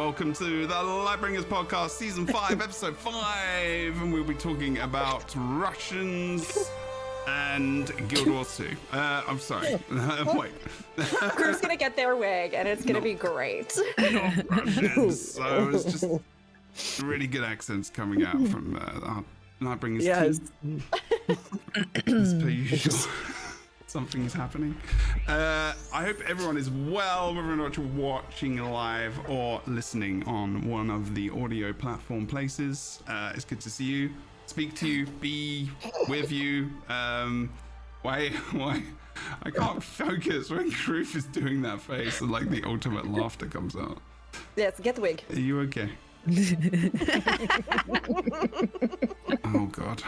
welcome to the Lightbringers podcast, season 5, episode 5, and we'll be talking about Russians and Guild Wars 2. I'm sorry. Wait. Crew's gonna get their wig, and it's gonna be great. Not Russians. So it's just really good accents coming out from Lightbringers team. As per usual. Something's happening. I hope everyone is well, whether or not you're watching live or listening on one of the audio platform places. It's good to see you, speak to you, be with you. Why? I can't focus when Ruth is doing that face and like the ultimate laughter comes out. Yes, get the wig. Are you okay? Oh God.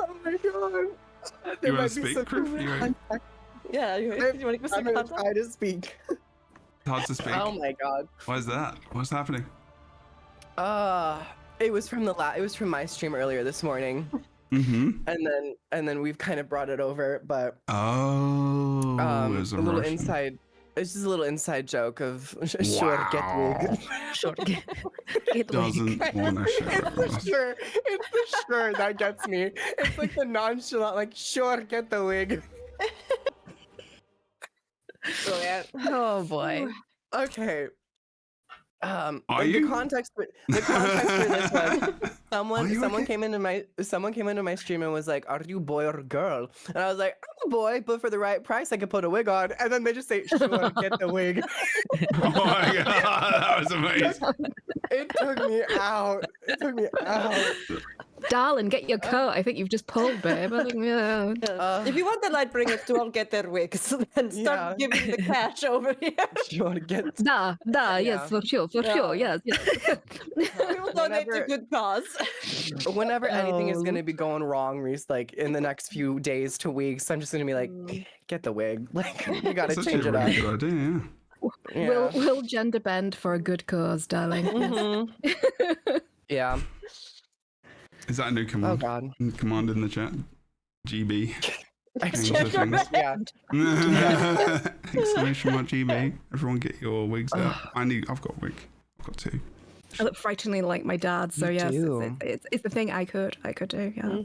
Oh my God. You want to speak, Ruth? Yeah, you want to give us some context? Try to speak. Hard to speak. Oh my God. Why is that? What's happening? It was from my stream earlier this morning. Mm-hmm. And then we've kind of brought it over, but there's a little Russian. inside. It's just a little inside joke of sure get wig. Sure, get Doesn't want to share it with us. It's the sure that gets me. It's like the nonchalant, like sure get the wig. Brilliant. Oh boy. Okay. Are like you? the context for this one. Are you Someone okay? came into my stream and was like, "Are you boy or girl?" And I was like, "I'm a boy, but for the right price, I could put a wig on." And then they just say, "Sure, get the wig." Oh my God, that was amazing. It took me out. Darling, get your coat. I think you've just pulled, babe. I think, yeah. If you want the Lightbringers to all get their wigs, then start giving the cash over here. Sure, get. Da, yes, for sure, yes. We will donate to good cause. Whenever anything is gonna be going wrong, Reese, like in the next few days to weeks, I'm just gonna be like, "Get the wig." Like you gotta That's change it actually a up. really good idea, yeah. We'll gender bend for a good cause, darling. Yeah. Is that a new command? Oh God. Command in the chat? GB. Exclamation. Yeah. Exclamation mark GB. Everyone get your wigs out. I've got a wig. I've got 2. I look frighteningly like my dad, so You yes, do. it's the thing I could do, yeah.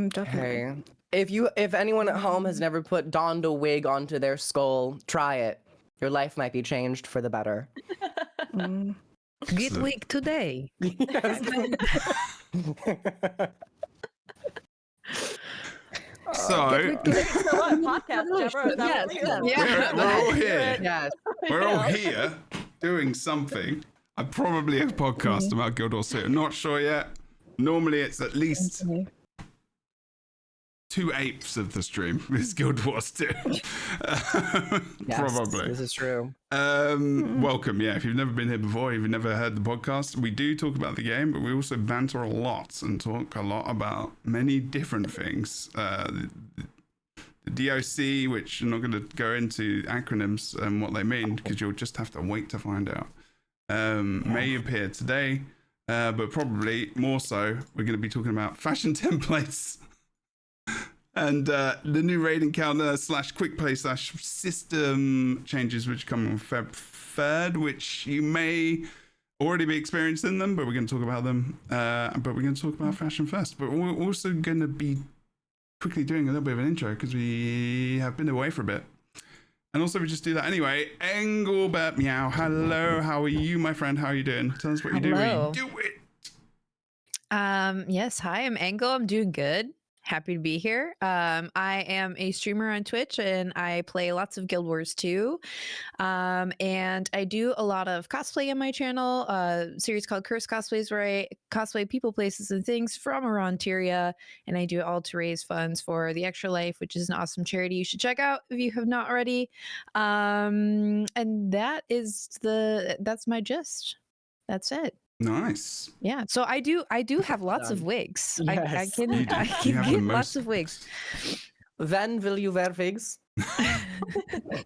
Definitely. Okay. If anyone at home has never donned a wig onto their skull, try it. Your life might be changed for the better. Get wig today. So, Podcast, Jebro, is that what we're doing? we're all here. Yes. We're all here doing something. I probably have a podcast about Guild Wars 2. I'm not sure yet. Normally it's at least 2/8 of the stream is Guild Wars 2. Probably. This is true. Welcome. Yeah, if you've never been here before, if you've never heard the podcast, we do talk about the game, but we also banter a lot and talk a lot about many different things. The DOC, which I'm not going to go into acronyms and what they mean because you'll just have to wait to find out. May appear today, but probably more so, we're going to be talking about fashion templates. And the new raid encounter / Quickplay / system changes which come on Feb 3rd, which you may already be experiencing them, but we're going to talk about them. But we're going to talk about fashion first. But we're also going to be quickly doing a little bit of an intro because we have been away for a bit. And also we just do that anyway. Engelbert Meow, hello, how are you, my friend? How are you doing? Tell us what you do. Hello. Do it. Yes, hi, I'm Engel. I'm doing good. Happy to be here. I am a streamer on Twitch and I play lots of Guild Wars 2. And I do a lot of cosplay on my channel, a series called Curse Cosplays where I cosplay people, places, and things from around Tyria. And I do it all to raise funds for the Extra Life, which is an awesome charity you should check out if you have not already. And that's my gist. That's it. Nice. Yeah, so I do have lots of wigs. I Yes. can You do. I You can have the get most. lots of wigs. Then will you wear wigs? Do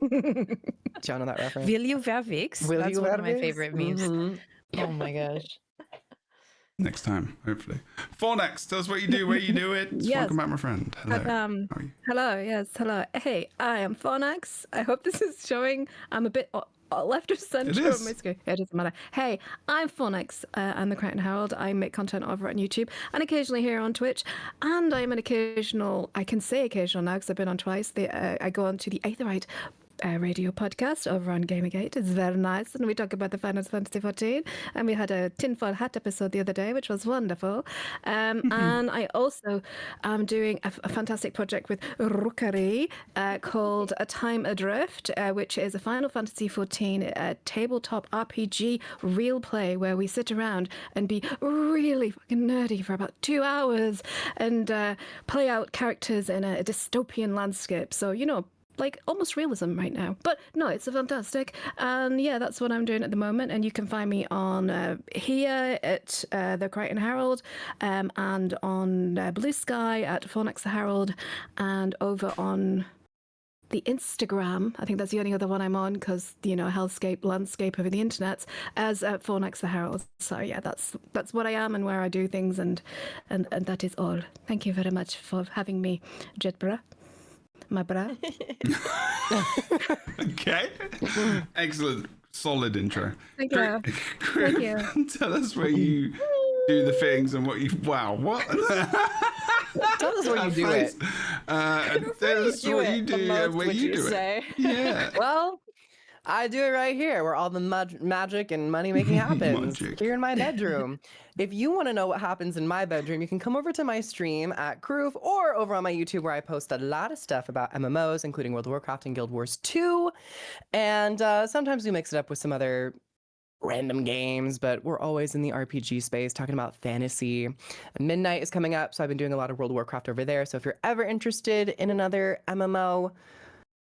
you know that reference? Will you wear wigs? Will That's you one wear of my wigs? favorite memes. Mhm. Oh my gosh. next time, hopefully. Fornex, tell us what you do, where you do it. Yes. Welcome back, my friend. Hello. How are you? Hello, yes, hello. Hey, I am Fornax. I hope this is showing. I'm a bit left of center is. on my screen. It doesn't matter. Hey, I'm Fornax. I'm the Crichton Herald. I make content over on YouTube and occasionally here on Twitch. And I'm an occasional, I can say occasional now because I've been on twice. I go on to the Aetherite radio podcast over on Gamergate. It's very nice, and we talk about the Final Fantasy 14. And we had a tinfoil hat episode the other day, which was wonderful. And I also am doing a fantastic project with Rookery called A Time Adrift, which is a Final Fantasy 14 tabletop RPG real play where we sit around and be really fucking nerdy for about 2 hours and play out characters in a dystopian landscape. So, like almost realism right now. But no, it's a fantastic. And yeah, that's what I'm doing at the moment. And you can find me on here at the Crichton Herald and on Blue Sky at Fornex the Herald and over on the Instagram. I think that's the only other one I'm on because, hellscape landscape over the internet as Fornex the Herald. So yeah, that's what I am and where I do things. And that is all. Thank you very much for having me, Jebro. My bra. Okay. Excellent. Solid intro. Thank you. Thank you. Tell us where you do the things and what you... Wow, what? Tell us where you do it. Tell us what you do and where you do it. Yeah. Well, I do it right here where all the magic and money making happens. Here in my bedroom. If you want to know what happens in my bedroom, you can come over to my stream at Groove or over on my YouTube where I post a lot of stuff about MMOs, including World of Warcraft and Guild Wars 2. And sometimes we mix it up with some other random games, but we're always in the RPG space talking about fantasy. Midnight is coming up, so I've been doing a lot of World of Warcraft over there. So if you're ever interested in another MMO,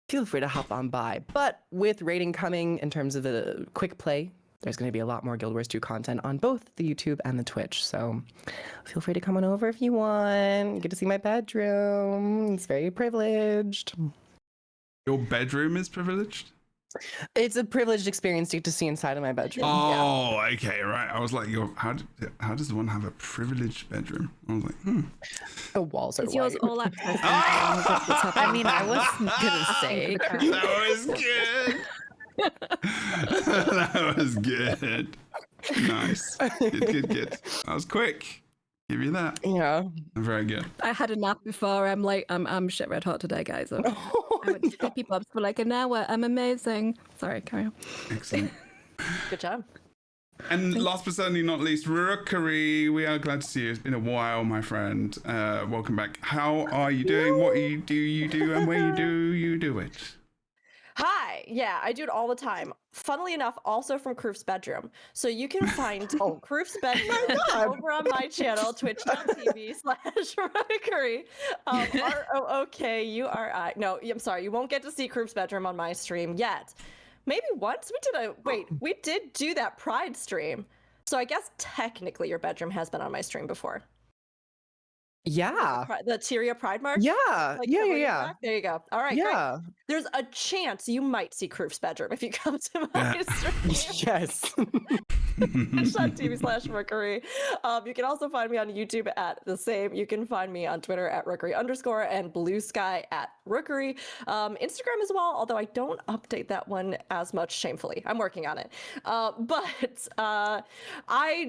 feel free to hop on by. But with rating coming in terms of the quick play, there's going to be a lot more Guild Wars 2 content on both the YouTube and the Twitch. So feel free to come on over if you want. You get to see my bedroom. It's very privileged. Your bedroom is privileged? It's a privileged experience to get to see inside of my bedroom. Oh, yeah. Okay, right. I was like, how does one have a privileged bedroom? I was like, The walls are It's yours white. all access. I mean, I wasn't gonna say. that was good. That was good. Nice. Good. That was quick. Give you that. Yeah. Very good. I had a nap before. I'm shit red hot today, guys. So I went to sleepy bobs for like an hour. I'm amazing. Sorry, carry on. Excellent. Good job. And last but certainly not least, Rookery. We are glad to see you. It's been a while, my friend. Welcome back. How are you doing? What do you do? And where you do it? Hi. Yeah, I do it all the time. Funnily enough, also from Kroof's bedroom. So you can find Kroof's bedroom over on my channel, twitch.tv/Rookery. ROOKURI. No, I'm sorry. You won't get to see Kroof's bedroom on my stream yet. Maybe once we did do that Pride stream. So I guess technically your bedroom has been on my stream before. Yeah. The Tyria Pride March? Yeah. Like, Yeah. There you go. All right. Yeah. Great. There's a chance you might see Kroof's bedroom if you come to my stream. Yes. Twitch.tv/Rookery. You can also find me on YouTube at the same. You can find me on Twitter at Rookery_ and Blue Sky at Rookery. Instagram as well, although I don't update that one as much, shamefully. I'm working on it. But I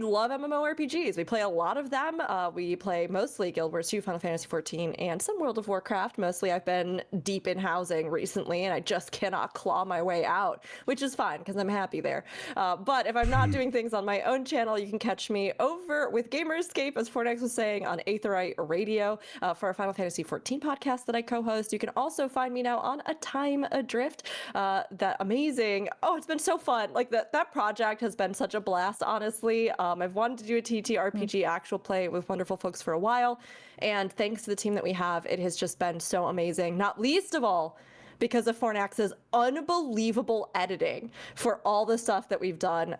love MMORPGs. We play a lot of them. We play mostly Guild Wars 2, Final Fantasy 14, and some World of Warcraft. Mostly I've been deep in housing recently, and I just cannot claw my way out, which is fine because I'm happy there. But if I'm not doing things on my own channel, you can catch me over with Gamerscape, as Fornex was saying, on Aetherite Radio for a Final Fantasy 14 podcast that I co-host. You can also find me now on A Time Adrift. That amazing. Oh, it's been so fun. Like that project has been such a blast, honestly. I've wanted to do a TTRPG actual play with wonderful folks for a while. And thanks to the team that we have, it has just been so amazing. Not least of all, because of Fornax's unbelievable editing for all the stuff that we've done,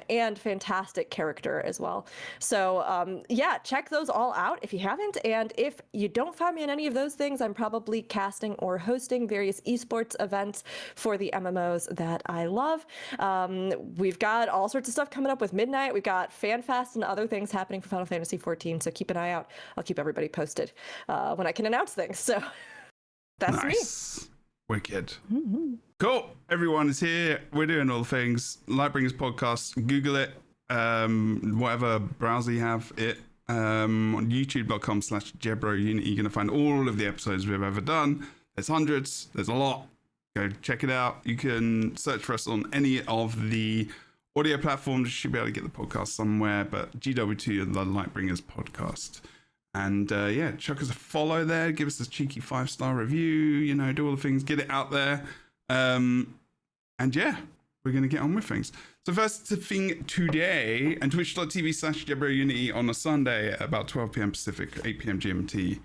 and fantastic character as well. So yeah, check those all out if you haven't. And if you don't find me in any of those things, I'm probably casting or hosting various esports events for the MMOs that I love. We've got all sorts of stuff coming up with Midnight. We've got FanFest and other things happening for Final Fantasy XIV, so keep an eye out. I'll keep everybody posted when I can announce things. So that's Nice. me. Wicked. Cool. Everyone is here. We're doing all the things. Lightbringers podcast. Google it. Whatever browser you have it. On youtube.com/Jebro Unity, you're going to find all of the episodes we've ever done. There's hundreds. There's a lot. Go check it out. You can search for us on any of the audio platforms. You should be able to get the podcast somewhere, but GW2 and the Lightbringers podcast. And yeah, chuck us a follow there. Give us a cheeky 5-star review. Do all the things. Get it out there. And yeah, we're going to get on with things. So first thing today, and twitch.tv/JebroUnity on a Sunday at about 12 p.m. Pacific, 8 p.m. GMT.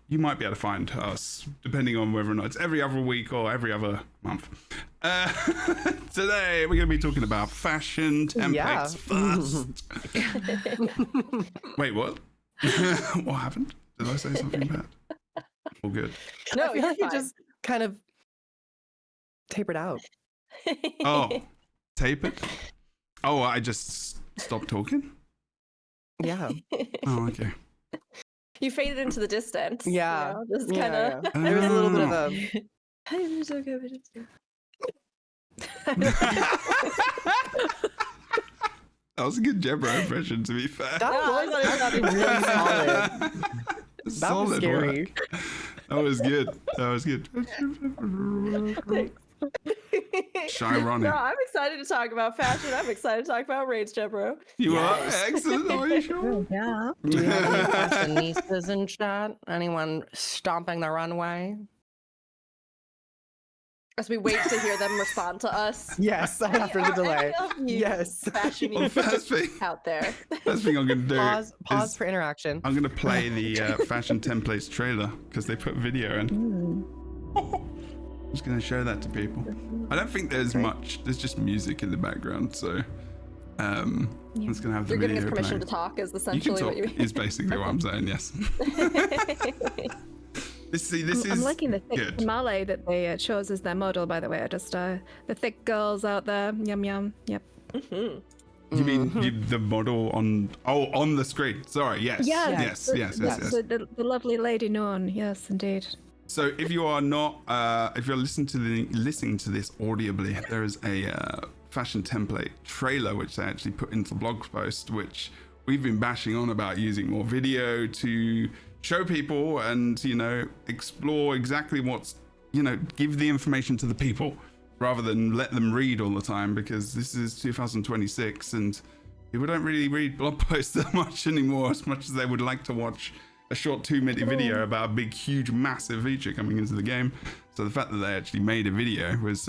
You might be able to find us, depending on whether or not it's every other week or every other month. Today, we're going to be talking about fashion templates first. Wait, what? What happened? Did I say something bad? All good. No, I feel like you just kind of tapered out. Oh, tape it? Oh, I just stopped talking? Yeah. Oh, okay. You faded into the distance. Yeah. Just kind of. Yeah. There was a little bit of a. That was a good Jebro impression, to be fair. That was actually really solid. That was scary. Work. That was good. That was good. Shy Ronnie. No, I'm excited to talk about fashion. I'm excited to talk about raids, Jebro. You are? Excellent. Are you sure? Yeah. Do you have any fashionistas in chat? Anyone stomping the runway? As we wait to hear them respond to us. Yes, after the delay. Yes. Fashion Well, first thing out there. I'm going to do Pause is for interaction. I'm going to play the fashion templates trailer because they put video in. I'm just going to show that to people. I don't think there's much. There's just music in the background, so I'm just going to have the You're video giving us permission playing. to talk is You can essentially talk, what you mean. is basically what I'm saying, yes. This is I'm liking the thick good. tamale that they chose as their model, by the way. Just the thick girls out there. Yum yum. Yep. You mean the model on the screen? Sorry, yes. Yeah. Yes. So the lovely lady known. Yes, indeed. So if you are not, if you're listening to this audibly, there is a fashion template trailer which they actually put into the blog post, which we've been bashing on about using more video to show people and explore exactly what's give the information to the people rather than let them read all the time, because this is 2026 and people don't really read blog posts that much anymore, as much as they would like to watch a short 2-minute video about a big, huge, massive feature coming into the game. So the fact that they actually made a video was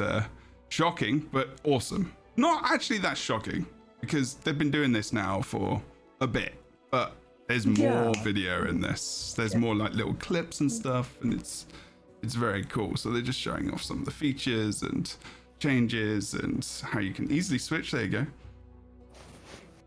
shocking, but awesome. Not actually that shocking, because they've been doing this now for a bit, but there's more video in this. There's more like little clips and stuff, and it's very cool. So they're just showing off some of the features and changes and how you can easily switch. There you go.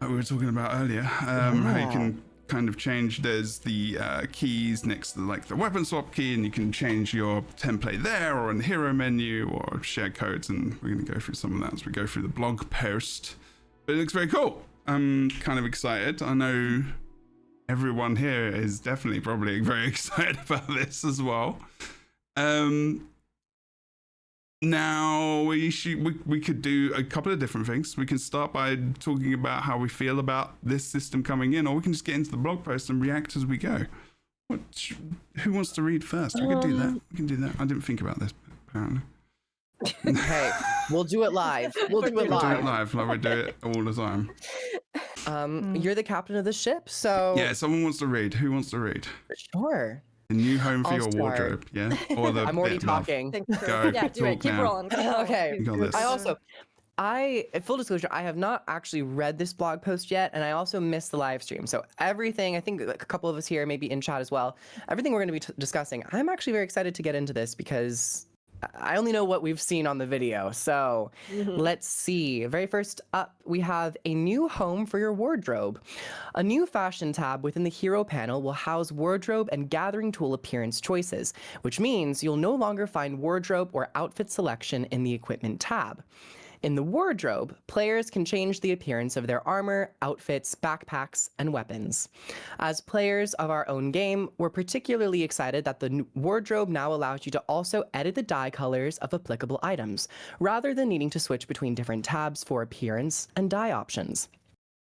Like we were talking about earlier, how you can kind of change. There's the keys next to the weapon swap key, and you can change your template there or in the hero menu or share codes, and we're going to go through some of that as we go through the blog post. But it looks very cool. I'm kind of excited. I know everyone here is definitely probably very excited about this as well. Now we could do a couple of different things. We can start by talking about how we feel about this system coming in, or we can just get into the blog post and react as we go. Who wants to read first? We can do that. We can do that. I didn't think about this, apparently. Hey, we'll do it live. We'll do it We'll do it live. live, like we do it all the time. You're the captain of the ship, so Yeah, someone wants to read. Who wants to read? sure. The new home for I'll your start. wardrobe, yeah? Or the I'm already bit love. talking. Go. Yeah, do it. talk Keep now. rolling. Okay. You got this. Full disclosure, I have not actually read this blog post yet, and I also missed the live stream. So everything, I think like a couple of us here, maybe in chat as well, everything we're going to be discussing, I'm actually very excited to get into this because I only know what we've seen on the video. So let's see. Very first up, we have a new home for your wardrobe. A new fashion tab within the hero panel will house wardrobe and gathering tool appearance choices, which means you'll no longer find wardrobe or outfit selection in the equipment tab. In the wardrobe, players can change the appearance of their armor, outfits, backpacks, and weapons. As players of our own game, we're particularly excited that the wardrobe now allows you to also edit the dye colors of applicable items, rather than needing to switch between different tabs for appearance and dye options.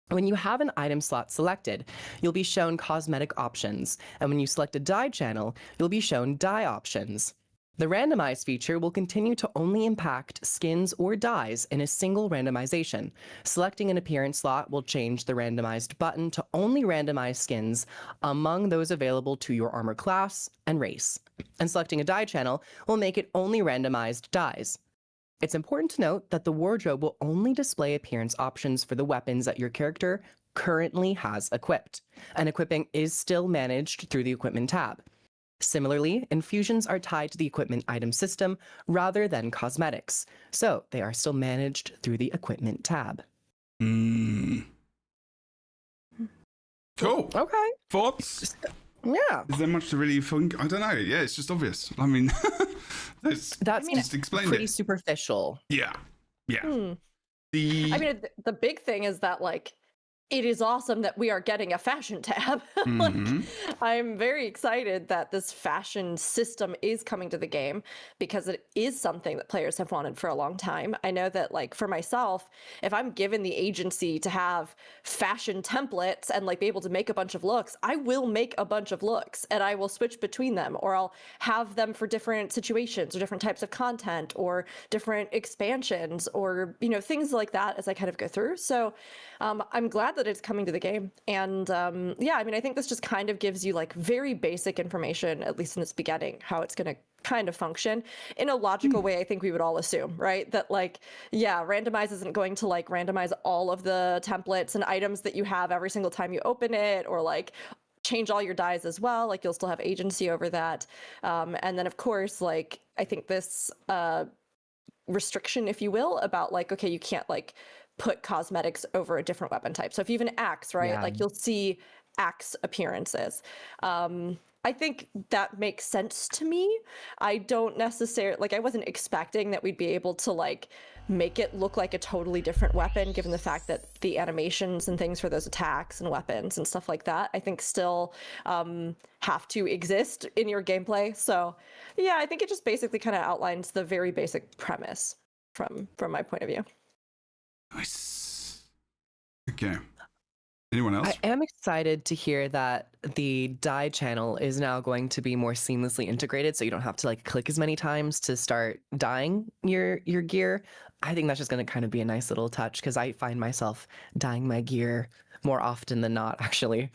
When you have an item slot selected, you'll be shown cosmetic options, and when you select a dye channel, you'll be shown dye options. The randomize feature will continue to only impact skins or dyes in a single randomization. Selecting an appearance slot will change the randomized button to only randomize skins among those available to your armor class and race. And selecting a dye channel will make it only randomized dyes. It's important to note that the wardrobe will only display appearance options for the weapons that your character currently has equipped, and equipping is still managed through the equipment tab. Similarly, infusions are tied to the equipment item system rather than cosmetics, so they are still managed through the equipment tab. Cool. Okay. Thoughts? Yeah. Is there much to really think? I don't know. Yeah, it's just obvious. I mean, that's just explained pretty it. superficial. Yeah. Yeah. I mean, the big thing is that, like, it is awesome that we are getting a fashion tab. Like, I'm very excited that this fashion system is coming to the game because it is something that players have wanted for a long time. I know that, like, for myself, if I'm given the agency to have fashion templates and, like, be able to make a bunch of looks, I will make a bunch of looks and I will switch between them, or I'll have them for different situations or different types of content or different expansions or, you know, things like that as I kind of go through. So I'm glad that it's coming to the game. And yeah, I mean, I think this just kind of gives you, like, very basic information, at least in its beginning, how it's going to kind of function in a logical way. I think we would all assume, right? That, like, yeah, randomize isn't going to, like, randomize all of the templates and items that you have every single time you open it, or, like, change all your dyes as well. Like, you'll still have agency over that. And then, of course, like, I think this restriction, if you will, about, like, okay, you can't, like, put cosmetics over a different weapon type. So if you have an axe, right, like, you'll see axe appearances. I think that makes sense to me. I don't necessarily, like, I wasn't expecting that we'd be able to, like, make it look like a totally different weapon, given the fact that the animations and things for those attacks and weapons and stuff like that, I think still have to exist in your gameplay. So yeah, I think it just basically kind of outlines the very basic premise from my point of view. Nice. Okay. Anyone else? I am excited to hear that the dye channel is now going to be more seamlessly integrated, so you don't have to, like, click as many times to start dyeing your gear. I think that's just going to kind of be a nice little touch, because I find myself dyeing my gear more often than not, actually.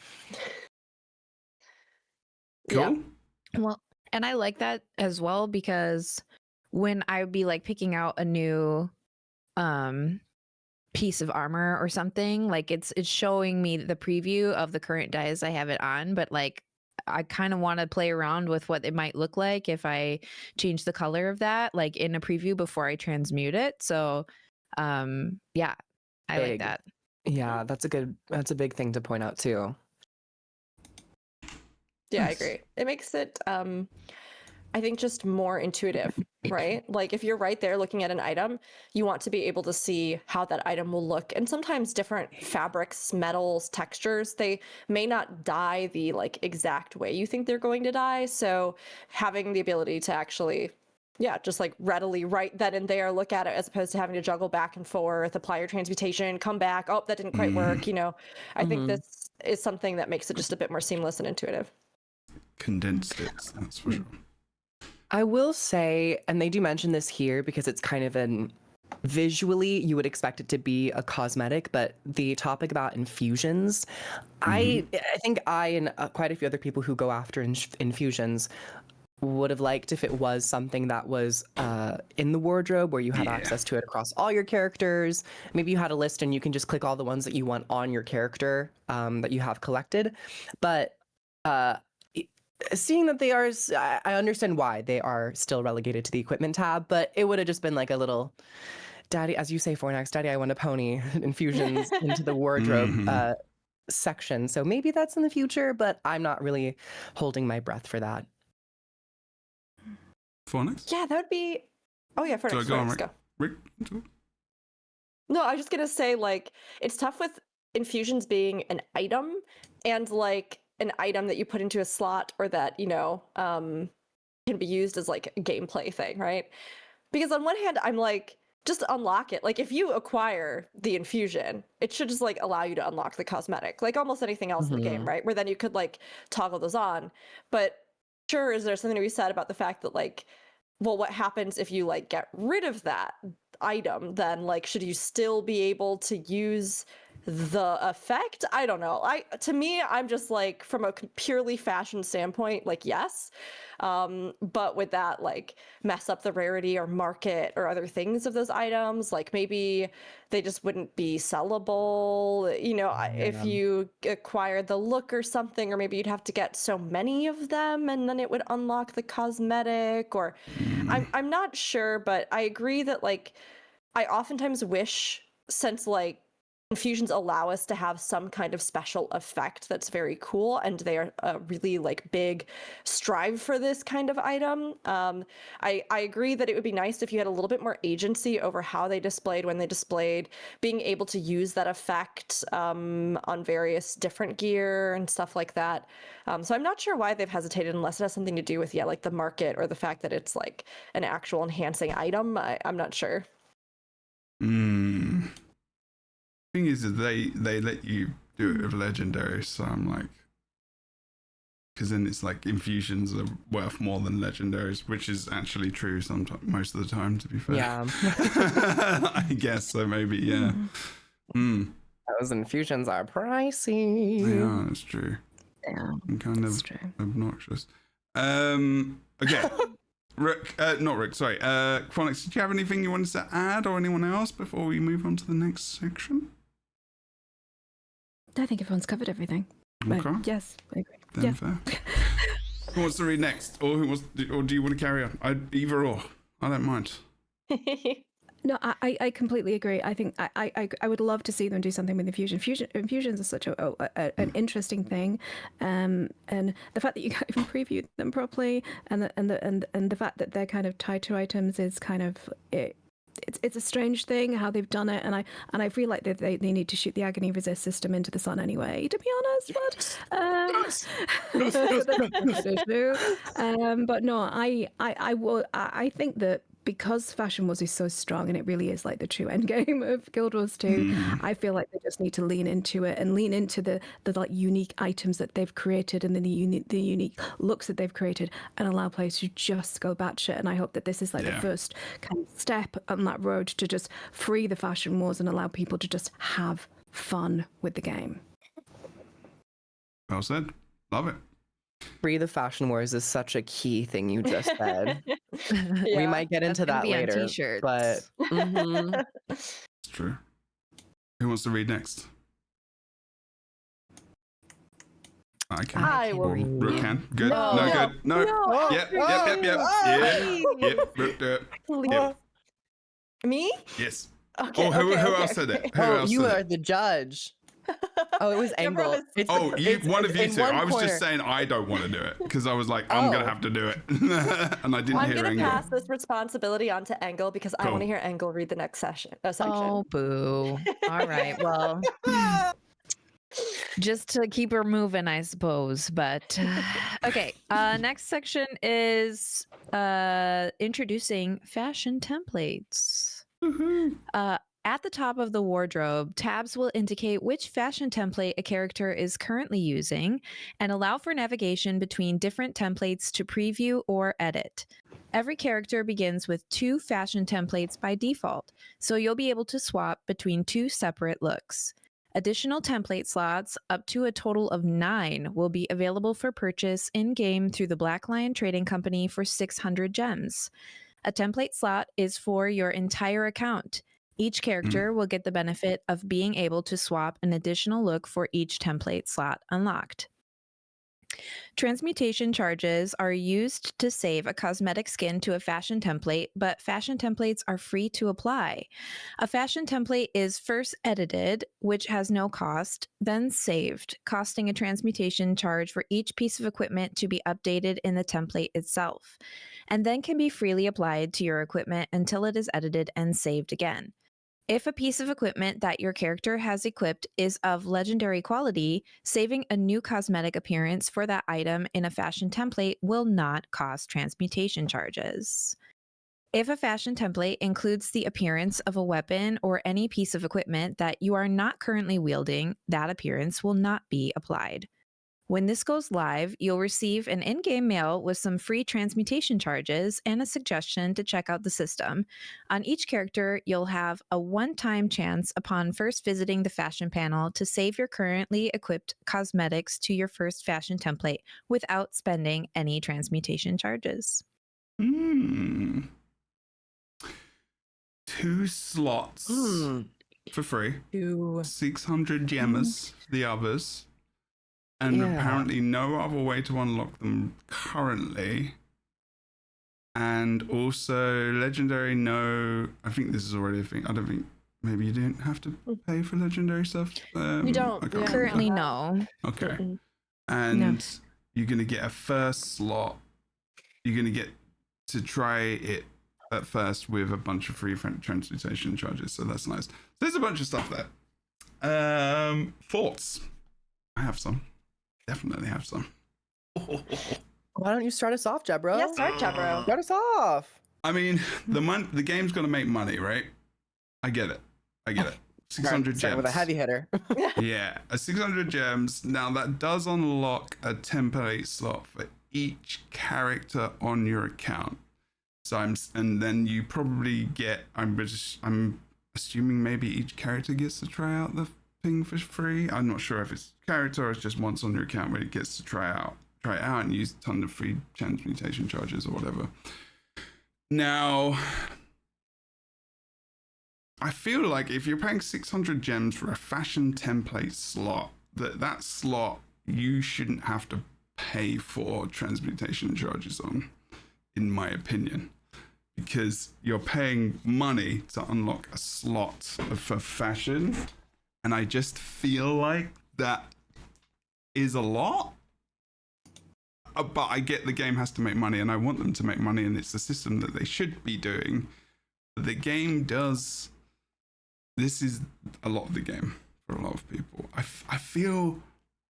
Cool. Yeah. Well, and I like that as well, because when I would be, like, picking out a new piece of armor or something, like, it's showing me the preview of the current dyes I have it on, but, like, I kind of want to play around with what it might look like if I change the color of that, like, in a preview before I transmute it. So yeah, I like that. Yeah, that's a big thing to point out too. Yeah, I agree. It makes it I think just more intuitive, right? Like, if you're right there looking at an item, you want to be able to see how that item will look. And sometimes different fabrics, metals, textures, they may not dye the, like, exact way you think they're going to dye. So having the ability to actually, yeah, just, like, readily right then and there look at it, as opposed to having to juggle back and forth, apply your transmutation, come back, oh, that didn't quite work, you know. I think this is something that makes it just a bit more seamless and intuitive. Condensed it, that's for sure. I will say, and they do mention this here because it's kind of an visually you would expect it to be a cosmetic, but the topic about infusions, I think I and quite a few other people who go after infusions would have liked if it was something that was in the wardrobe where you had access to it across all your characters. Maybe you had a list and you can just click all the ones that you want on your character that you have collected. But seeing that they are, I understand why they are still relegated to the equipment tab, but it would have just been like a little, Daddy, as you say, Fornax, Daddy, I want a pony, infusions into the wardrobe section. So maybe that's in the future, but I'm not really holding my breath for that. Fornax? Yeah, that would be. Oh yeah, Fornax. So go on, Go. Rick. No, I was just gonna say, like, it's tough with infusions being an item and like an item that you put into a slot or that, you know, can be used as like a gameplay thing, right? Because on one hand, I'm like, just unlock it. Like if you acquire the infusion, it should just like allow you to unlock the cosmetic, like almost anything else in the game, right? Where then you could like toggle those on. But sure, is there something to be said about the fact that like, well, what happens if you like get rid of that item? Then like, should you still be able to use the effect? I don't know. To me, I'm just like, from a purely fashion standpoint, like yes, but would that like mess up the rarity or market or other things of those items? Like maybe they just wouldn't be sellable, you know, if you acquire the look or something, or maybe you'd have to get so many of them and then it would unlock the cosmetic, or I'm not sure, but I agree that like I oftentimes wish, since like infusions allow us to have some kind of special effect that's very cool, and they are a really like big strive for this kind of item. I agree that it would be nice if you had a little bit more agency over how they displayed, when they displayed, being able to use that effect on various different gear and stuff like that. So I'm not sure why they've hesitated, unless it has something to do with like the market or the fact that it's like an actual enhancing item. I'm not sure. Thing is that they let you do it with legendaries, so I'm like, because then it's like infusions are worth more than legendaries, which is actually true sometimes, most of the time, to be fair. Yeah. I guess so. Maybe Those infusions are pricey. Yeah, that's true. Yeah, I'm kind of obnoxious. Okay. Rick, not Rick, sorry. Chronix, did you have anything you wanted to add, or anyone else, before we move on to the next section? I think everyone's covered everything. But Okay. yes, I agree. Then fair. Who wants to read next, or or do you want to carry on? Either or, I don't mind. No, I completely agree. I think I would love to see them do something with infusion. Infusions are such an interesting thing, and the fact that you can't even preview them properly, and the fact that they're kind of tied to items is kind of it. It's a strange thing how they've done it, and I feel like they need to shoot the agony resist system into the sun anyway, to be honest. But no, I think that because Fashion Wars is so strong, and it really is like the true end game of Guild Wars 2, I feel like they just need to lean into it and lean into the like unique items that they've created and the unique looks that they've created, and allow players to just go batshit. And I hope that this is like the first kind of step on that road to just free the Fashion Wars and allow people to just have fun with the game. Well said. Love it. Free the Fashion Wars is such a key thing you just said. We might get into that later. On t-shirts. But It's true. Who wants to read next? I can. I will. Rook can. Good. No. No, No. good. No. No. Yep. Rook, do it. Yep. Me? Yes. Okay. Who okay. else said it? Who else you said are it? the judge. Oh, it was Angle. One of you in two. one I was corner. just saying I don't want to do it because I was like, I'm going to have to do it. And I didn't I'm hear gonna Angle. pass this responsibility on to Engel because I want to hear Engel read the next section. Section. Oh, boo. All right. Well, just to keep her moving, I suppose. But okay. Next section is introducing fashion templates. At the top of the wardrobe, tabs will indicate which fashion template a character is currently using and allow for navigation between different templates to preview or edit. Every character begins with 2 fashion templates by default, so you'll be able to swap between 2 separate looks. Additional template slots, up to a total of 9, will be available for purchase in-game through the Black Lion Trading Company for 600 gems. A template slot is for your entire account. Each character will get the benefit of being able to swap an additional look for each template slot unlocked. Transmutation charges are used to save a cosmetic skin to a fashion template, but fashion templates are free to apply. A fashion template is first edited, which has no cost, then saved, costing a transmutation charge for each piece of equipment to be updated in the template itself, and then can be freely applied to your equipment until it is edited and saved again. If a piece of equipment that your character has equipped is of legendary quality, saving a new cosmetic appearance for that item in a fashion template will not cost transmutation charges. If a fashion template includes the appearance of a weapon or any piece of equipment that you are not currently wielding, that appearance will not be applied. When this goes live, you'll receive an in-game mail with some free transmutation charges and a suggestion to check out the system. On each character, you'll have a one-time chance upon first visiting the fashion panel to save your currently equipped cosmetics to your first fashion template without spending any transmutation charges. 2 slots for free. 600 gems for the others. And apparently no other way to unlock them currently. And also legendary, no. I think this is already a thing. I don't think, maybe you didn't have to pay for legendary stuff. You don't. Currently, no. Okay. And you're going to get a first slot. You're going to get to try it at first with a bunch of free transmutation charges. So that's nice. So there's a bunch of stuff there. Thoughts? I have some. Definitely have some. Why don't you start us off, Jebro? Yeah, start, Jebro. Start us off. I mean, the game's gonna make money, right? I get it. 600 gems. With a heavy hitter. Yeah, 600 gems. Now that does unlock a template slot for each character on your account. So and then you probably get. I'm assuming maybe each character gets to try out the thing for free. I'm not sure if it's character or it's just once on your account where it gets to try it out and use a ton of free transmutation charges or whatever. Now, I feel like if you're paying 600 gems for a fashion template slot, that slot you shouldn't have to pay for transmutation charges on, in my opinion, because you're paying money to unlock a slot for fashion, and I just feel like that is a lot. But I get the game has to make money, and I want them to make money, and it's the system that they should be doing. But the game does. This is a lot of the game for a lot of people. I feel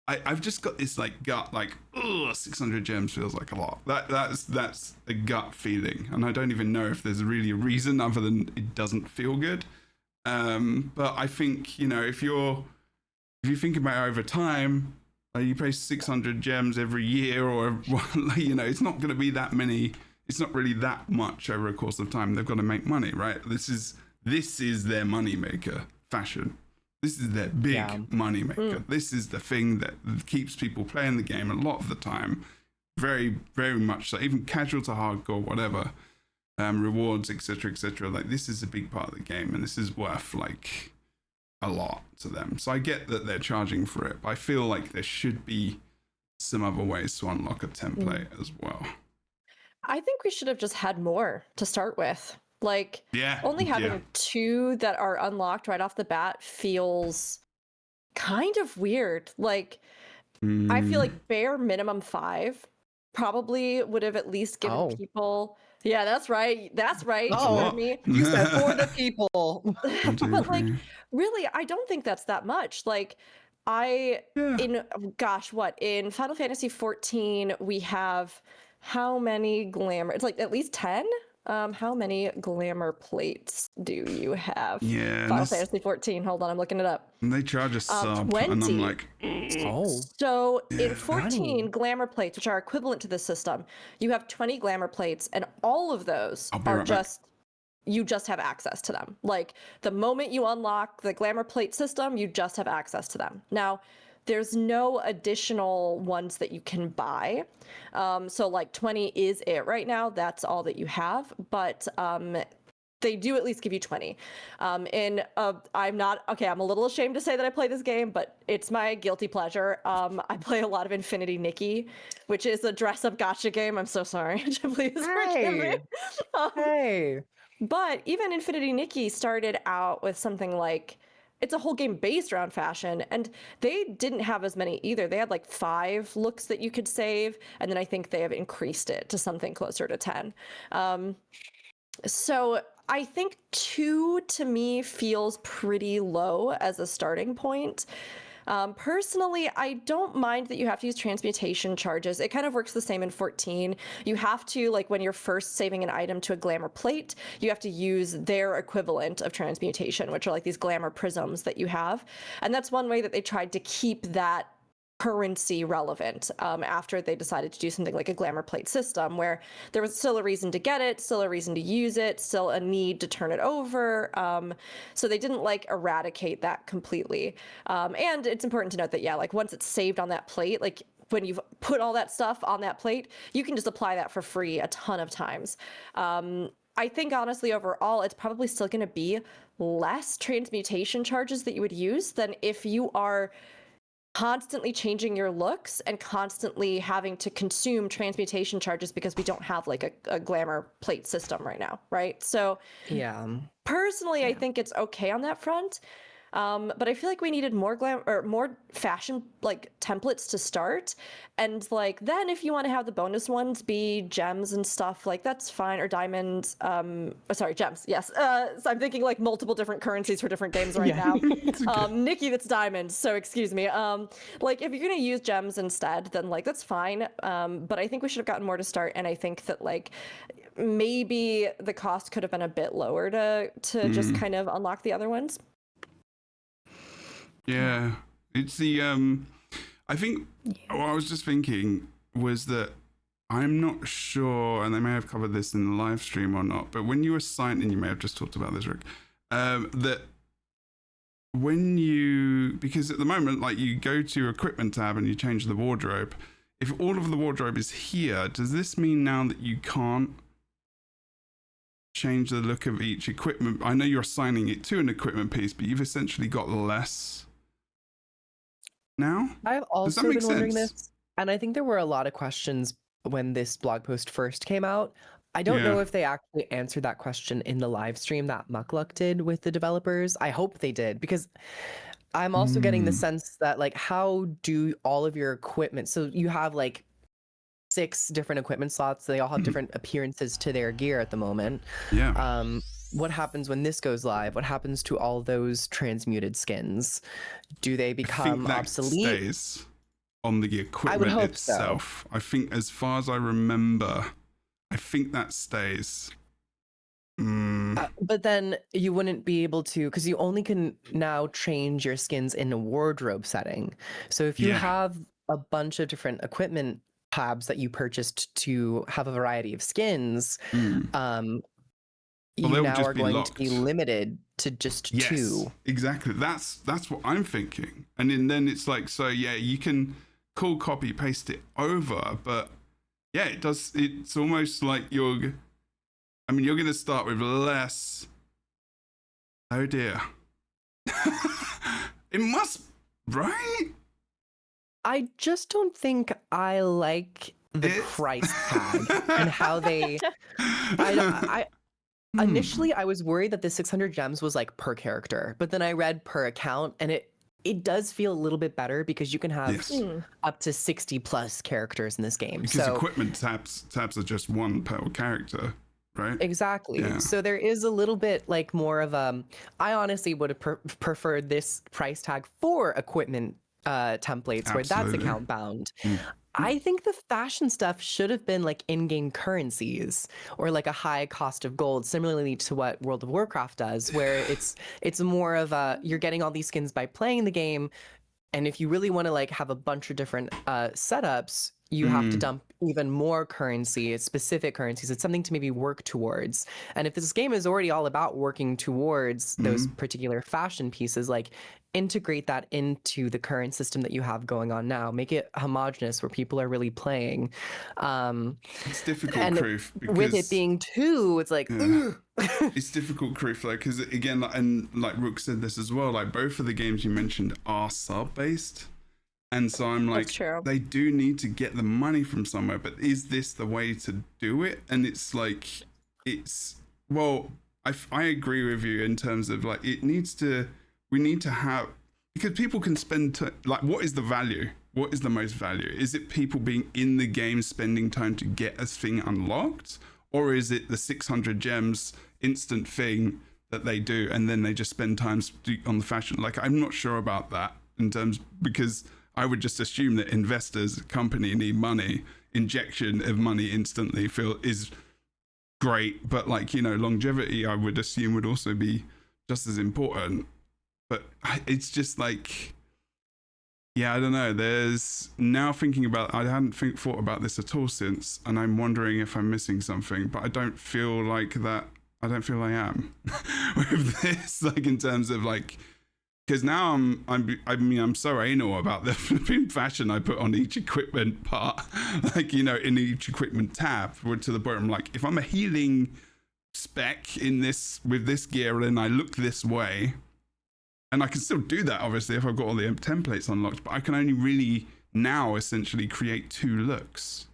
I've just got this like gut, like, ugh, 600 gems feels like a lot. That's a gut feeling, and I don't even know if there's really a reason other than it doesn't feel good. But I think, you know, if you think about it over time, you pay 600 gems every year, or, you know, it's not going to be that many. It's not really that much over a course of time. They've got to make money, right? This is their money maker, fashion. This is their big money maker. This is the thing that keeps people playing the game a lot of the time. Very, very much so. Even casual to hardcore, whatever. Rewards, etc., etc. Like, this is a big part of the game, and this is worth like a lot to them. So I get that they're charging for it, but I feel like there should be some other ways to unlock a template as well. I think we should have just had more to start with. Like, only having 2 that are unlocked right off the bat feels kind of weird. Like, I feel like bare minimum 5 probably would have at least given people. Yeah, that's right. That's right. Oh, me. You said for the people. But like, really, I don't think that's that much. Like, in Final Fantasy 14, we have how many glamour? It's like at least 10. How many glamour plates do you have? Yeah, Final Fantasy 14. Hold on, I'm looking it up. And they charge a sub, 20. and I'm like, So in 14 glamour plates, which are equivalent to this system, you have 20 glamour plates, and all of those are you just have access to them. Like, the moment you unlock the glamour plate system, you just have access to them. Now, there's no additional ones that you can buy. So like 20 is it right now. That's all that you have. But they do at least give you 20. I'm a little ashamed to say that I play this game, but it's my guilty pleasure. I play a lot of Infinity Nikki, which is a dress-up gacha game. I'm so sorry. Please forgive me. Hey. But even Infinity Nikki started out with something like, it's a whole game based around fashion, and they didn't have as many either. They had like 5 looks that you could save, and then I think they have increased it to something closer to 10. So I think 2 to me feels pretty low as a starting point. Personally, I don't mind that you have to use transmutation charges. It kind of works the same in 14. You have to, like, when you're first saving an item to a glamour plate, you have to use their equivalent of transmutation, which are like these glamour prisms that you have. And that's one way that they tried to keep that currency relevant after they decided to do something like a glamour plate system, where there was still a reason to get it, still a reason to use it, still a need to turn it over. So they didn't like eradicate that completely. And it's important to note that, yeah, like once it's saved on that plate, like when you've put all that stuff on that plate, you can just apply that for free a ton of times. I think honestly, overall, it's probably still going to be less transmutation charges that you would use than if you are constantly changing your looks and constantly having to consume transmutation charges because we don't have like a glamour plate system right now, right? So Yeah. personally, I think it's okay on that front. But I feel like we needed more more fashion like templates to start, and like then if you want to have the bonus ones be gems and stuff, like that's fine, or diamonds. Sorry, gems. Yes. So I'm thinking like multiple different currencies for different games right now. Nikki, that's diamonds. So excuse me. Like if you're gonna use gems instead, then like that's fine. But I think we should have gotten more to start, and I think that like maybe the cost could have been a bit lower to just kind of unlock the other ones. Yeah, it's the I think what I was just thinking was that I'm not sure, and they may have covered this in the live stream or not, but when you assign, and you may have just talked about this, Rick, that when you, because at the moment, like you go to your equipment tab and you change the wardrobe, if all of the wardrobe is here, does this mean now that you can't change the look of each equipment? I know you're assigning it to an equipment piece, but you've essentially got less now? I've also been wondering this, and I think there were a lot of questions when this blog post first came out. I don't know if they actually answered that question in the live stream that Muckluck did with the developers. I hope they did, because I'm also getting the sense that like, how do all of your equipment, so you have like 6 different equipment slots, they all have different appearances to their gear at the moment. What happens when this goes live? What happens to all those transmuted skins? Do they become obsolete? Stays on the equipment itself. So. I think, as far as I remember, I think that stays. But then you wouldn't be able to, because you only can now change your skins in a wardrobe setting. So if you have a bunch of different equipment tabs that you purchased to have a variety of skins, you now are going to be limited to just 2. Exactly. That's what I'm thinking. And then it's like, so yeah, you can copy paste it over, but yeah, it does. It's almost like you're going to start with less. Oh dear. It must, right? I just don't think I like the price tag and how they. Initially, I was worried that the 600 gems was like per character, but then I read per account, and it does feel a little bit better because you can have up to 60 plus characters in this game. Because equipment tabs are just 1 per character, right? Exactly. Yeah. So there is a little bit like more of I honestly would have preferred this price tag for equipment templates where that's account bound. I think the fashion stuff should have been like in-game currencies or like a high cost of gold, similarly to what World of Warcraft does, where it's more of you're getting all these skins by playing the game, and if you really want to like have a bunch of different setups, you have to dump even more currency. It's specific currencies. It's something to maybe work towards. And if this game is already all about working towards those particular fashion pieces, like integrate that into the current system that you have going on now. Make it homogenous where people are really playing. It's difficult, and Kroof, because with it being 2, it's like, it's difficult, Kroof, like, because again, and like Rook said this as well, like both of the games you mentioned are sub-based. And so I'm like, they do need to get the money from somewhere, but is this the way to do it? And it's like, well, I agree with you in terms of like, we need to have, because people can spend, like, what is the value? What is the most value? Is it people being in the game, spending time to get a thing unlocked? Or is it the 600 gems instant thing that they do, and then they just spend time on the fashion? Like, I'm not sure about that in terms, because I would just assume that investors, company need money. Injection of money instantly is great, but like, you know, longevity, I would assume would also be just as important. But it's just like, yeah, I don't know. There's now thinking about, I hadn't thought about this at all since, and I'm wondering if I'm missing something, but I don't feel like that. I don't feel I am with this, like in terms of like, because now I'm so anal about the flipping fashion I put on each equipment part, like, you know, in each equipment tab, to the point I'm like, if I'm a healing spec in this with this gear and I look this way, and I can still do that obviously if I've got all the templates unlocked, but I can only really now essentially create 2 looks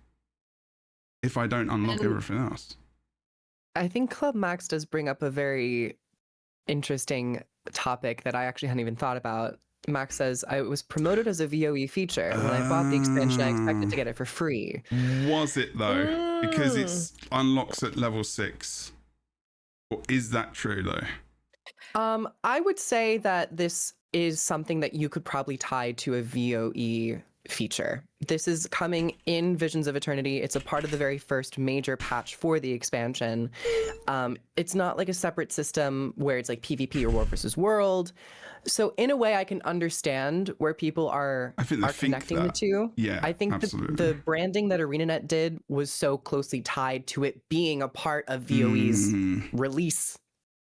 if I don't unlock everything else. I think Club Max does bring up a very interesting topic that I actually hadn't even thought about. Max says, I was promoted as a VOE feature, and when I bought the expansion, I expected to get it for free. Was it though? Because it unlocks at level 6. Or is that true though? I would say that this is something that you could probably tie to a VOE feature. This is coming in Visions of Eternity. It's a part of the very first major patch for the expansion. It's not like a separate system where it's like PvP or War versus World. So in a way, I can understand where people are connecting the two. Yeah, I think the branding that ArenaNet did was so closely tied to it being a part of VOE's release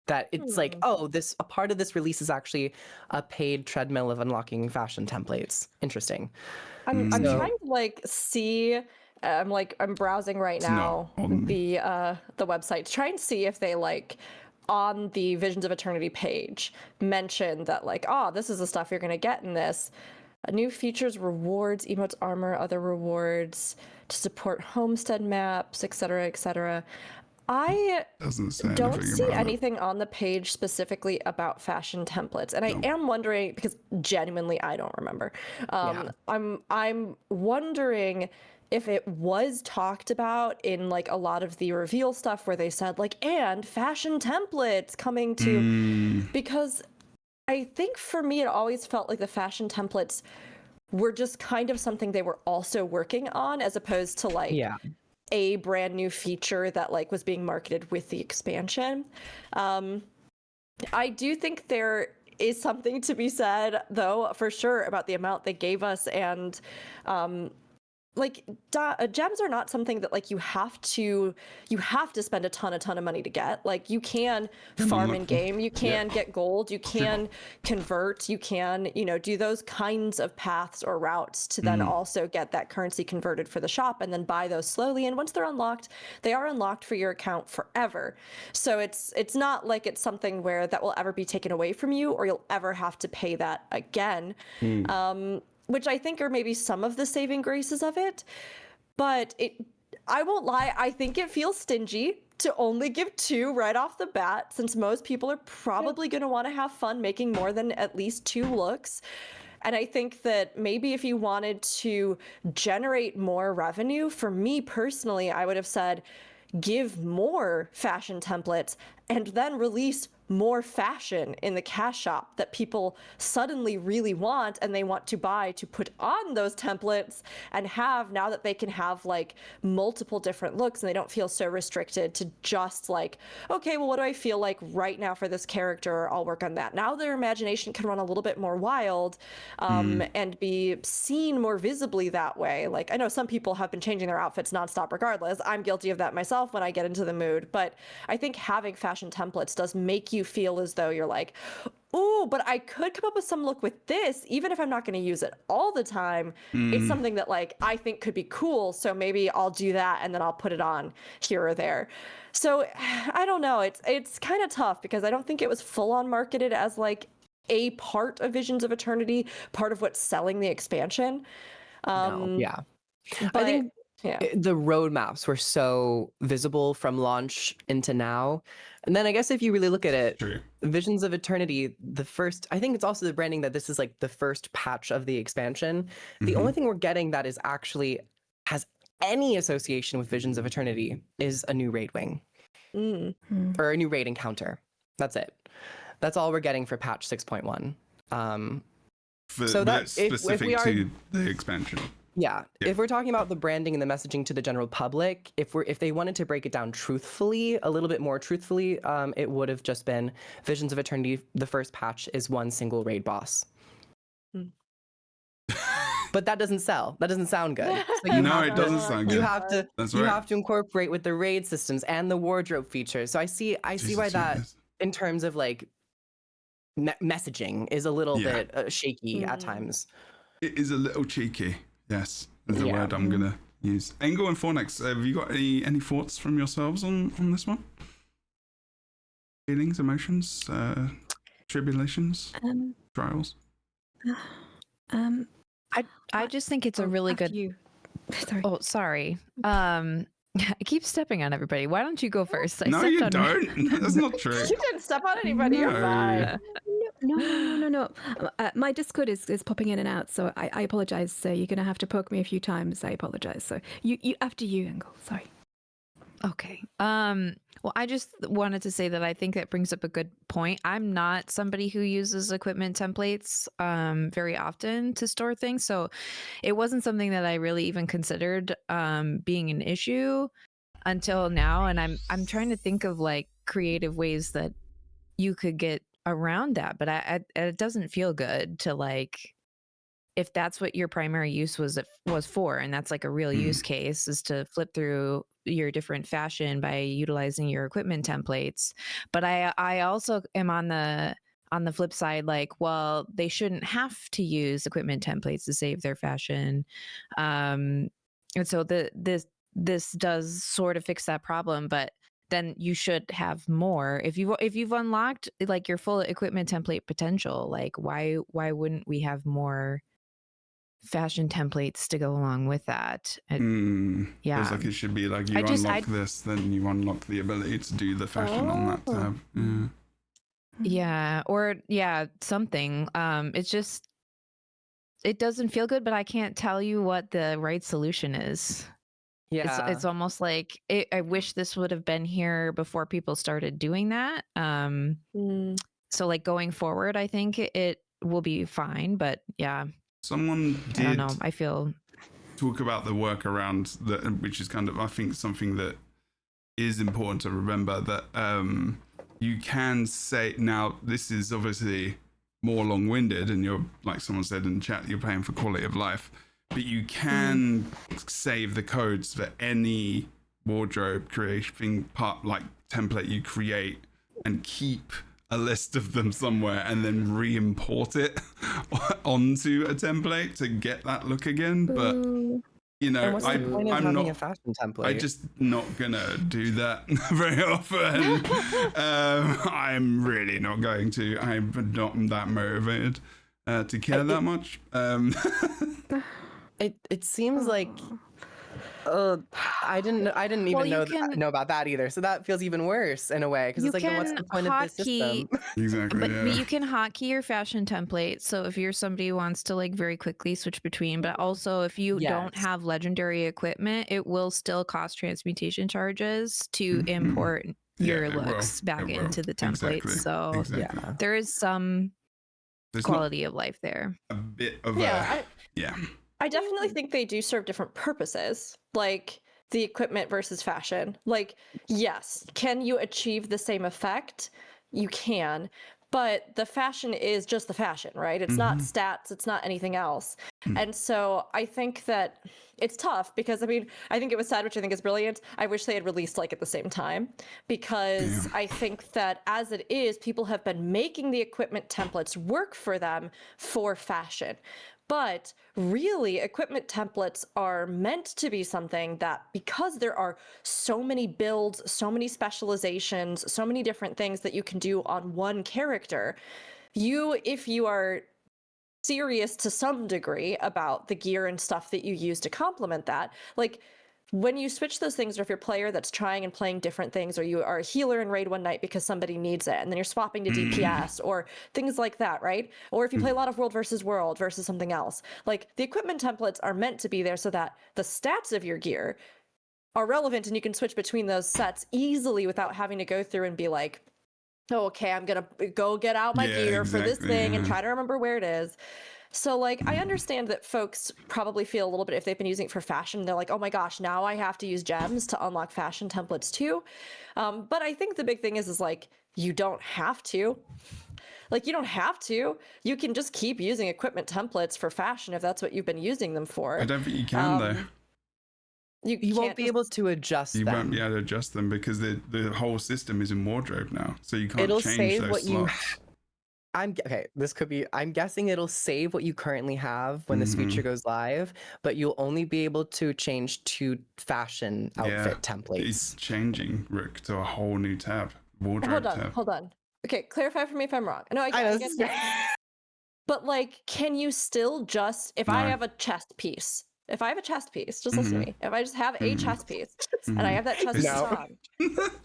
that it's like, oh, a part of this release is actually a paid treadmill of unlocking fashion templates. Interesting. I'm trying to like see. I'm browsing right now the website to try and see if they like on the Visions of Eternity page mention that like, oh, this is the stuff you're gonna get in this. New features, rewards, emotes, armor, other rewards to support homestead maps, etc., etc. I don't see anything on the page specifically about fashion templates, and I am wondering, because genuinely I don't remember. I'm wondering if it was talked about in like a lot of the reveal stuff where they said like, and fashion templates coming to, because I think for me it always felt like the fashion templates were just kind of something they were also working on, as opposed to like a brand new feature that like was being marketed with the expansion. I do think there is something to be said though, for sure, about the amount they gave us, and like gems are not something that like you have to spend a ton of money to get. Like you can farm in game, you can get gold, you can convert, you can, you know, do those kinds of paths or routes to then also get that currency converted for the shop and then buy those slowly. And once they're unlocked, they are unlocked for your account forever. So it's not like it's something where that will ever be taken away from you or you'll ever have to pay that again. Which I think are maybe some of the saving graces of it. But I won't lie, I think it feels stingy to only give 2 right off the bat, since most people are probably going to want to have fun making more than at least 2 looks. And I think that maybe if you wanted to generate more revenue, for me personally, I would have said, give more fashion templates and then release more fashion in the cash shop that people suddenly really want and they want to buy to put on those templates and have, now that they can have like multiple different looks and they don't feel so restricted to just like, okay, well, what do I feel like right now for this character? I'll work on that. Now their imagination can run a little bit more wild and be seen more visibly that way. Like, I know some people have been changing their outfits nonstop regardless. I'm guilty of that myself when I get into the mood, but I think having fashion templates does make you feel as though you're like, ooh, but I could come up with some look with this, even if I'm not going to use it all the time. It's something that like I think could be cool, so maybe I'll do that and then I'll put it on here or there. So I don't know. It's kind of tough because I don't think it was full on marketed as like a part of Visions of Eternity, part of what's selling the expansion. Yeah. But, I think yeah. the roadmaps were so visible from launch into now. And then I guess if you really look at it, True. Visions of Eternity, I think it's also the branding that this is like the first patch of the expansion. The only thing we're getting that is actually has any association with Visions of Eternity is a new raid wing or a new raid encounter. That's it. That's all we're getting for patch 6.1. So that's specific to the expansion. Yeah. If we're talking about the branding and the messaging to the general public, if they wanted to break it down truthfully, a little bit more truthfully, it would have just been Visions of Eternity. The first patch is one single raid boss. But that doesn't sell. That doesn't sound good. So No, it doesn't sound good. You have to That's you right. have to incorporate with the raid systems and the wardrobe features. So I see why that, in terms of like messaging, is a little bit shaky at times. It is a little cheeky. Yes, is the word I'm gonna use. Engel and Fornex, have you got any thoughts from yourselves on this one? Feelings, emotions, tribulations, trials? I just think it's a really after good. You. Sorry. Oh, sorry. I keep stepping on everybody. Why don't you go first? I No, stepped you on don't. That's not true. You didn't step on anybody. You're No. fine. No. My Discord is popping in and out, so I apologize. So you're gonna have to poke me a few times. I apologize. So you after you, Engel. Sorry. Okay. Well, I just wanted to say that I think that brings up a good point. I'm not somebody who uses equipment templates very often to store things, so it wasn't something that I really even considered being an issue until now. And I'm trying to think of like creative ways that you could get around that, but it doesn't feel good to like, if that's what your primary use was for, and that's like a real use case, is to flip through your different fashion by utilizing your equipment templates. But I also am on the flip side, like, well, they shouldn't have to use equipment templates to save their fashion. And so this does sort of fix that problem, but then you should have more. If you've unlocked like your full equipment template potential, like why wouldn't we have more fashion templates to go along with that? Yeah, Feels like it should be like you unlock this, then you unlock the ability to do the fashion on that tab. Yeah, or something. It's just, it doesn't feel good, but I can't tell you what the right solution is. Yeah. It's almost like I wish this would have been here before people started doing that. So like going forward, I think it will be fine, but yeah. Someone did, I don't know, I feel, talk about the workaround, which is kind of, I think, something that is important to remember, that you can say, now this is obviously more long-winded, and you're, like someone said in the chat, you're paying for quality of life, but you can save the codes for any wardrobe creation part, like template you create, and keep a list of them somewhere and then re-import it onto a template to get that look again. But you know, I'm not a fashion template. I'm just not gonna do that very often. I'm really not going to. I'm not that motivated to care that much. It seems like I didn't even know about that either. So that feels even worse in a way, because it's like, then what's the point of this system? Exactly. But you can hotkey your fashion template. So if you're somebody who wants to like very quickly switch between, but also if you don't have legendary equipment, it will still cost transmutation charges to import your it will. looks back It will. into the templates. Exactly. So Exactly. Yeah. there is some There's not quality of life there. a bit of Yeah, a I definitely think they do serve different purposes, like the equipment versus fashion. Like, yes, can you achieve the same effect? You can, but the fashion is just the fashion, right? It's not stats, it's not anything else. And so I think that it's tough because, I mean, I think it was sad, which I think is brilliant. I wish they had released like at the same time, because I think that as it is, people have been making the equipment templates work for them for fashion. But really, equipment templates are meant to be something that, because there are so many builds, so many specializations, so many different things that you can do on one character, if you are serious to some degree about the gear and stuff that you use to complement that, like when you switch those things, or if you're a player that's trying and playing different things, or you are a healer in raid one night because somebody needs it, and then you're swapping to DPS or things like that, right? Or if you play a lot of world versus something else, like the equipment templates are meant to be there so that the stats of your gear are relevant and you can switch between those sets easily without having to go through and be like, oh, okay, I'm gonna go get out my gear for this thing and try to remember where it is. So, like, I understand that folks probably feel a little bit, if they've been using it for fashion, they're like, oh my gosh, now I have to use gems to unlock fashion templates too. But I think the big thing is like, you don't have to. Like, you don't have to. You can just keep using equipment templates for fashion if that's what you've been using them for. I don't think you can though. You won't be able to adjust You them. won't be able to adjust them because the whole system is in wardrobe now, so you can't It'll change save those what slots. I'm guessing it'll save what you currently have when this feature goes live, but you'll only be able to change to fashion outfit templates. It's changing, Rook, to a whole new tab, wardrobe tab. Hold on. Okay, clarify for me if I'm wrong. No, I get that. But like, can you still just, if I have a chest piece, just listen to me. If I just have a chest piece and I have that chest piece on,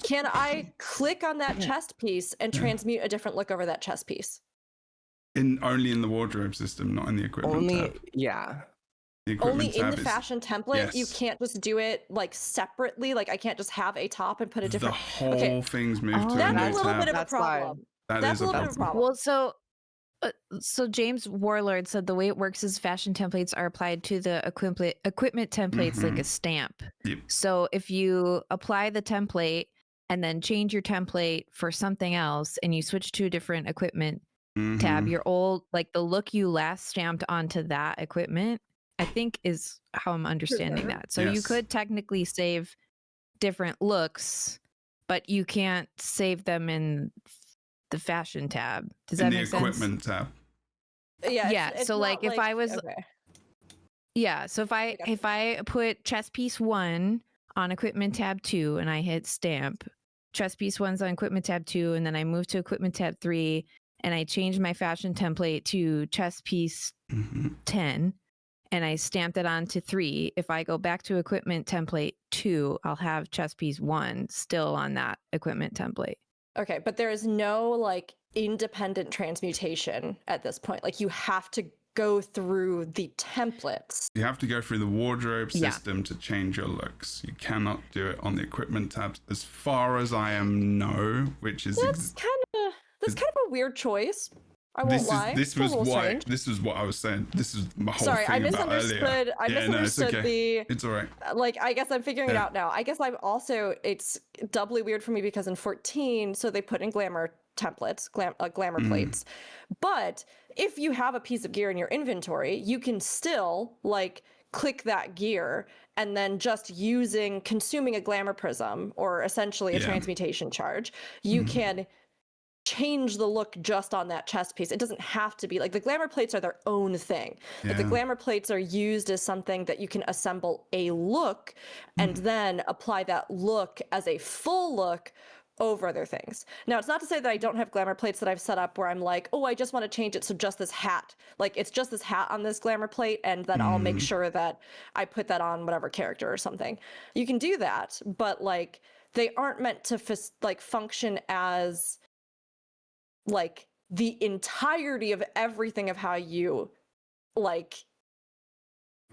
can I click on that chest piece and transmute a different look over that chest piece? Only in the wardrobe system, not in the equipment tab. Yeah. The equipment Only in tab the fashion template? You yes. can't just do it like separately? Like I can't just have a top and put a different... The whole thing's moved to a That's new a little tab. bit of a problem. That's a little bit of a problem. Well, so James Warlord said the way it works is fashion templates are applied to the equipment templates like a stamp. Yep. So if you apply the template and then change your template for something else and you switch to a different equipment tab, your old, like the look you last stamped onto that equipment, I think is how I'm understanding that. So you could technically save different looks, but you can't save them in the fashion tab. Does that make sense? In the equipment tab. Yeah. So like if I was so if I put chess piece 1 on equipment tab 2 and I hit stamp, chess piece 1's on equipment tab 2, and then I move to equipment tab 3 and I change my fashion template to chess piece 10 and I stamped it onto 3. If I go back to equipment template 2, I'll have chess piece 1 still on that equipment template. Okay, but there is no like independent transmutation at this point. Like you have to go through the templates. You have to go through the wardrobe system to change your looks. You cannot do it on the equipment tabs, as far as I know, which is that's kind of a weird choice. I won't lie. This was what I was saying. This is my whole thing I about misunderstood. earlier. I misunderstood It's all right. Like, I guess I'm figuring it out now. I guess it's doubly weird for me because in 14, so they put in glamour templates, glamour plates. But if you have a piece of gear in your inventory, you can still like click that gear and then just consuming a glamour prism or essentially a transmutation charge, you can change the look just on that chest piece. It doesn't have to be like the glamour plates are their own thing. But the glamour plates are used as something that you can assemble a look and then apply that look as a full look over other things. Now, it's not to say that I don't have glamour plates that I've set up where I'm like, oh, I just want to change it to just this hat. Like it's just this hat on this glamour plate, and then I'll make sure that I put that on whatever character or something. You can do that, but like they aren't meant to function as like the entirety of everything of how you like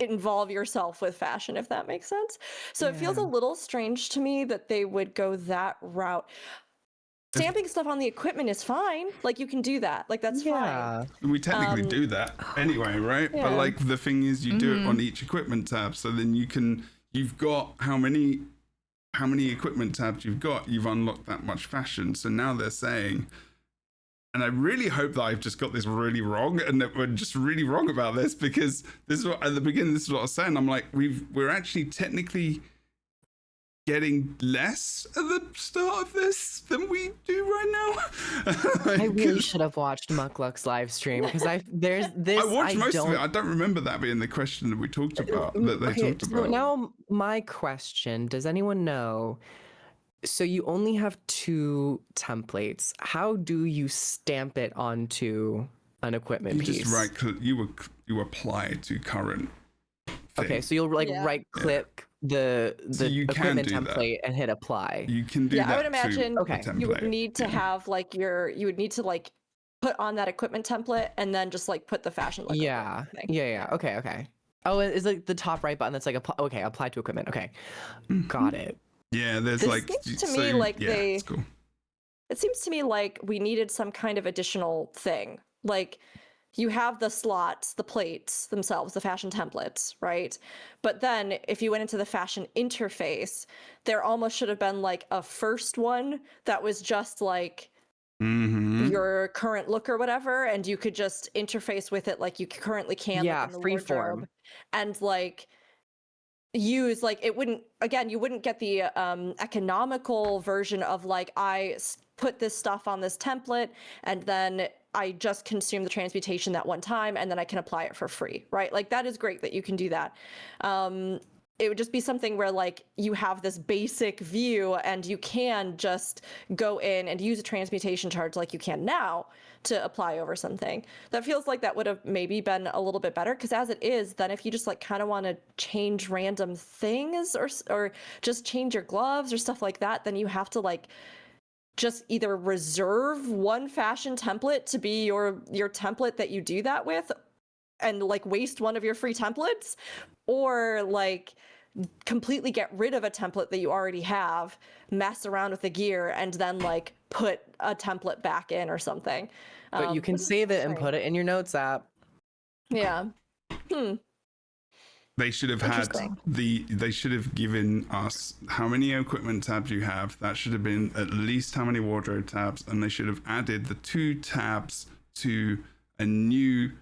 involve yourself with fashion, if that makes sense. So it feels a little strange to me that they would go that route. Stamping stuff on the equipment is fine. Like, you can do that. Like, that's fine. We technically do that anyway, right? Yeah. But like the thing is, you do it on each equipment tab, so then you've got how many equipment tabs you've unlocked that much fashion. So now they're saying, and I really hope that I've just got this really wrong and that we're just really wrong about this, because this is what, at the beginning, this is what I was saying. I'm like, we're actually technically getting less at the start of this than we do right now. I really should have watched Muckluck's live stream, because I watched most of it. I don't remember that being the question that we talked about, that they talked about. So now my question, does anyone know, so you only have 2 templates. How do you stamp it onto an equipment piece? Just you apply to current thing. Okay, so you'll right click the equipment template and hit apply. You can do that. I would imagine you would template. need to have like you would need to like put on that equipment template and then just like put the fashion look. Yeah. Okay. Oh, it's like the top right button that's like apply to equipment. Okay, got it. Yeah, there's This like seems to me like it's cool. It seems to me like we needed some kind of additional thing. Like, you have the slots, the plates themselves, the fashion templates, right? But then if you went into the fashion interface, there almost should have been like a first one that was just like your current look or whatever, and you could just interface with it like you currently can. Yeah, like in the free wardrobe, form. and like use like you wouldn't get the economical version of like I put this stuff on this template and then I just consume the transmutation that one time and then I can apply it for free, right? Like, that is great that you can do that. It would just be something where like you have this basic view and you can just go in and use a transmutation charge like you can now to apply over something. That feels like that would have maybe been a little bit better, because as it is, then if you just like kind of want to change random things or just change your gloves or stuff like that, then you have to like just either reserve one fashion template to be your template that you do that with and like waste one of your free templates, or like completely get rid of a template that you already have, mess around with the gear, and then like put a template back in or something. But you can save it and put it in your notes app. Yeah. They should have they should have given us how many equipment tabs you have. That should have been at least how many wardrobe tabs, and they should have added the 2 tabs to a new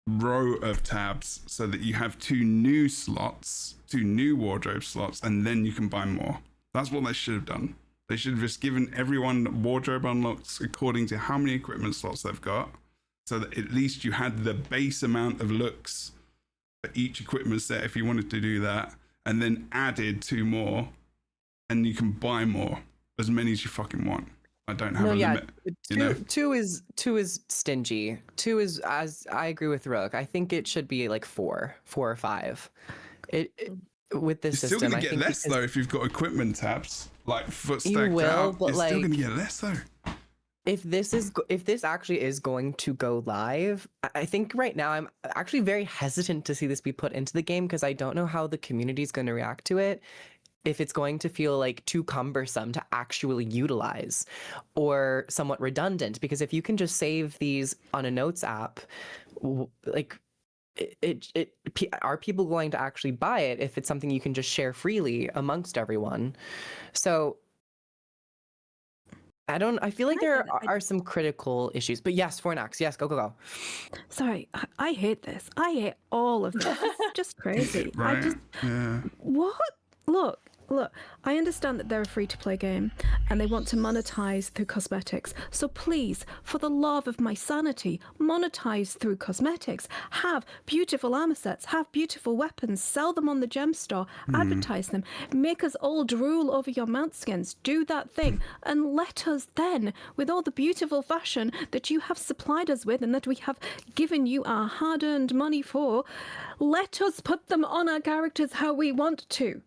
row of tabs so that you have 2 new slots, 2 new wardrobe slots, and then you can buy more. That's what they should have done. They should have just given everyone wardrobe unlocks according to how many equipment slots they've got, so that at least you had the base amount of looks for each equipment set if you wanted to do that, and then added 2 more, and you can buy more, as many as you fucking want. I don't have a limit. Two is stingy. 2 is, as I agree with Rook, I think it should be like 4 or 5. With this system, still gonna get less though if you've got equipment tabs like foot stacked out. But you're like, still gonna get less though. If this actually is going to go live, I think right now I'm actually very hesitant to see this be put into the game, because I don't know how the community is going to react to it. If it's going to feel like too cumbersome to actually utilize or somewhat redundant, because if you can just save these on a notes app, like are people going to actually buy it if it's something you can just share freely amongst everyone? So I feel like there are some critical issues, but yes, Fornax, yes, go. Sorry, I hate this. I hate all of this. It's just crazy. Right? What? Look, I understand that they're a free-to-play game and they want to monetize through cosmetics. So please, for the love of my sanity, monetize through cosmetics. Have beautiful armor sets, have beautiful weapons, sell them on the gem store, advertise them, make us all drool over your mount skins. Do that thing, and let us then, with all the beautiful fashion that you have supplied us with and that we have given you our hard-earned money for, let us put them on our characters how we want to.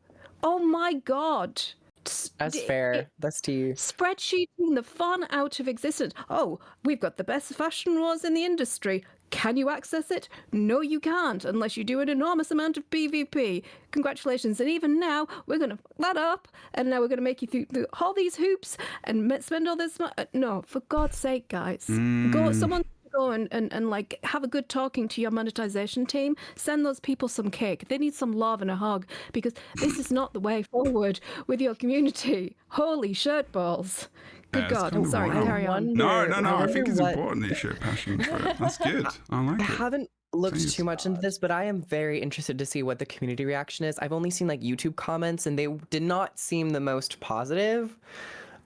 Oh my God. That's fair. That's tea. Spreadsheeting the fun out of existence. Oh, we've got the best fashion wars in the industry. Can you access it? No, you can't, unless you do an enormous amount of PvP. Congratulations. And even now, we're going to fuck that up, and now we're going to make you through all these hoops and spend all this money. No, for God's sake, guys. Go and like have a good talking to your monetization team. Send those people some cake. They need some love and a hug, because this is not the way forward with your community. Holy shirt balls. Good God. I'm sorry. Carry on. No. I think it's important that you show passion for it. That's good. I like it. I haven't looked too much into this, but I am very interested to see what the community reaction is. I've only seen like YouTube comments, and they did not seem the most positive.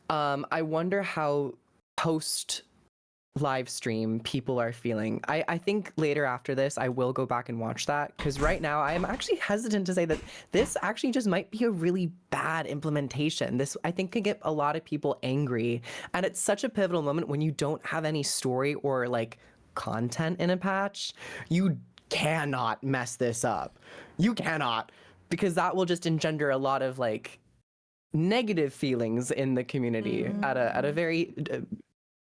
I wonder how post live stream people are feeling. I think later after this I will go back and watch that, because right now I am actually hesitant to say that this actually just might be a really bad implementation. This, I think, could get a lot of people angry, and it's such a pivotal moment when you don't have any story or like content in a patch. You cannot mess this up. You cannot, because that will just engender a lot of like negative feelings in the community at a very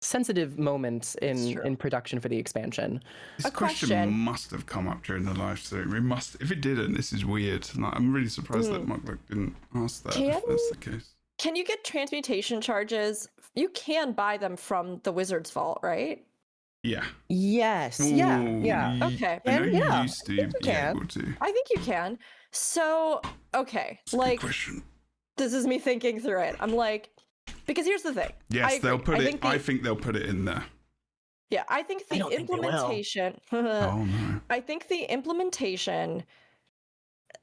sensitive moment in production for the expansion. This question must have come up during the live stream. It must. If it didn't, this is weird. I'm really surprised that Mugbook didn't ask that. If that's the case. Can you get transmutation charges? You can buy them from the Wizard's Vault, right? Yeah. Yes. Ooh, Yeah. Okay. I know you used to be able to. I think you can. So, okay. That's a good question. This is me thinking through it. I'm like, because here's the thing. Yes, they'll put it. I think they'll put it in there. Yeah, I think the implementation. Oh no. I think the implementation.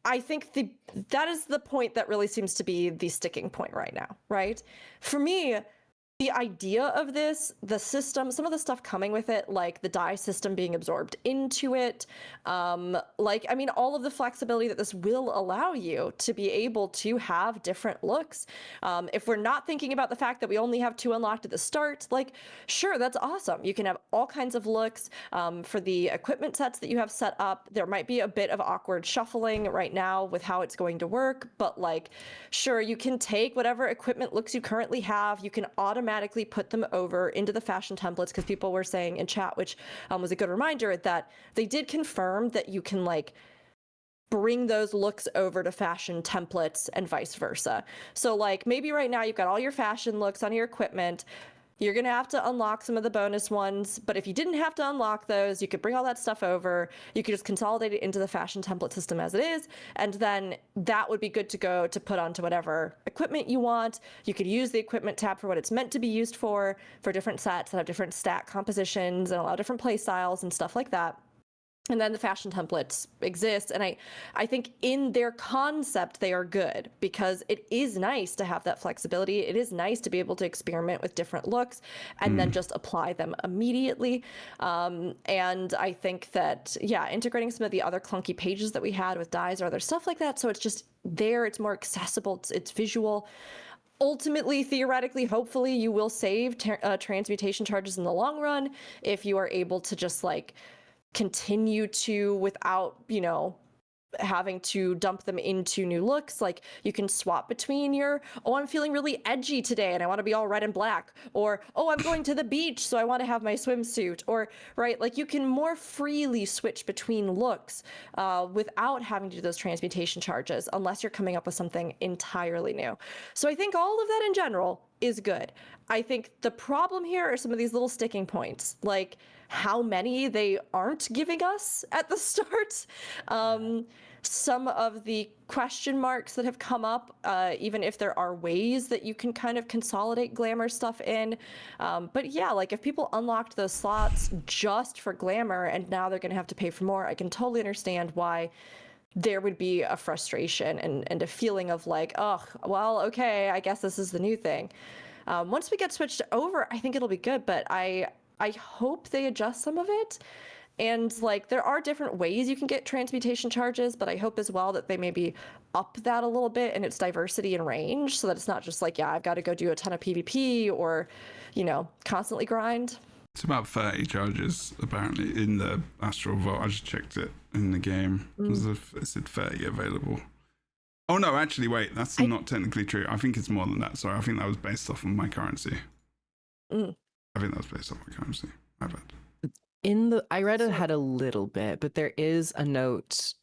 That is the point that really seems to be the sticking point right now, right? For me, the idea of this, the system, some of the stuff coming with it, like the dye system being absorbed into it, all of the flexibility that this will allow you to be able to have different looks. If we're not thinking about the fact that we only have 2 unlocked at the start, like, sure, that's awesome. You can have all kinds of looks for the equipment sets that you have set up. There might be a bit of awkward shuffling right now with how it's going to work, but like, sure, you can take whatever equipment looks you currently have, you can automatically put them over into the fashion templates, because people were saying in chat, which was a good reminder, that they did confirm that you can like bring those looks over to fashion templates and vice versa. So like maybe right now you've got all your fashion looks on your equipment. You're going to have to unlock some of the bonus ones, but if you didn't have to unlock those, you could bring all that stuff over. You could just consolidate it into the fashion template system as it is, and then that would be good to go to put onto whatever equipment you want. You could use the equipment tab for what it's meant to be used for different sets that have different stat compositions and allow different play styles and stuff like that. And then the fashion templates exist, and I think in their concept they are good, because it is nice to have that flexibility. It is nice to be able to experiment with different looks and then just apply them immediately. And I think that, yeah, integrating some of the other clunky pages that we had with dyes or other stuff like that, so it's just there, it's more accessible, it's visual. Ultimately, theoretically, hopefully, you will save transmutation charges in the long run if you are able to just like continue to, without, having to dump them into new looks. Like you can swap between your, I'm feeling really edgy today and I want to be all red and black, or, I'm going to the beach so I want to have my swimsuit, or, right, like you can more freely switch between looks without having to do those transmutation charges, unless you're coming up with something entirely new. So I think all of that in general is good. I think the problem here are some of these little sticking points, like how many they aren't giving us at the start. Some of the question marks that have come up, even if there are ways that you can kind of consolidate glamour stuff in. But yeah, like if people unlocked those slots just for glamour and now they're going to have to pay for more, I can totally understand why there would be a frustration and a feeling of like, oh, well, okay, I guess this is the new thing. Once we get switched over, I think it'll be good, but I hope they adjust some of it. And like there are different ways you can get transmutation charges, but I hope as well that they maybe up that a little bit in its diversity and range, so that it's not just like, yeah, I've got to go do a ton of PvP or, constantly grind. It's about 30 charges apparently in the Astral Vault. I just checked it in the game. It said 30 available. Oh no, actually, wait, that's not technically true. I think it's more than that. Sorry, I think that was based off of my currency. I think that was based off my currency. My bad. I read ahead a little bit, but there is a note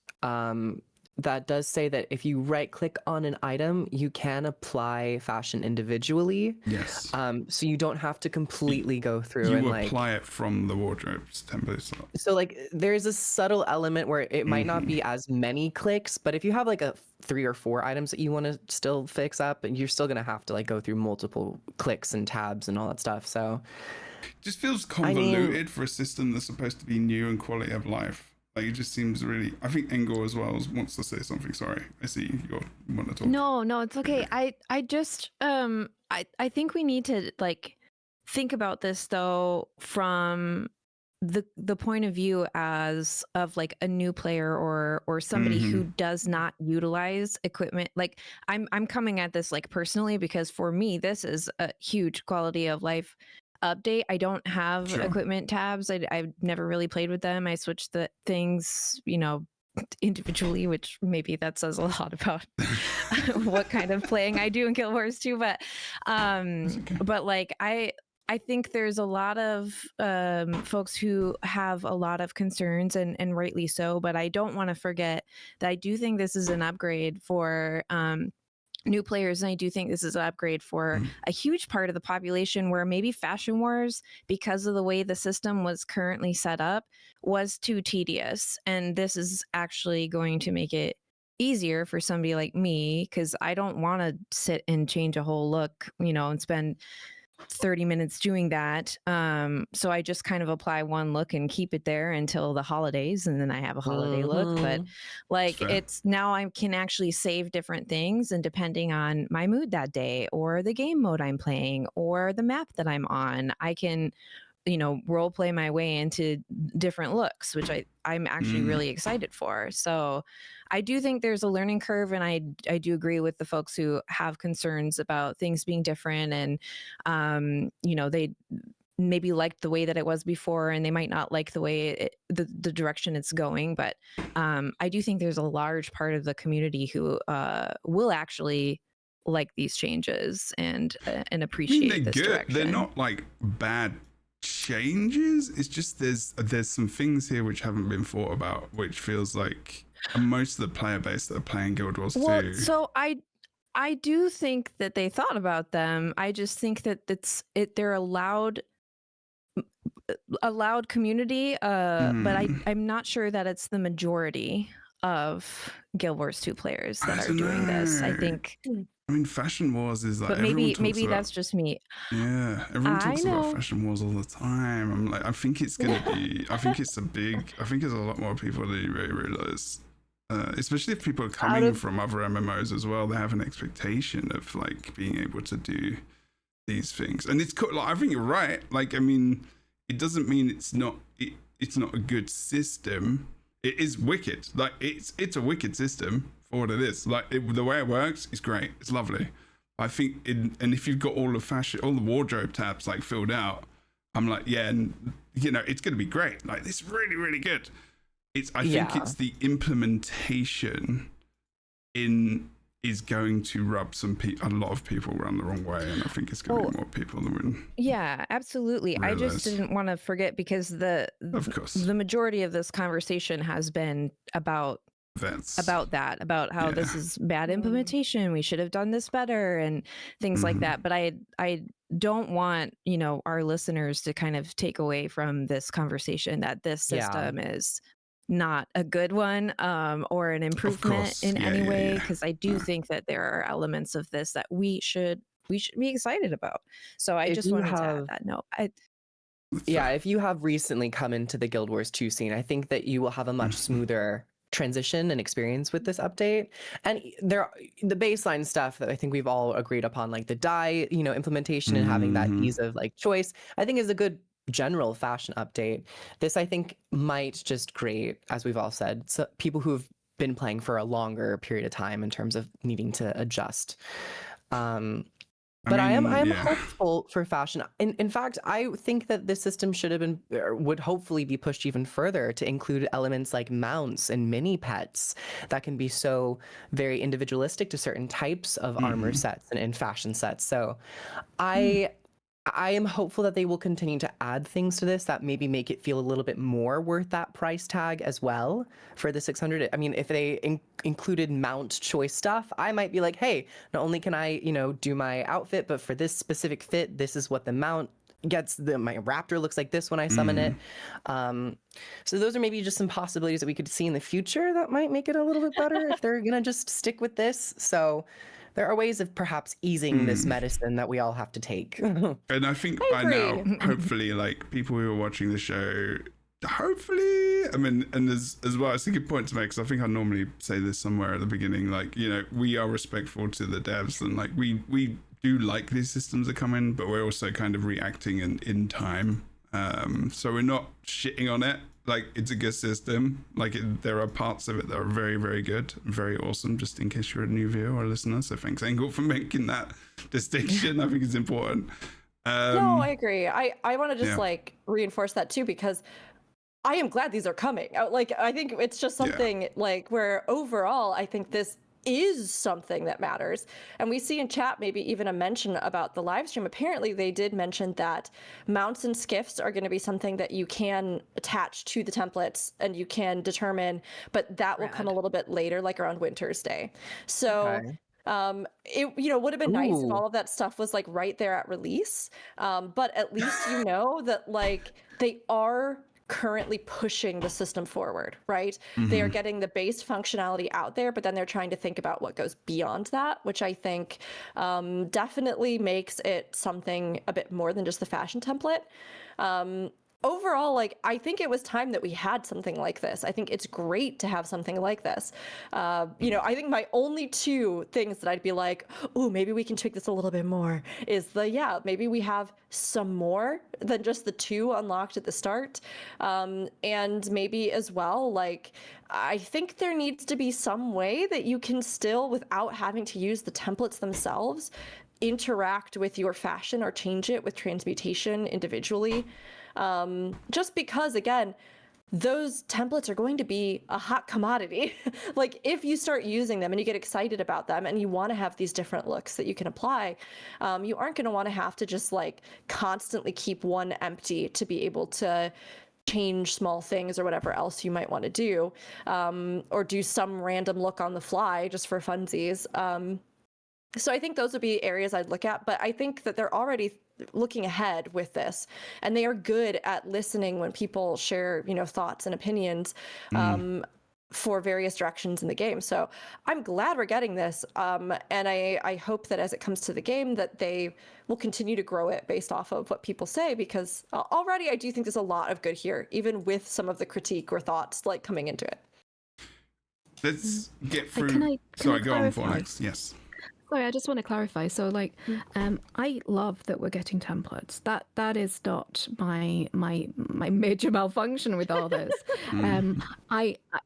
that does say that if you right click on an item, you can apply fashion individually. Yes. So you don't have to completely go through You and apply it from the wardrobe's template slot. So like there's a subtle element where it might not be as many clicks, but if you have like 3 or 4 items that you want to still fix up, and you're still gonna have to like go through multiple clicks and tabs and all that stuff. So just feels convoluted for a system that's supposed to be new and quality of life. Like it just seems really. I think Engor as well wants to say something. Sorry, I see you want to talk. No, it's okay. I just I think we need to like think about this though from the point of view of like a new player or somebody who does not utilize equipment. Like I'm coming at this like personally, because for me this is a huge quality of life update. I don't have equipment tabs. I've never really played with them. I switch the things, individually, which maybe that says a lot about what kind of playing I do in Guild Wars 2. But but like I think there's a lot of folks who have a lot of concerns, and rightly so. But I don't want to forget that I do think this is an upgrade for new players, and I do think this is an upgrade for a huge part of the population where maybe Fashion Wars, because of the way the system was currently set up, was too tedious, and this is actually going to make it easier for somebody like me, because I don't want to sit and change a whole look, and spend 30 minutes doing that. So I just kind of apply one look and keep it there until the holidays, and then I have a holiday look. But like it's now I can actually save different things, and depending on my mood that day or the game mode I'm playing or the map that I'm on, I can role play my way into different looks, which I'm actually really excited for. So I do think there's a learning curve, and I do agree with the folks who have concerns about things being different, and they maybe liked the way that it was before, and they might not like the way the direction it's going. But I do think there's a large part of the community who will actually like these changes and appreciate this direction. They're not like bad changes. It's just there's some things here which haven't been thought about, which feels like most of the player base that are playing Guild Wars 2. So I do think that they thought about them. I just think that they're a loud community, but I'm not sure that it's the majority of Guild Wars 2 players that are doing this. I think. I mean, Fashion Wars is like, but maybe that's just me. Yeah, everyone talks about Fashion Wars all the time. I'm like, I think it's gonna be. I think there's a lot more people that you really realize. Especially if people are coming from other MMOs as well, they have an expectation of like being able to do these things, and it's cool. Like, I think you're right. Like, I mean, it doesn't mean it's not a good system. It is wicked. Like, it's a wicked system for what it is. Like, the way it works is great. It's lovely. I think, and if you've got all the wardrobe tabs like filled out, I'm like, yeah, and it's going to be great. Like, this is really, really good. I think it's the implementation is going to rub a lot of people around the wrong way, and I think it's going to be more people than yeah, absolutely. I just didn't want to forget, because the majority of this conversation has been about how this is bad implementation, we should have done this better, and things like that. But I don't want our listeners to kind of take away from this conversation that this system is not a good one, or an improvement in any way, because I do think that there are elements of this that we should be excited about. So I just wanted to add that note. If you have recently come into the Guild Wars 2 scene, I think that you will have a much smoother transition and experience with this update. And the baseline stuff that I think we've all agreed upon, like the dye implementation and having that ease of like choice, I think is a good general fashion update. This, I think, might just create, as we've all said, so people who've been playing for a longer period of time in terms of needing to adjust. But I am hopeful for fashion. In fact, I think that this system should have been, or would hopefully be pushed even further to include elements like mounts and mini pets that can be so very individualistic to certain types of armor sets and fashion sets. So I I am hopeful that they will continue to add things to this that maybe make it feel a little bit more worth that price tag as well for the 600. I mean, if they included mount choice stuff, I might be like, hey, not only can I, do my outfit, but for this specific fit, this is what the mount gets. My raptor looks like this when I summon it. So those are maybe just some possibilities that we could see in the future that might make it a little bit better if they're gonna just stick with this. So there are ways of perhaps easing this medicine that we all have to take. And I think by now, hopefully, like people who are watching the show, hopefully, I mean, and as well, it's a good point to make, because I think I normally say this somewhere at the beginning, like, we are respectful to the devs, and like we do like these systems that come in, but we're also kind of reacting in time. So we're not shitting on it. Like, it's a good system. Like, there are parts of it that are very, very good, very awesome, just in case you're a new viewer or listener. So thanks, Engel, for making that distinction. I think it's important. No, I agree. I want to just like reinforce that too, because I am glad these are coming. Like, I think it's just something like where overall, I think this is something that matters. And we see in chat maybe even a mention about the live stream. Apparently they did mention that mounts and skiffs are going to be something that you can attach to the templates and you can determine, but that will come a little bit later, like around Winter's Day. So it would have been nice if all of that stuff was like right there at release. But at least that like they are currently pushing the system forward, right? They are getting the base functionality out there, but then they're trying to think about what goes beyond that, which I think definitely makes it something a bit more than just the fashion template. Overall, like, I think it was time that we had something like this. I think it's great to have something like this. I think my only two things that I'd be like, oh, maybe we can tweak this a little bit more is maybe we have some more than just the 2 unlocked at the start. And maybe as well, like, I think there needs to be some way that you can still, without having to use the templates themselves, interact with your fashion or change it with transmutation individually. Just because, again, those templates are going to be a hot commodity. Like, if you start using them and you get excited about them and you want to have these different looks that you can apply, you aren't going to want to have to just like constantly keep one empty to be able to change small things or whatever else you might want to do, or do some random look on the fly just for funsies. So I think those would be areas I'd look at, but I think that they're already looking ahead with this, and they are good at listening when people share, thoughts and opinions for various directions in the game. So I'm glad we're getting this, and I hope that as it comes to the game that they will continue to grow it based off of what people say, because already I do think there's a lot of good here, even with some of the critique or thoughts like coming into it. Let's get through. Sorry, go on for next. Yes. Sorry, I just want to clarify. So, like, I love that we're getting templates. That is not my major malfunction with all this.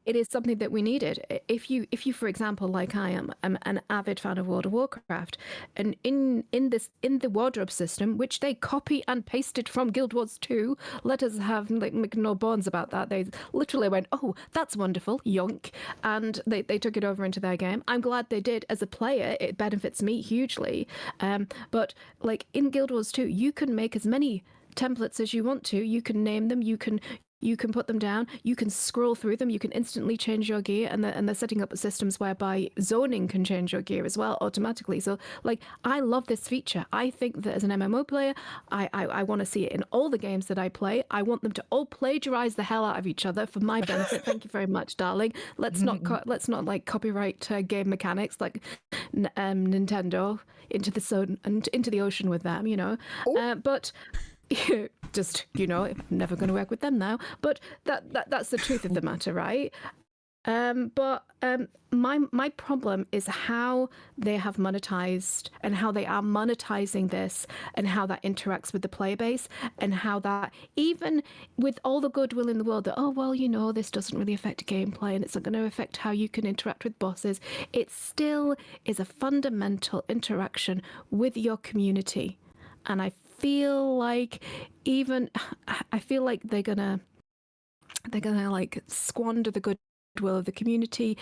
It is something that we needed. If you, for example, like I am, an avid fan of World of Warcraft, and in the wardrobe system, which they copy and pasted from Guild Wars 2, let us have make no bones about that. They literally went, oh, that's wonderful, yonk, and they took it over into their game. I'm glad they did. As a player, it benefits me hugely. But like in Guild Wars 2, you can make as many templates as you want to. You can name them. You can put them down. You can scroll through them. You can instantly change your gear, and they're setting up systems whereby zoning can change your gear as well automatically. So, like, I love this feature. I think that as an MMO player, I want to see it in all the games that I play. I want them to all plagiarize the hell out of each other for my benefit. Thank you very much, darling. Let's not like copyright game mechanics like Nintendo into the ocean with them, but. Just never going to work with them now. But that's the truth of the matter, right? But my problem is how they have monetized and how they are monetizing this, and how that interacts with the player base, and how that, even with all the goodwill in the world, that this doesn't really affect gameplay and it's not going to affect how you can interact with bosses, it still is a fundamental interaction with your community. And I feel like they're gonna like squander the goodwill of the community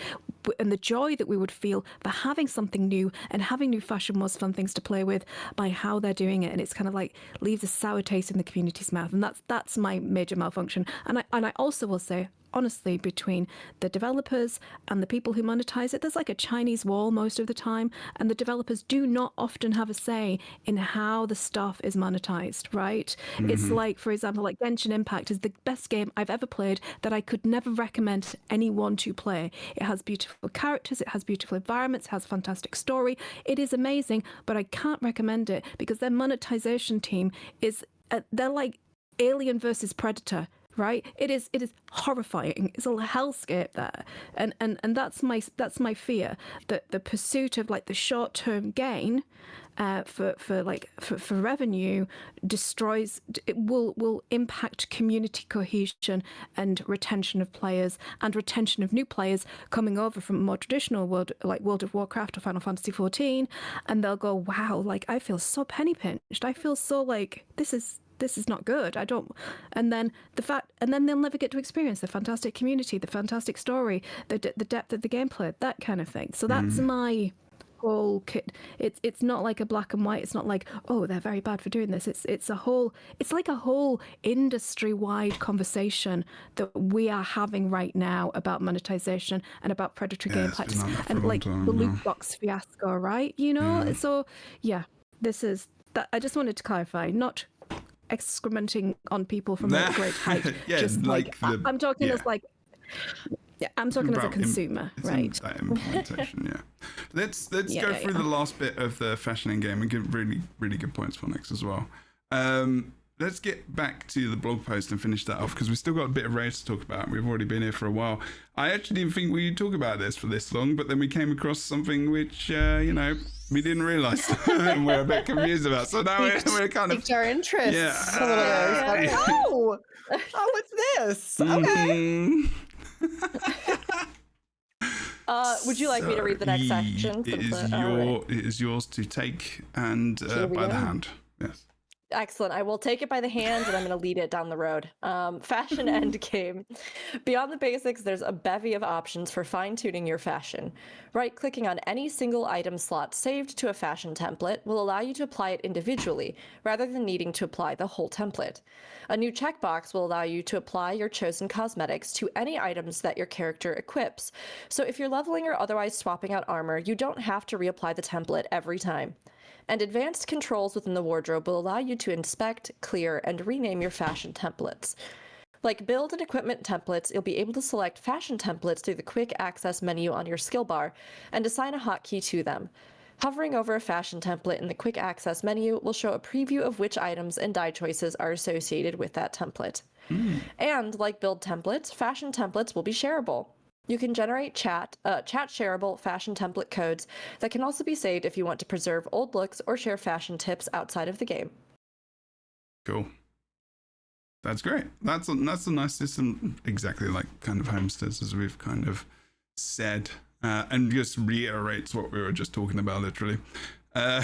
and the joy that we would feel for having something new and having new fashion was fun things to play with by how they're doing it. And it's kind of like leaves a sour taste in the community's mouth. And that's my major malfunction. And I also will say, honestly, between the developers and the people who monetize it, there's like a Chinese wall most of the time, and the developers do not often have a say in how the stuff is monetized, right? It's like, for example, like Genshin Impact is the best game I've ever played that I could never recommend anyone to play. It has beautiful characters, it has beautiful environments, it has fantastic story. It is amazing, but I can't recommend it because their monetization team is, they're like Alien versus Predator. Right, it is horrifying. It's a hellscape there, and that's my fear, that the pursuit of like the short-term gain for revenue destroys. It will impact community cohesion and retention of players and retention of new players coming over from a more traditional world like World of Warcraft or Final Fantasy XIV, and they'll go, wow, like I feel so penny pinched. I feel so like this is not good. I don't, and then they'll never get to experience the fantastic community, the fantastic story, the depth of the gameplay, that kind of thing. So that's my whole kit. It's not like a black and white. It's not like, oh, they're very bad for doing this. It's like a whole industry-wide conversation that we are having right now about monetization and about predatory game practice and like the loot box fiasco, right? You know. So yeah, this is that. I just wanted to clarify, not excrementing on people from a great height. Just like I'm talking as like, I'm talking as a consumer, right? That implementation, Let's go through the last bit of the fashion in game and give really, really good points for next as well. Let's get back to the blog post and finish that off because we've still got a bit of race to talk about. We've already been here for a while. I actually didn't think we'd talk about this for this long, but then we came across something which, we didn't realise and we're a bit confused about. So now we're kind of... piqued our interest. Oh, what's this? Okay. Would you like me to read the next section? It is yours to take and by the hand. Yes. Excellent. I will take it by the hand and I'm going to lead it down the road. Fashion endgame. Beyond the basics, there's a bevy of options for fine-tuning your fashion. Right-clicking on any single item slot saved to a fashion template will allow you to apply it individually, rather than needing to apply the whole template. A new checkbox will allow you to apply your chosen cosmetics to any items that your character equips. So if you're leveling or otherwise swapping out armor, you don't have to reapply the template every time. And advanced controls within the wardrobe will allow you to inspect, clear, and rename your fashion templates. Like build and equipment templates, you'll be able to select fashion templates through the quick access menu on your skill bar and assign a hotkey to them. Hovering over a fashion template in the quick access menu will show a preview of which items and dye choices are associated with that template. And like build templates, fashion templates will be shareable. You can generate chat shareable fashion template codes that can also be saved if you want to preserve old looks or share fashion tips outside of the game. Cool. That's great. That's a nice system, exactly like kind of Homesteads, as we've kind of said, and just reiterates what we were just talking about, literally. I'm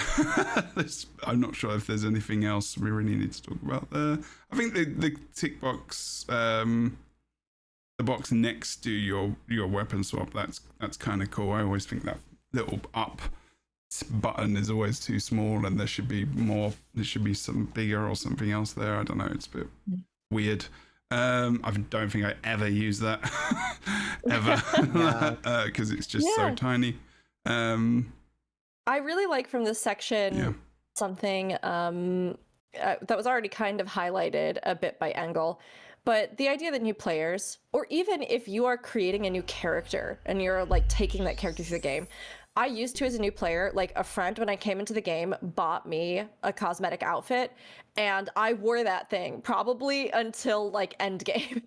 not sure if there's anything else we really need to talk about there. I think the tick box, the box next to your weapon swap, that's kind of cool. I always think that little up button is always too small and there should be some bigger or something else there. I don't know, it's a bit weird. I don't think I ever use that ever because it's just so tiny. I really like from this section something that was already kind of highlighted a bit by Engel. But the idea that new players, or even if you are creating a new character and you're like taking that character through the game, I used to, as a new player, like a friend when I came into the game bought me a cosmetic outfit and I wore that thing probably until like end game,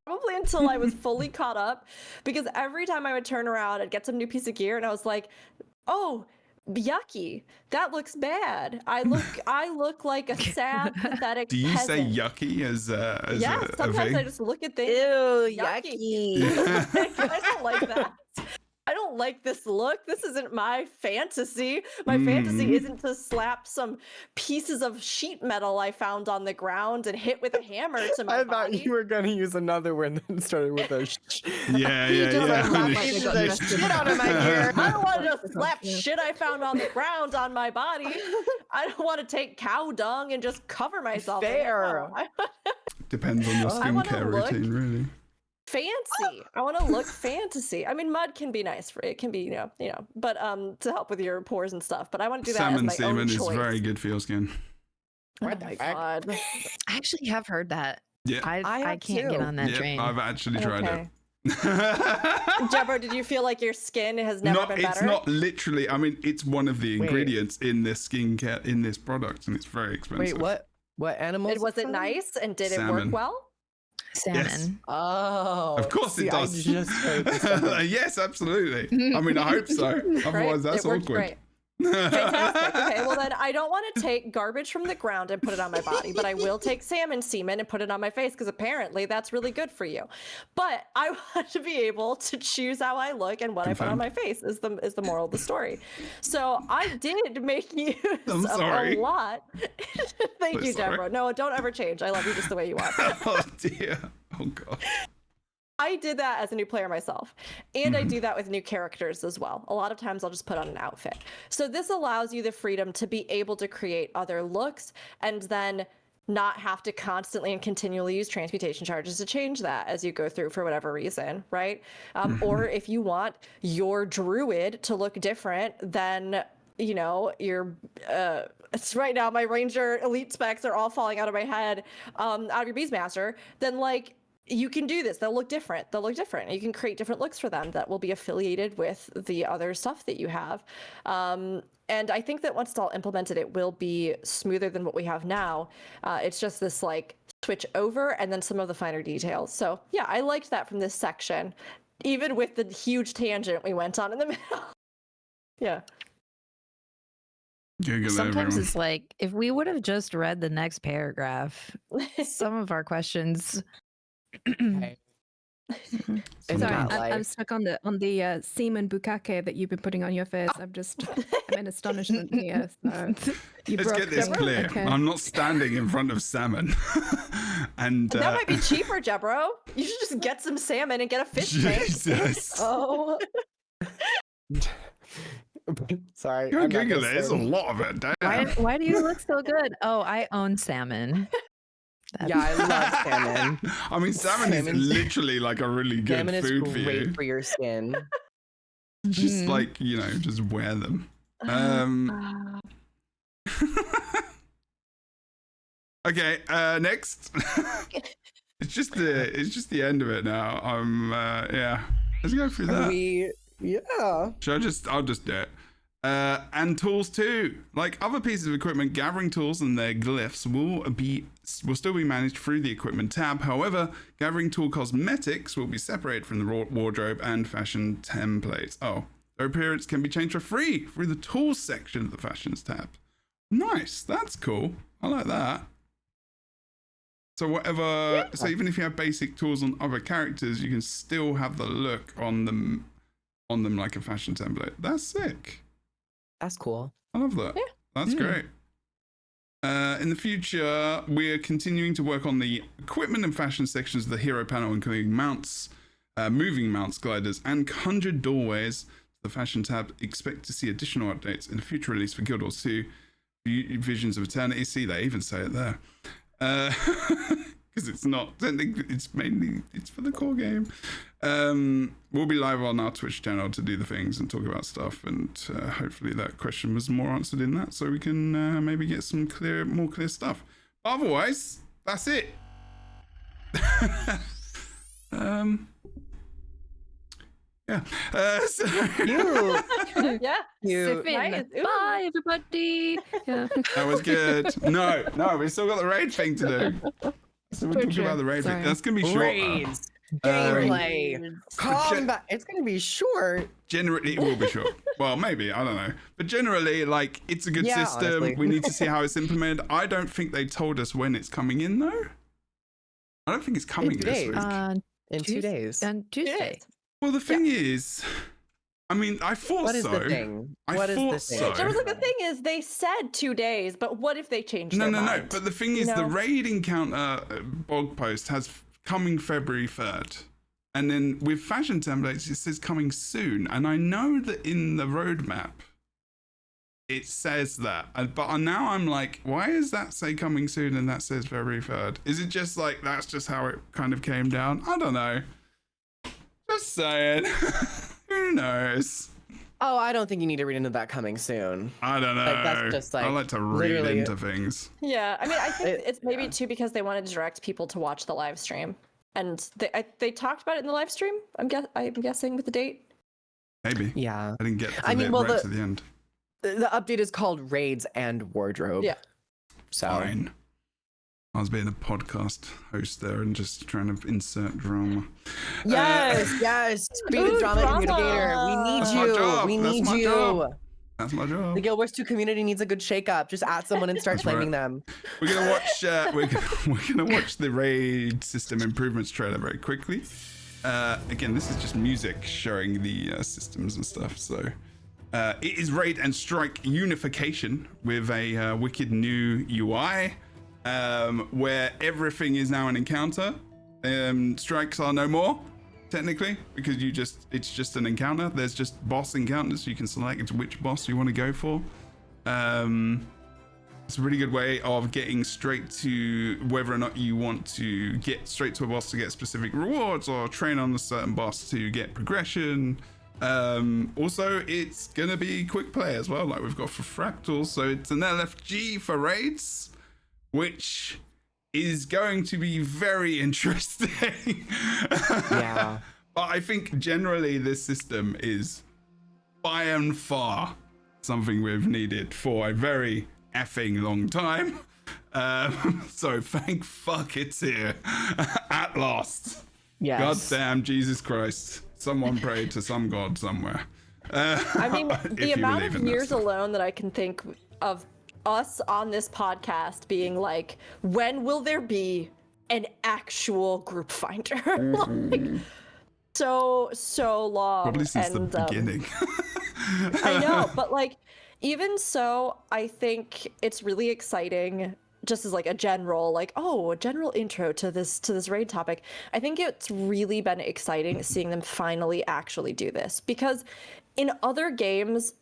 probably until I was fully caught up, because every time I would turn around and get some new piece of gear and I was like, oh, yucky, that looks bad. I look like a sad, pathetic Do you peasant. say yucky as yeah, a sometimes thing? I just look at things. Ew, yucky. I don't like that. I don't like this look. This isn't my fantasy. My fantasy isn't to slap some pieces of sheet metal I found on the ground and hit with a hammer to my I body. thought you were gonna use another one that started with a Yeah. shit out of my gear. I don't want to just slap shit I found on the ground on my body. I don't want to take cow dung and just cover myself. Fair. Depends on your I wanna skincare look routine, really. Fancy. I want to look fantasy. I mean, mud can be nice for it. Can be, but to help with your pores and stuff. But I want to do that Salmon as my own semen is choice. very good for your skin. Oh What the my heck? god. I actually have heard that. Yeah. I have can't get too. on that Yeah, train. I've actually tried Okay. it. Jebro, did you feel like your skin has never been better? It's not literally. I mean, it's one of the ingredients in this skincare in this product, and it's very expensive. Wait, what? What animals? Was it nice and did it Salmon. work well? Salmon. Yes. Oh, Of course see, it does. I just heard this. Yes, absolutely. I mean, I hope so. Otherwise, that's it worked awkward. great. Fantastic. Okay, well then I don't want to take garbage from the ground and put it on my body, but I will take salmon semen and put it on my face because apparently that's really good for you. But I want to be able to choose how I look and what I put on my face is the moral of the story. So I did make use I'm of sorry. a lot. Thank So you, sorry. Deborah. No, don't ever change. I love you just the way you are. Oh dear. Oh god. I did that as a new player myself, and I do that with new characters as well. A lot of times I'll just put on an outfit. So this allows you the freedom to be able to create other looks and then not have to constantly and continually use transmutation charges to change that as you go through for whatever reason, right? Or if you want your druid to look different than your it's right now my ranger elite specs are all falling out of my head out of your Beastmaster, then you can do this. They'll look different. You can create different looks for them that will be affiliated with the other stuff that you have. And I think that once it's all implemented, it will be smoother than what we have now. It's just this switch over and then some of the finer details. So yeah, I liked that from this section, even with the huge tangent we went on in the middle. Yeah. Sometimes it's like if we would have just read the next paragraph, some of our questions. Okay. It's Sorry, not I'm life. stuck on the semen bukake that you've been putting on your face. I'm in astonishment here. So you Let's broke get this me. clear. Okay. I'm not standing in front of salmon. And That might be cheaper, Jebro. You should just get some salmon and get a fish tank. Jesus. Oh. Sorry. Go I'm not Google gonna it. There's a say- lot of it. Damn. Why do you look so good? Oh, I own salmon. Yeah, I love salmon. I mean, salmon is Salmon's- literally like a really good Salmon is food for great you. for your skin. Just just wear them. Okay, next. It's just the end of it now. Yeah. Let's go through that. Yeah. I'll just do it. And tools too. Like other pieces of equipment, gathering tools and their glyphs will still be managed through the equipment tab. However, gathering tool cosmetics will be separated from the wardrobe and fashion templates. Oh, their appearance can be changed for free through the tools section of the fashions tab. Nice, that's cool. I like that. So so even if you have basic tools on other characters, you can still have the look on them like a fashion template. That's sick. That's cool. I love that. Yeah. That's great. In the future, we're continuing to work on the equipment and fashion sections of the hero panel, including mounts, moving mounts, gliders, and conjured doorways. The fashion tab expect to see additional updates in a future release for Guild Wars 2, Visions of Eternity. See, they even say it there. Because it's not, it's for the core game. We'll be live on our Twitch channel to do the things and talk about stuff, and hopefully that question was more answered in that, so we can maybe get some more clear stuff. But otherwise, that's it. Yeah. Yeah. Sip in. Nice. Ooh. Bye, everybody. Yeah. That was good. No, we still got the raid thing to do. So we'll talk about the raid thing. Sorry. That's gonna be short. Raids. Gameplay. Combat. It's gonna be short. Generally, it will be short. Well, maybe, I don't know. But generally, it's a good Yeah, system. honestly. We need to see how it's implemented. I don't think they told us when it's coming in, though. I don't think it's coming this days. week. In 2 days. On Tuesday. Well, the thing is, mean, I thought What is so. the thing? I What is the thought thing? so. There was like the thing is they said 2 days, but what if they changed their mind? No. But the thing is, the raid encounter blog post has coming February 3rd. And then with fashion templates, it says coming soon. And I know that in the roadmap, it says that. But now I'm like, why does that say coming soon and that says February 3rd? Is it just like, that's just how it kind of came down? I don't know. Just saying. Who knows? Oh, I don't think you need to read into that coming soon. I don't know. Like, that's just like I like to read literally- into things. Yeah, I mean, I think it's maybe too because they wanted to direct people to watch the live stream, and they talked about it in the live stream. I'm guessing with the date. Maybe. Yeah. I didn't get to I mean, well, right to the end. The update is called Raids and Wardrobe. Yeah. So Fine. I was being a podcast host there and just trying to insert drama. Yes. Be the drama communicator. We need That's my you. job. We That's need my you. job. That's my job. The Guild Wars 2 community needs a good shake-up. Just add someone and start That's right. flaming them. We're gonna watch. We're gonna watch the raid system improvements trailer very quickly. Again, this is just music showing the systems and stuff. So it is raid and strike unification with a wicked new UI, where everything is now an encounter. Strikes are no more, technically, because it's just an encounter. There's just boss encounters. You can select which boss you want to go for. It's a really good way of getting straight to whether or not you want to get straight to a boss to get specific rewards or train on a certain boss to get progression. Also, it's gonna be quick play as well, like we've got for Fractals. So it's an LFG for raids, which is going to be very interesting. Yeah. But I think generally this system is by and far something we've needed for a very effing long time. So thank fuck it's here at last. Yes. God damn Jesus Christ. Someone prayed to some god somewhere. I mean, If the you amount believe of in that years stuff. alone that I can think of us on this podcast being like, when will there be an actual group finder? Like, so long. Probably since the and, beginning. I know, but like, even so, I think it's really exciting. Just as like a general intro to this raid topic. I think it's really been exciting seeing them finally actually do this, because in other games,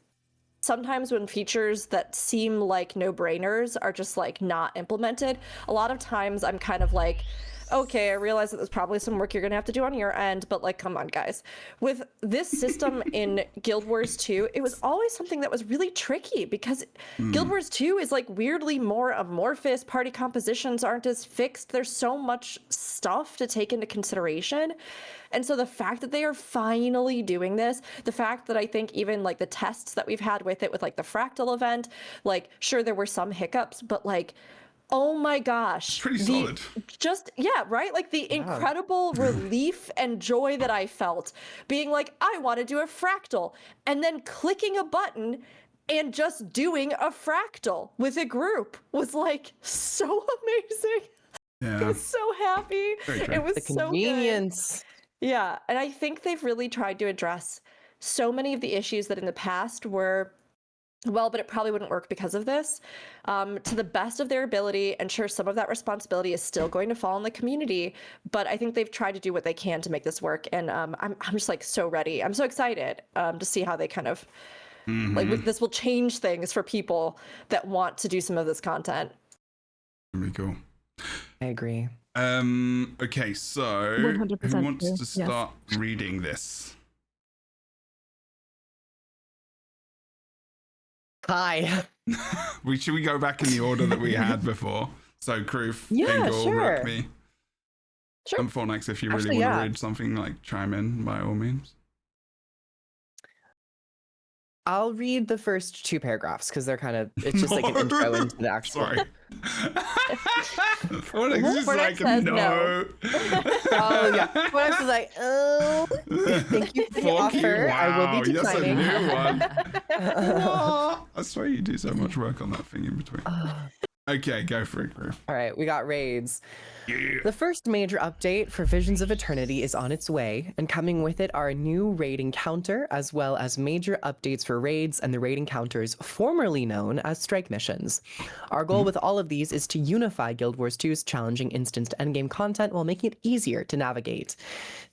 sometimes when features that seem like no-brainers are just like not implemented, a lot of times I'm kind of like, okay, I realize that there's probably some work you're gonna have to do on your end, but like, come on, guys. With this system in Guild Wars 2, it was always something that was really tricky because Guild Wars 2 is like weirdly more amorphous. Party compositions aren't as fixed. There's so much stuff to take into consideration. And so the fact that they are finally doing this, the fact that I think even like the tests that we've had with it, with like the Fractal event, like sure, there were some hiccups, but like, oh my gosh. Pretty solid. Right? Like the incredible relief and joy that I felt being like, I want to do a fractal, and then clicking a button and just doing a fractal with a group was like so amazing. I Yeah. was so happy. Very true. It was The so good. convenience. Yeah, and I think they've really tried to address so many of the issues that in the past were, well, but it probably wouldn't work because of this, to the best of their ability. And sure, some of that responsibility is still going to fall on the community, but I think they've tried to do what they can to make this work. And I'm just like so ready. I'm so excited to see how they kind of, like this will change things for people that want to do some of this content. Very cool. I agree. Okay, so who 100% wants true, to yes. start reading this? Hi. Should we go back in the order that we had before? So Kroof, Yeah, Bingle, sure. Rookme. Sure. And Fornax, if you really Actually, want to yeah. read something, like chime in by all means. I'll read the first 2 paragraphs because they're kind of, it's just like an intro into the actual. Sorry. Fornax is Fornax like, says no. Oh, yeah. Fornax is like, oh, thank you for the Fuck you. offer. I will Wow, be yes, a declining. new one. What? I swear you do so much work on that thing in between. Okay, go for it, Griff. All right, we got raids. Yeah. The first major update for Visions of Eternity is on its way, and coming with it are a new raid encounter, as well as major updates for raids and the raid encounters formerly known as strike missions. Our goal with all of these is to unify Guild Wars 2's challenging instanced endgame content while making it easier to navigate.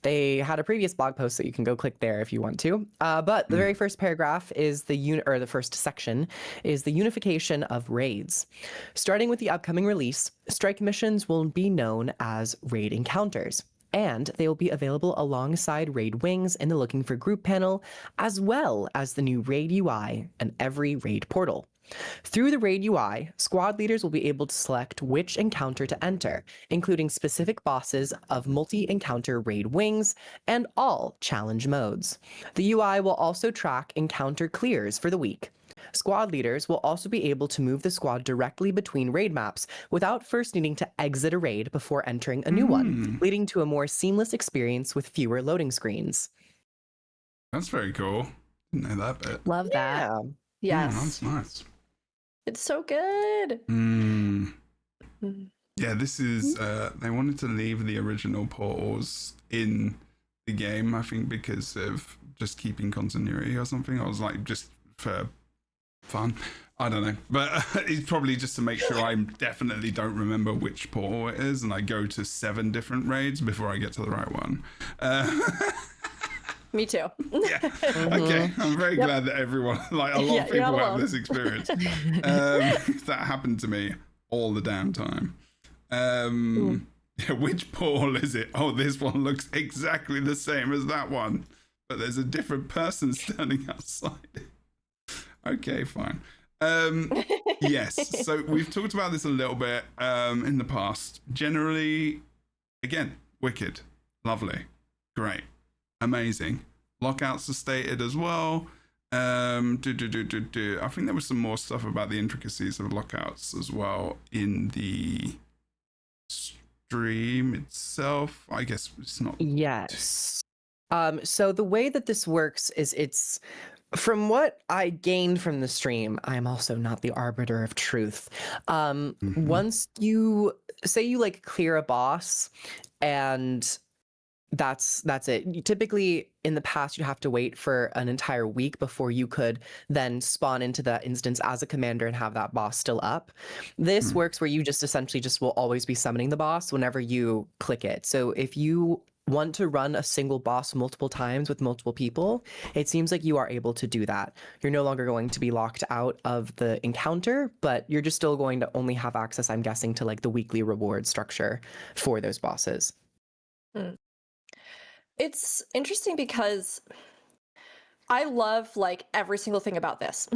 They had a previous blog post that you can go click there if you want to. But the very first paragraph is the first section is the unification of raids. Starting with the upcoming release, strike missions will be known as raid encounters, and they will be available alongside raid wings in the Looking for Group panel, as well as the new raid UI and every raid portal. Through the raid UI, squad leaders will be able to select which encounter to enter, including specific bosses of multi-encounter raid wings and all challenge modes. The UI will also track encounter clears for the week. Squad leaders will also be able to move the squad directly between raid maps without first needing to exit a raid before entering a new one, leading to a more seamless experience with fewer loading screens. That's very cool. Didn't know that bit. Love that. Yeah. Yes. That's nice. It's so good. Yeah, this is they wanted to leave the original portals in the game, I think, because of just keeping continuity or something. I was like, just for fun, I don't know, but it's probably just to make sure I definitely don't remember which portal it is, and I go to 7 different raids before I get to the right one. Me too. Yeah. Okay. I'm very glad that everyone, like a lot of people have this experience. That happened to me all the damn time. Yeah, which portal is it? Oh, this one looks exactly the same as that one, but there's a different person standing outside. Okay, fine. Yes, so we've talked about this a little bit in the past. Generally, again, wicked, lovely, great, amazing. Lockouts are stated as well. I think there was some more stuff about the intricacies of lockouts as well in the stream itself. I guess it's not. Yes. So the way that this works is it's from what I gained from the stream. I am also not the arbiter of truth. Once you say you like clear a boss and that's it. Typically in the past, you'd have to wait for an entire week before you could then spawn into that instance as a commander and have that boss still up. This works where you just essentially just will always be summoning the boss whenever you click it. So if you want to run a single boss multiple times with multiple people, it seems like you are able to do that. You're no longer going to be locked out of the encounter, but you're just still going to only have access, I'm guessing, to like the weekly reward structure for those bosses. It's interesting because I love like every single thing about this.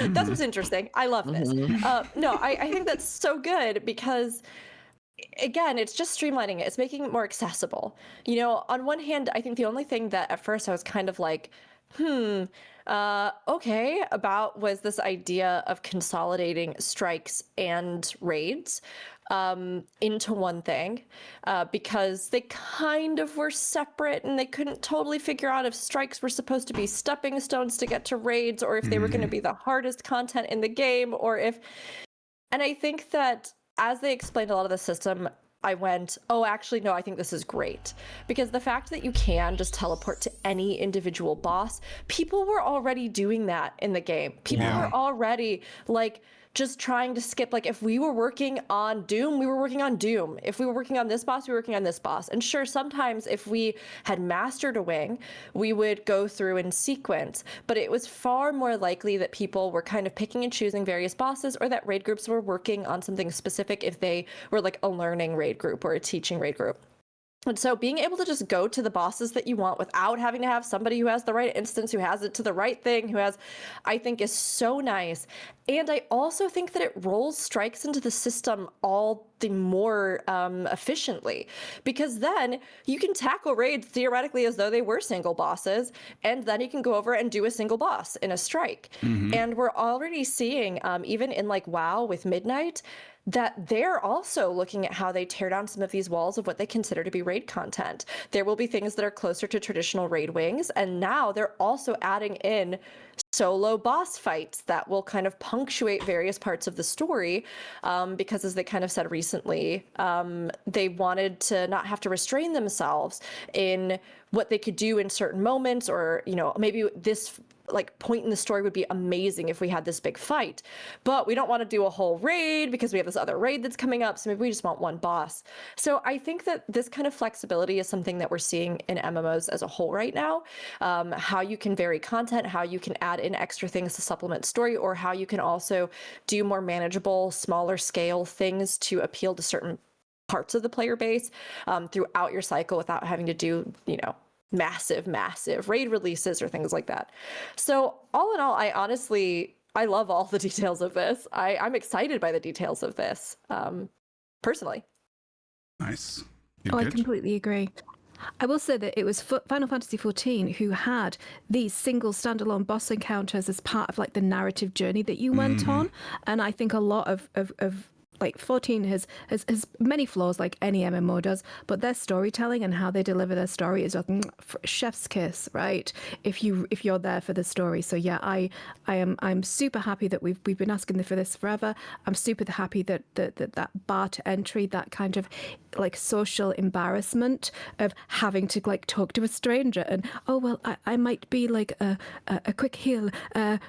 That's what's interesting. I love this. No, I think that's so good because again, it's just streamlining it. It's making it more accessible. You know, on one hand, I think the only thing that at first I was kind of like, okay, about was this idea of consolidating strikes and raids into one thing, because they kind of were separate and they couldn't totally figure out if strikes were supposed to be stepping stones to get to raids, or if they were going to be the hardest content in the game, or if, and I think that as they explained a lot of the system, I went, oh, actually, no, I think this is great. Because the fact that you can just teleport to any individual boss, people were already doing that in the game. People were already like just trying to skip, like if we were working on Doom, we were working on Doom. If we were working on this boss, we were working on this boss. And sure, sometimes if we had mastered a wing, we would go through in sequence, but it was far more likely that people were kind of picking and choosing various bosses, or that raid groups were working on something specific if they were like a learning raid group or a teaching raid group. And so being able to just go to the bosses that you want without having to have somebody who has the right instance, who has it to the right thing, who has, I think is so nice. And I also think that it rolls strikes into the system all the more efficiently, because then you can tackle raids theoretically as though they were single bosses, and then you can go over and do a single boss in a strike. And we're already seeing, even in like WoW with Midnight, that they're also looking at how they tear down some of these walls of what they consider to be raid content. There will be things that are closer to traditional raid wings, and now they're also adding in solo boss fights that will kind of punctuate various parts of the story, because as they kind of said recently, they wanted to not have to restrain themselves in what they could do in certain moments, or maybe this like point in the story would be amazing if we had this big fight, but we don't want to do a whole raid because we have this other raid that's coming up, so maybe we just want one boss. So I think that this kind of flexibility is something that we're seeing in MMOs as a whole right now. How you can vary content, how you can add in extra things to supplement story, or how you can also do more manageable, smaller scale things to appeal to certain parts of the player base throughout your cycle without having to do, massive raid releases or things like that. So all in all, I love all the details of this. I'm excited by the details of this, personally. Nice. I completely agree. I will say that it was Final Fantasy XIV who had these single standalone boss encounters as part of like the narrative journey that you went on. And I think a lot of like 14 has many flaws like any MMO does, but their storytelling and how they deliver their story is a chef's kiss, right? If you're there for the story. So yeah, I'm super happy that we've been asking for this forever. I'm super happy that that bar to entry, that kind of like social embarrassment of having to like talk to a stranger and I might be like a quick heal,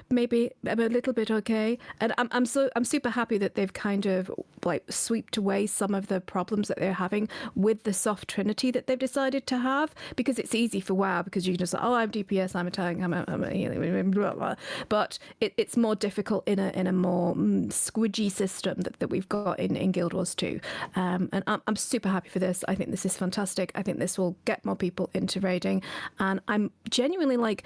maybe I'm a little bit okay, and I'm super happy that they've kind of like swept away some of the problems that they're having with the soft trinity that they've decided to have, because it's easy for WoW because you can just say, I'm DPS, I'm a tank, I'm a healing, blah, blah. But it's more difficult in a more squidgy system that we've got in Guild Wars 2. And I'm super happy for this. I think this is fantastic. I think this will get more people into raiding, and I'm genuinely like,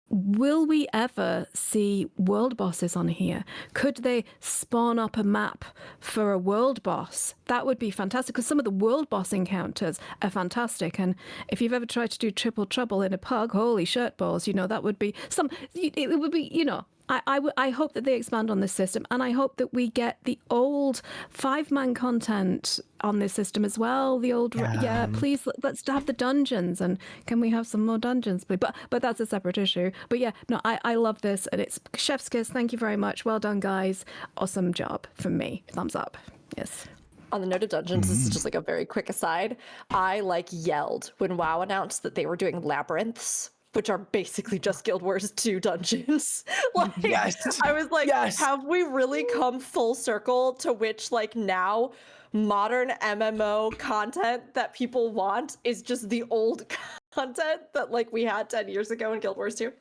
will we ever see world bosses on here? Could they spawn up a map for a world boss? That would be fantastic, because some of the world boss encounters are fantastic. And if you've ever tried to do triple trouble in a pug, holy shirt balls, that would be it would be, I hope that they expand on this system, and I hope that we get the old 5-man content on this system as well. The old, please, let's have the dungeons, and can we have some more dungeons, please? But that's a separate issue. But yeah, no, I love this, and it's chef's kiss. Thank you very much. Well done, guys. Awesome job from me. Thumbs up. Yes. On the note of dungeons, this is just like a very quick aside. I yelled when WoW announced that they were doing labyrinths, which are basically just Guild Wars 2 dungeons. Yes. I was like, have we really come full circle to which now modern MMO content that people want is just the old content that we had 10 years ago in Guild Wars 2?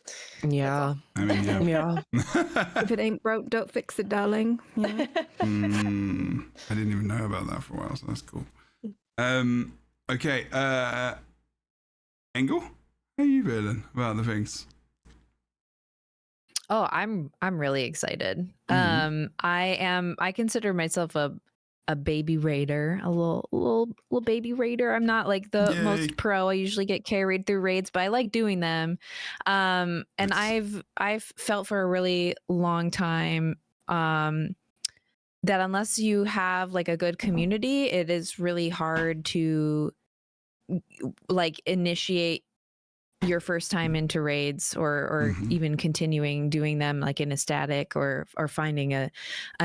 Yeah. I mean, Yeah. If it ain't broke, don't fix it, darling. Yeah. I didn't even know about that for a while, so that's cool. Okay, Engel? How are you feeling about the things? Oh, I'm really excited. I consider myself a baby raider, a little baby raider. I'm not like the most pro. I usually get carried through raids, but I like doing them. And I've felt for a really long time that unless you have like a good community, it is really hard to like initiate your first time into raids or even continuing doing them like in a static or finding a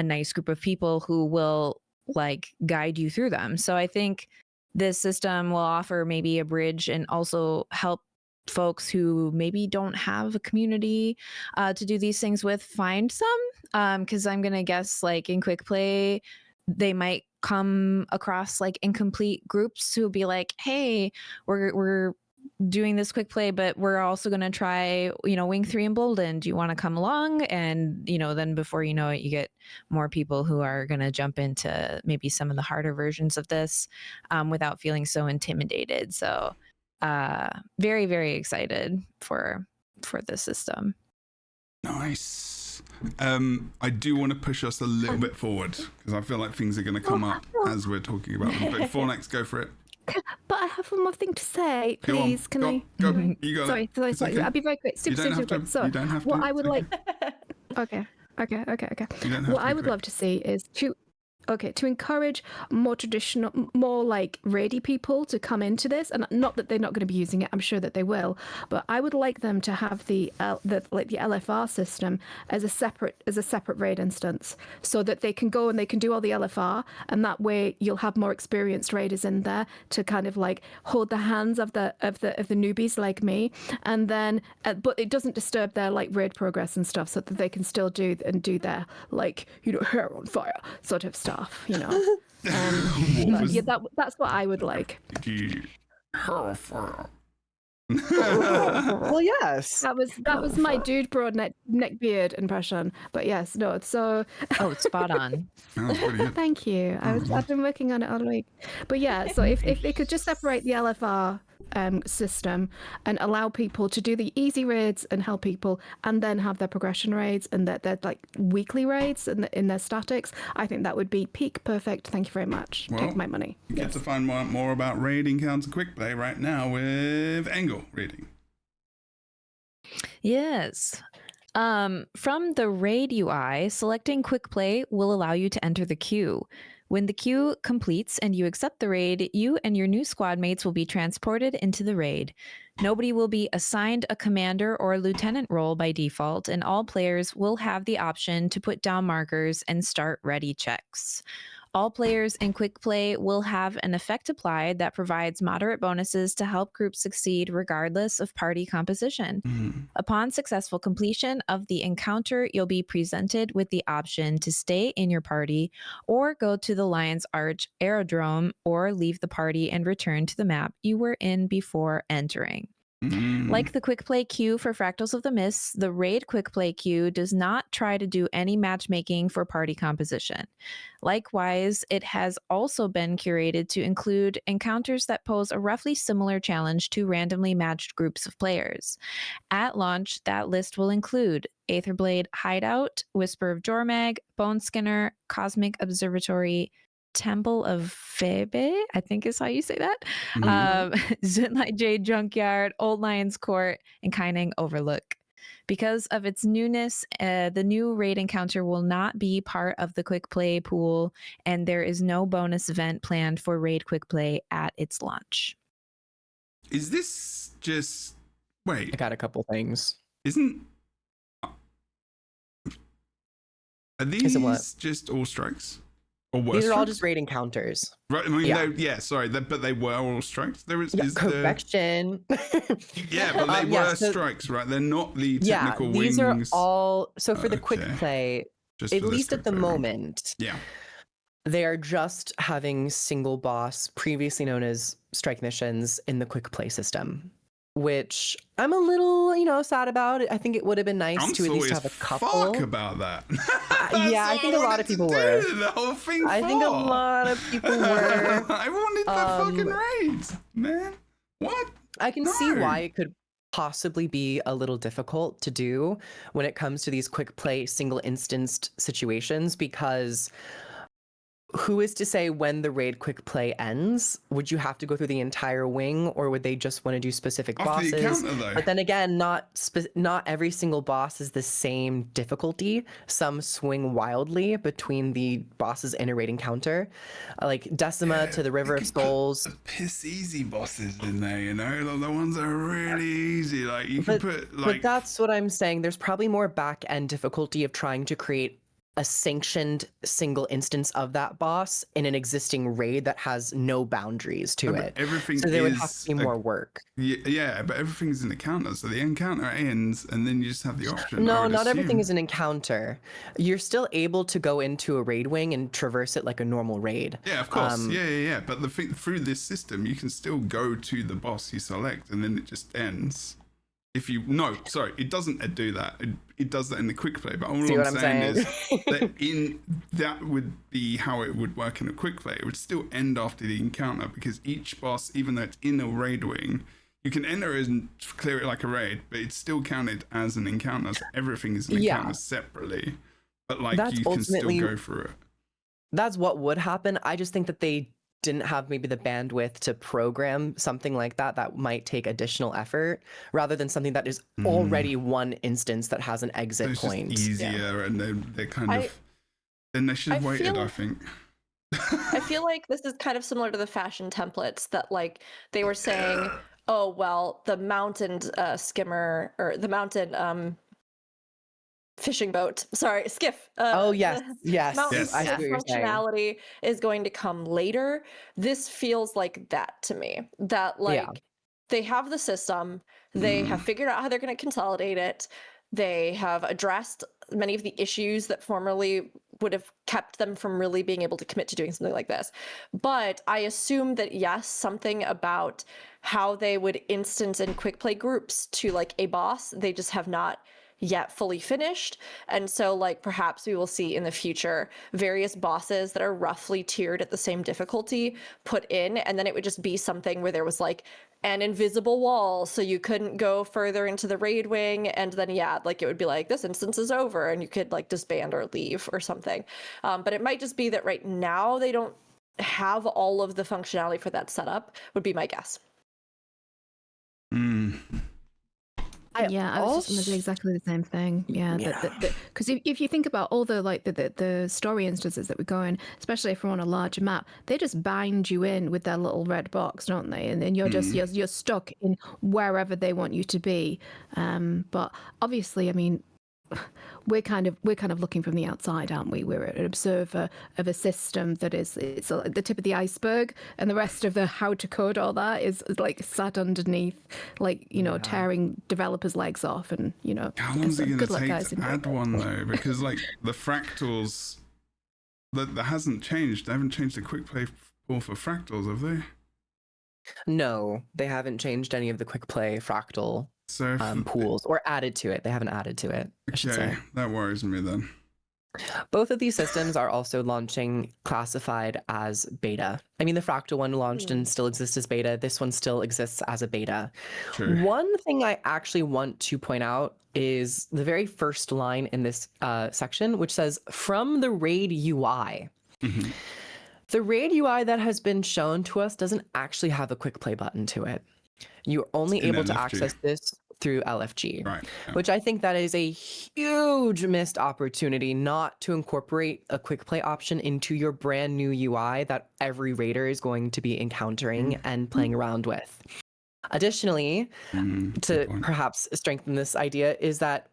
nice group of people who will like guide you through them. So I think this system will offer maybe a bridge and also help folks who maybe don't have a community to do these things with find some, because I'm gonna guess like in Quickplay they might come across like incomplete groups who will be like, hey, we're doing this quick play, but we're also going to try, Wing 3 Emboldened. Do you want to come along? And, then before you know it, you get more people who are going to jump into maybe some of the harder versions of this without feeling so intimidated. So very, very excited for this system. Nice. I do want to push us a little bit forward because I feel like things are going to come up as we're talking about them. But before next, go for it. But I have one more thing to say, please. Can I? Go. You got sorry. Okay. I'll be very quick. Super quick. So, you don't have to. What I would okay. like. Okay. You don't have What to I would quick. love to see is two. to encourage more traditional, more like raidy people to come into this, and not that they're not going to be using it, I'm sure that they will, but I would like them to have the LFR system as a separate raid instance, so that they can go and they can do all the LFR, and that way you'll have more experienced raiders in there to kind of like hold the hands of the newbies like me, and then but it doesn't disturb their like raid progress and stuff, so that they can still do their like, you know, hair on fire sort of stuff. You know, yeah, that's what I would like. Well, yes, that was my dude broad neck beard impression. But yes, no, it's so. Oh, it's spot on. Thank you. I've been working on it all week. But yeah, so if they could just separate the LFR system and allow people to do the easy raids and help people, and then have their progression raids and their like weekly raids in their statics, I think that would be peak perfect. Thank you very much. Well, take my money. You get to find more about raiding counter Quickplay right now with Engel reading. Yes. From the raid UI, selecting Quickplay will allow you to enter the queue. When the queue completes and you accept the raid, you and your new squad mates will be transported into the raid. Nobody will be assigned a commander or lieutenant role by default, and all players will have the option to put down markers and start ready checks. All players in Quickplay will have an effect applied that provides moderate bonuses to help groups succeed regardless of party composition. Upon successful completion of the encounter, you'll be presented with the option to stay in your party or go to the Lion's Arch aerodrome, or leave the party and return to the map you were in before entering. Like the Quickplay queue for Fractals of the Mists, the Raid Quickplay queue does not try to do any matchmaking for party composition. Likewise, it has also been curated to include encounters that pose a roughly similar challenge to randomly matched groups of players. At launch, that list will include Aetherblade Hideout, Whisper of Jormag, Bone Skinner, Cosmic Observatory, Temple of Febe, I think is how you say that. Zinlight Jade Junkyard, Old Lion's Court, and Kaining Overlook. Because of its newness, the new raid encounter will not be part of the Quickplay pool, and there is no bonus event planned for Raid Quickplay at its launch. Is this just... Wait. I got a couple things. Are these just all strikes? Or These are strikes? all just raid encounters. Right, I mean, but they were all strikes. There is correction. Yeah, but they were strikes, right? They're not the technical wings. These are all. So for the Quickplay, at least at the moment, they are just having single boss, previously known as strike missions, in the Quickplay system, which I'm a little, sad about. I think it would have been nice to at least have a couple. Fuck about that. I think a lot of people were. The whole thing. I think a lot of people were. I wanted the fucking raids, man. What? I can see why it could possibly be a little difficult to do when it comes to these Quickplay single instanced situations, because who is to say when the raid Quickplay ends? Would you have to go through the entire wing, or would they just want to do specific bosses? But then again, not every single boss is the same difficulty. Some swing wildly between the bosses in a raid encounter, like Decima to the River of Souls. Piss easy bosses in there, like the ones that are really easy. Like you can put like. But that's what I'm saying. There's probably more back end difficulty of trying to create a sanctioned single instance of that boss in an existing raid that has no boundaries to it. So there would have to be more work. Yeah, but everything's an encounter. So the encounter ends and then you just have the option. No, not everything is an encounter. You're still able to go into a raid wing and traverse it like a normal raid. Yeah, of course. Yeah. But through this system, you can still go to the boss you select and then it just ends. It doesn't do that. It does that in the Quickplay. But all I'm saying is that that would be how it would work in a Quickplay. It would still end after the encounter, because each boss, even though it's in a raid wing, you can enter and clear it like a raid, but it's still counted as an encounter. So everything is an encounter separately. But you can still go through it. That's what would happen. I just think that they didn't have maybe the bandwidth to program something like that might take additional effort, rather than something that is already one instance that has an exit point. Just easier, and they're kind of. Then they should have waited, I think. I feel like this is kind of similar to the fashion templates that like they were saying, oh well, the mountain skimmer or the mountain fishing boat, sorry, skiff. Oh yes, The mountain Yes. I see skiff what you're saying. functionality is going to come later. This feels like that to me. That like Yeah. they have the system, they have figured out how they're going to consolidate it. They have addressed many of the issues that formerly would have kept them from really being able to commit to doing something like this. But I assume that yes, something about how they would instance in quick play groups to like a boss, they just have not yet fully finished. And so like perhaps we will see in the future various bosses that are roughly tiered at the same difficulty put in, and then it would just be something where there was like an invisible wall so you couldn't go further into the raid wing, and then yeah, like it would be like this instance is over and you could like disband or leave or something. But it might just be that right now they don't have all of the functionality for that setup, would be my guess. I was just going to say exactly the same thing. Yeah, because if you think about all the like the story instances that we go in, especially if we're on a larger map, they just bind you in with their little red box, don't they? And then you're just you're stuck in wherever they want you to be. But obviously, I mean, we're kind of looking from the outside, aren't we? We're an observer of a system that it's the tip of the iceberg, and the rest of the how to code all that is like sat underneath, like tearing developers' legs off, and How long is it going good to luck, take guys, to add one though? Because like the fractals, that hasn't changed. They haven't changed the quick play pool for fractals, have they? No, they haven't changed any of the quick play fractal So pools or added to it. They haven't added to it, I should say. That worries me then. Both of these systems are also launching classified as beta. I mean, the fractal one launched and still exists as beta. This one still exists as a beta. True. One thing I actually want to point out is the very first line in this section, which says, from the raid UI. Mm-hmm. The raid UI that has been shown to us doesn't actually have a quick play button to it. You're only able to access this through LFG, right? Yeah. Which I think that is a huge missed opportunity not to incorporate a quick play option into your brand new UI that every raider is going to be encountering and playing around with. Additionally, to perhaps strengthen this idea, is that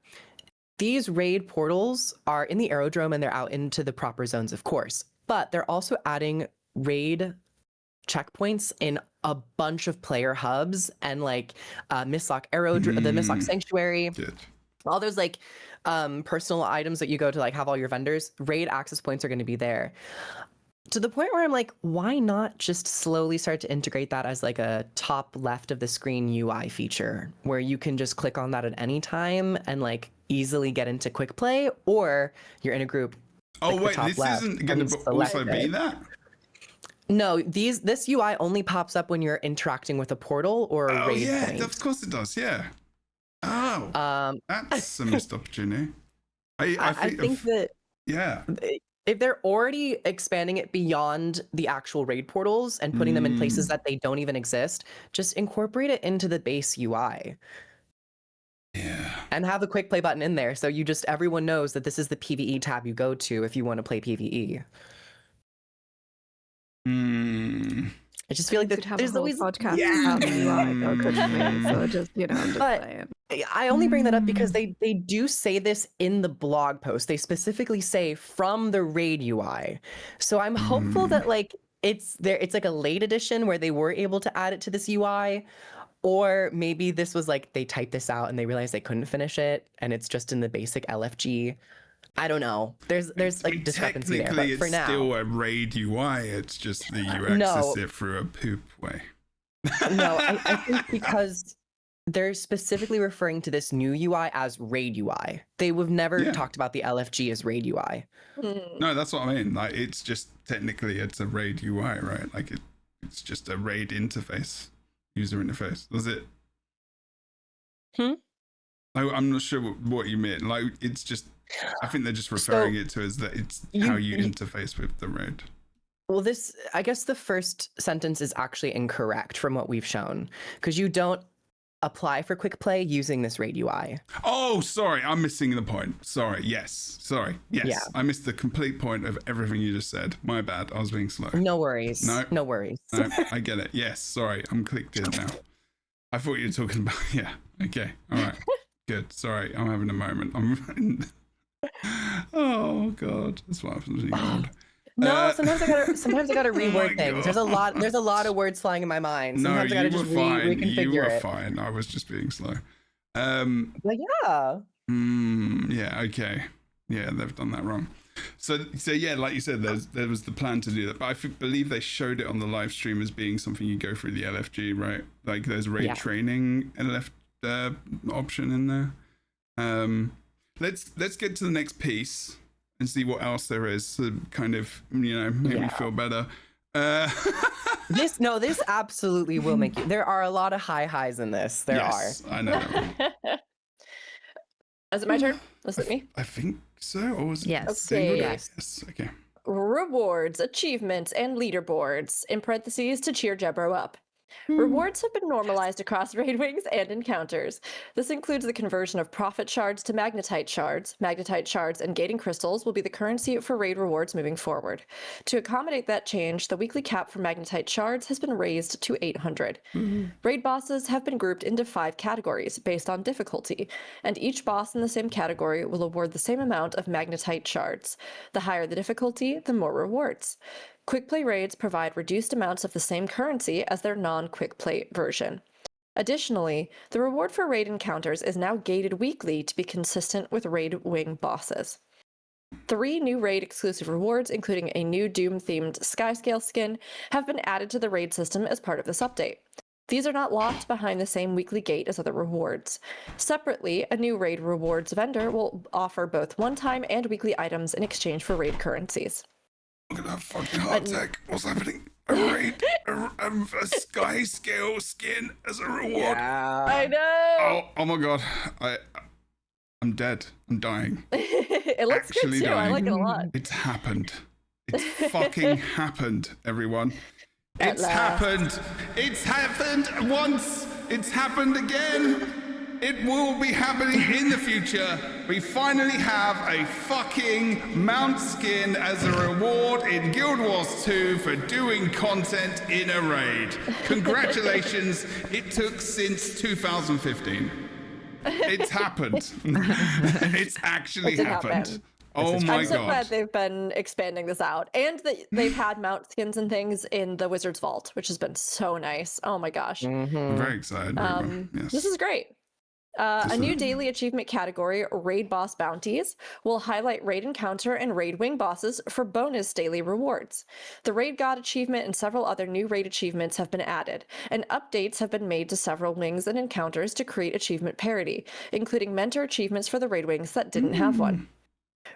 these raid portals are in the aerodrome and they're out into the proper zones, of course, but they're also adding raid checkpoints in a bunch of player hubs and like Mistlock Aerodrome, the Mistlock Sanctuary, all those like personal items that you go to like have all your vendors. Raid access points are going to be there, to the point where I'm like, why not just slowly start to integrate that as like a top left of the screen UI feature where you can just click on that at any time and like easily get into quick play, or you're in a group. Oh wait, this isn't going to also be that? No, this UI only pops up when you're interacting with a portal or a raid point. Of course it does. Yeah. Oh, that's a missed opportunity. I think that yeah, if they're already expanding it beyond the actual raid portals and putting them in places that they don't even exist, just incorporate it into the base UI. Yeah. And have a quick play button in there, so everyone knows that this is the PvE tab you go to if you want to play PvE. I just feel like there's always podcast. So just but saying. I only bring that up because they do say this in the blog post. They specifically say from the raid UI. So I'm hopeful that like it's like a late edition where they were able to add it to this UI, or maybe this was like they typed this out and they realized they couldn't finish it and it's just in the basic LFG. I don't know. There's like discrepancy there, but for now, it's still a raid UI. It's just that you access it through a poop way. No, I think because they're specifically referring to this new UI as raid UI. They would have never talked about the LFG as raid UI. No, that's what I mean. Like, it's just technically it's a raid UI, right? Like it's just a raid interface, user interface. Does it? I'm not sure what you meant. Like, it's just. I think they're just referring it to as that it's how you interface with the raid. Well, I guess the first sentence is actually incorrect from what we've shown, because you don't apply for Quickplay using this raid UI. Oh, sorry, I'm missing the point. Sorry, yes. Yeah. I missed the complete point of everything you just said. My bad, I was being slow. No worries. No worries. No, I get it. Yes, sorry, I'm clicked in now. I thought you were talking about, yeah, okay, all right, good. Sorry, I'm having a moment. Oh God, that's what happens when you get old. No, sometimes I gotta reword my things. God. There's a lot of words flying in my mind. No, Sometimes I gotta you were just fine. reconfigure You were it. fine. I was just being slow. Like, yeah. Yeah, okay. Yeah, they've done that wrong. So yeah, like you said, there was the plan to do that, but I believe they showed it on the live stream as being something you go through the LFG, right? Like there's raid training LF option in there. Let's get to the next piece and see what else there is to kind of, you know, make me feel better. This absolutely will make you. There are a lot of highs in this. There are. I know. Is it my turn? Was it me? I think so. Or was it Yes. Okay. Yes. Okay. Rewards, achievements, and leaderboards, in parentheses, to cheer Jebro up. Rewards have been normalized across raid wings and encounters. This includes the conversion of profit shards to magnetite shards. Magnetite shards and gating crystals will be the currency for raid rewards moving forward. To accommodate that change, the weekly cap for magnetite shards has been raised to 800. Raid bosses have been grouped into 5 categories based on difficulty, and each boss in the same category will award the same amount of magnetite shards. The higher the difficulty, the more rewards. Quickplay raids provide reduced amounts of the same currency as their non-Quickplay version. Additionally, the reward for raid encounters is now gated weekly to be consistent with raid wing bosses. 3 new raid exclusive rewards, including a new Doom-themed Skyscale skin, have been added to the raid system as part of this update. These are not locked behind the same weekly gate as other rewards. Separately, a new raid rewards vendor will offer both one-time and weekly items in exchange for raid currencies. Look at that fucking hard tech. What's happening? A raid, a sky scale skin as a reward. Yeah. I know. Oh my God. I'm dead. I'm dying. It looks Actually good too. I dying. like it a lot. It's happened. It's fucking happened, everyone. At It's last. happened. It's happened once. It's happened again. It will be happening in the future. We finally have a fucking mount skin as a reward in Guild Wars 2 for doing content in a raid. Congratulations. It took since 2015. It's happened. It's actually It did happened. happen. Oh my I'm so God. glad they've been expanding this out, and that they've had mount skins and things in the Wizard's Vault, which has been so nice. Oh my gosh. I'm very excited. Yes. This is great. A new daily achievement category, Raid Boss Bounties, will highlight raid encounter and raid wing bosses for bonus daily rewards. The Raid God achievement and several other new raid achievements have been added, and updates have been made to several wings and encounters to create achievement parity, including mentor achievements for the raid wings that didn't have one.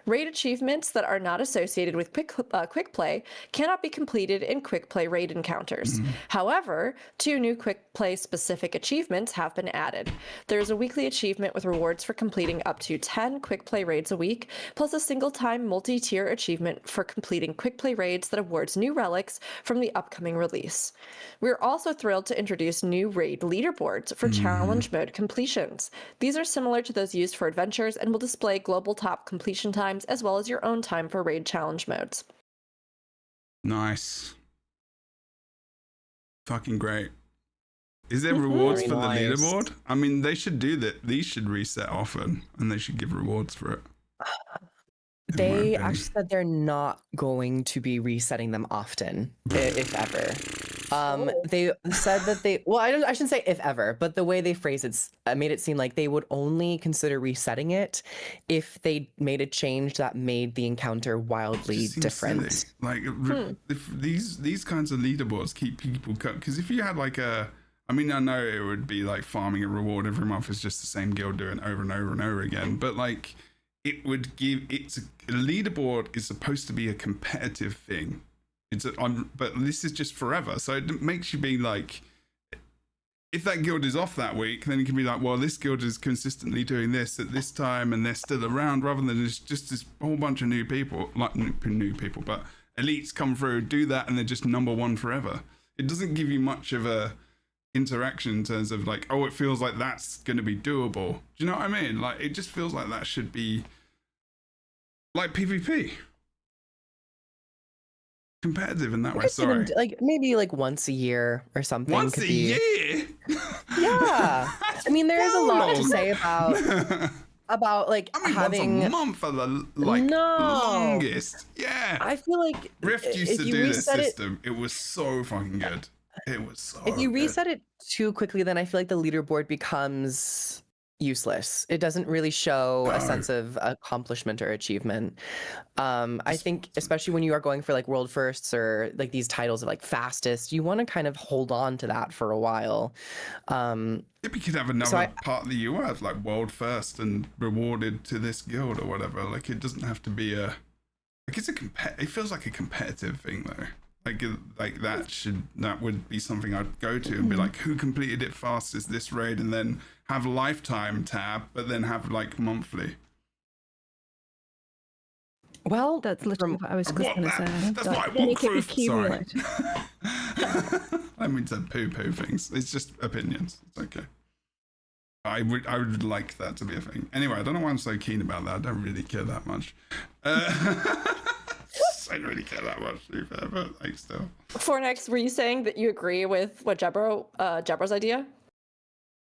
Raid achievements that are not associated with Quickplay cannot be completed in Quickplay raid encounters. However, 2 new Quickplay specific achievements have been added. There is a weekly achievement with rewards for completing up to 10 Quickplay raids a week, plus a single-time multi-tier achievement for completing Quickplay raids that awards new relics from the upcoming release. We're also thrilled to introduce new raid leaderboards for challenge mode completions. These are similar to those used for adventures and will display global top completion times as well as your own time for raid challenge modes. Nice. Fucking great. Is there rewards Very for nice. the leaderboard? I mean, they should do that. These should reset often, and they should give rewards for it. in my They opinion. actually said they're not going to be resetting them often, if ever. They said that I shouldn't say if ever, but the way they phrased it made it seem like they would only consider resetting it if they made a change that made the encounter wildly Just seems different. silly. Like if these kinds of leaderboards keep people cut, because if you had like I mean, I know it would be like farming a reward every month is just the same guild doing it over and over and over again, but like it would give a leaderboard is supposed to be a competitive thing. But this is just forever, so it makes you be like, if that guild is off that week, then you can be like, well, this guild is consistently doing this at this time, and they're still around, rather than just this whole bunch of new people, like new people, but elites come through, do that, and they're just number one forever. It doesn't give you much of a interaction in terms of like, oh, it feels like that's going to be doable. Do you know what I mean? Like, it just feels like that should be like PvP. Competitive in that way. Sorry. Like maybe like once a year or something. Once a year? Yeah. I mean, there is a lot to say about like having once a month for the longest. Yeah. I feel like Rift used to do this system. It was so fucking good. It was so If you good. reset it too quickly, then I feel like the leaderboard becomes useless. It doesn't really show a sense of accomplishment or achievement. I think especially when you are going for like world firsts or like these titles of like fastest, you want to kind of hold on to that for a while. If we could have another part of the US, like world first and rewarded to this guild or whatever. Like, it doesn't have to be a, like, it's a it feels like a competitive thing though. Like that would be something I'd go to and be like, who completed it fastest this raid, and then have lifetime tab, but then have like monthly. Well, That's literally what I was going to say. That's what I want, proof. Sorry. I mean to poo-poo things. It's just opinions. It's okay. I would like that to be a thing. Anyway, I don't know why I'm so keen about that. I don't really care that much. I don't really care that much, to be fair, but like still. Fornex, were you saying that you agree with what Jebro's idea?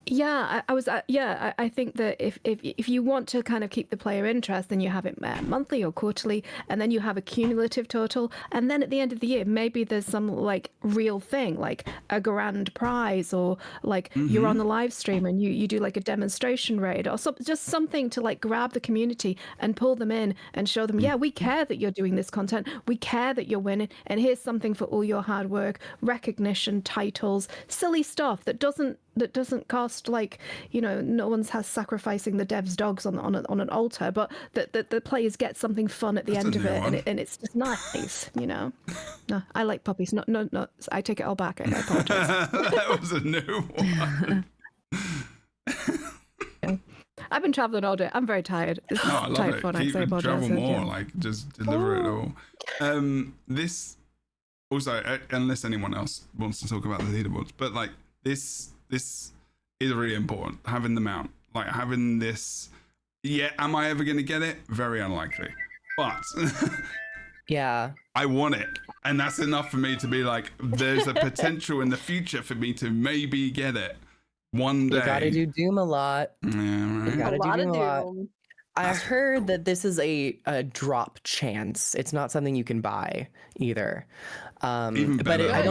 Yeah, I think that if you want to kind of keep the player interest, then you have it monthly or quarterly, and then you have a cumulative total, and then at the end of the year, maybe there's some like real thing, like a grand prize, or like you're on the live stream and you do like a demonstration raid, or just something to like grab the community and pull them in and show them, yeah, we care that you're doing this content, we care that you're winning, and here's something for all your hard work, recognition, titles, silly stuff that doesn't cost, like, you know, no one's sacrificing the devs' dogs on an altar, but the players get something fun at the end of it, and it's just nice, you know. No, I like puppies. No, I take it all back. I apologize. That was a new one. I've been traveling all day. I'm very tired. I love it. Keep travel more. Like, just deliver it all. This also, unless anyone else wants to talk about the leaderboards, but like this is really important, having the mount, like having this. Yeah, am I ever going to get it? Very unlikely, but yeah, I want it, and that's enough for me to be like, there's a potential in the future for me to maybe get it one day. You gotta do Doom a lot. Yeah, right. You gotta do Doom a lot. I've heard that this is a drop chance. It's not something you can buy either. Even better, I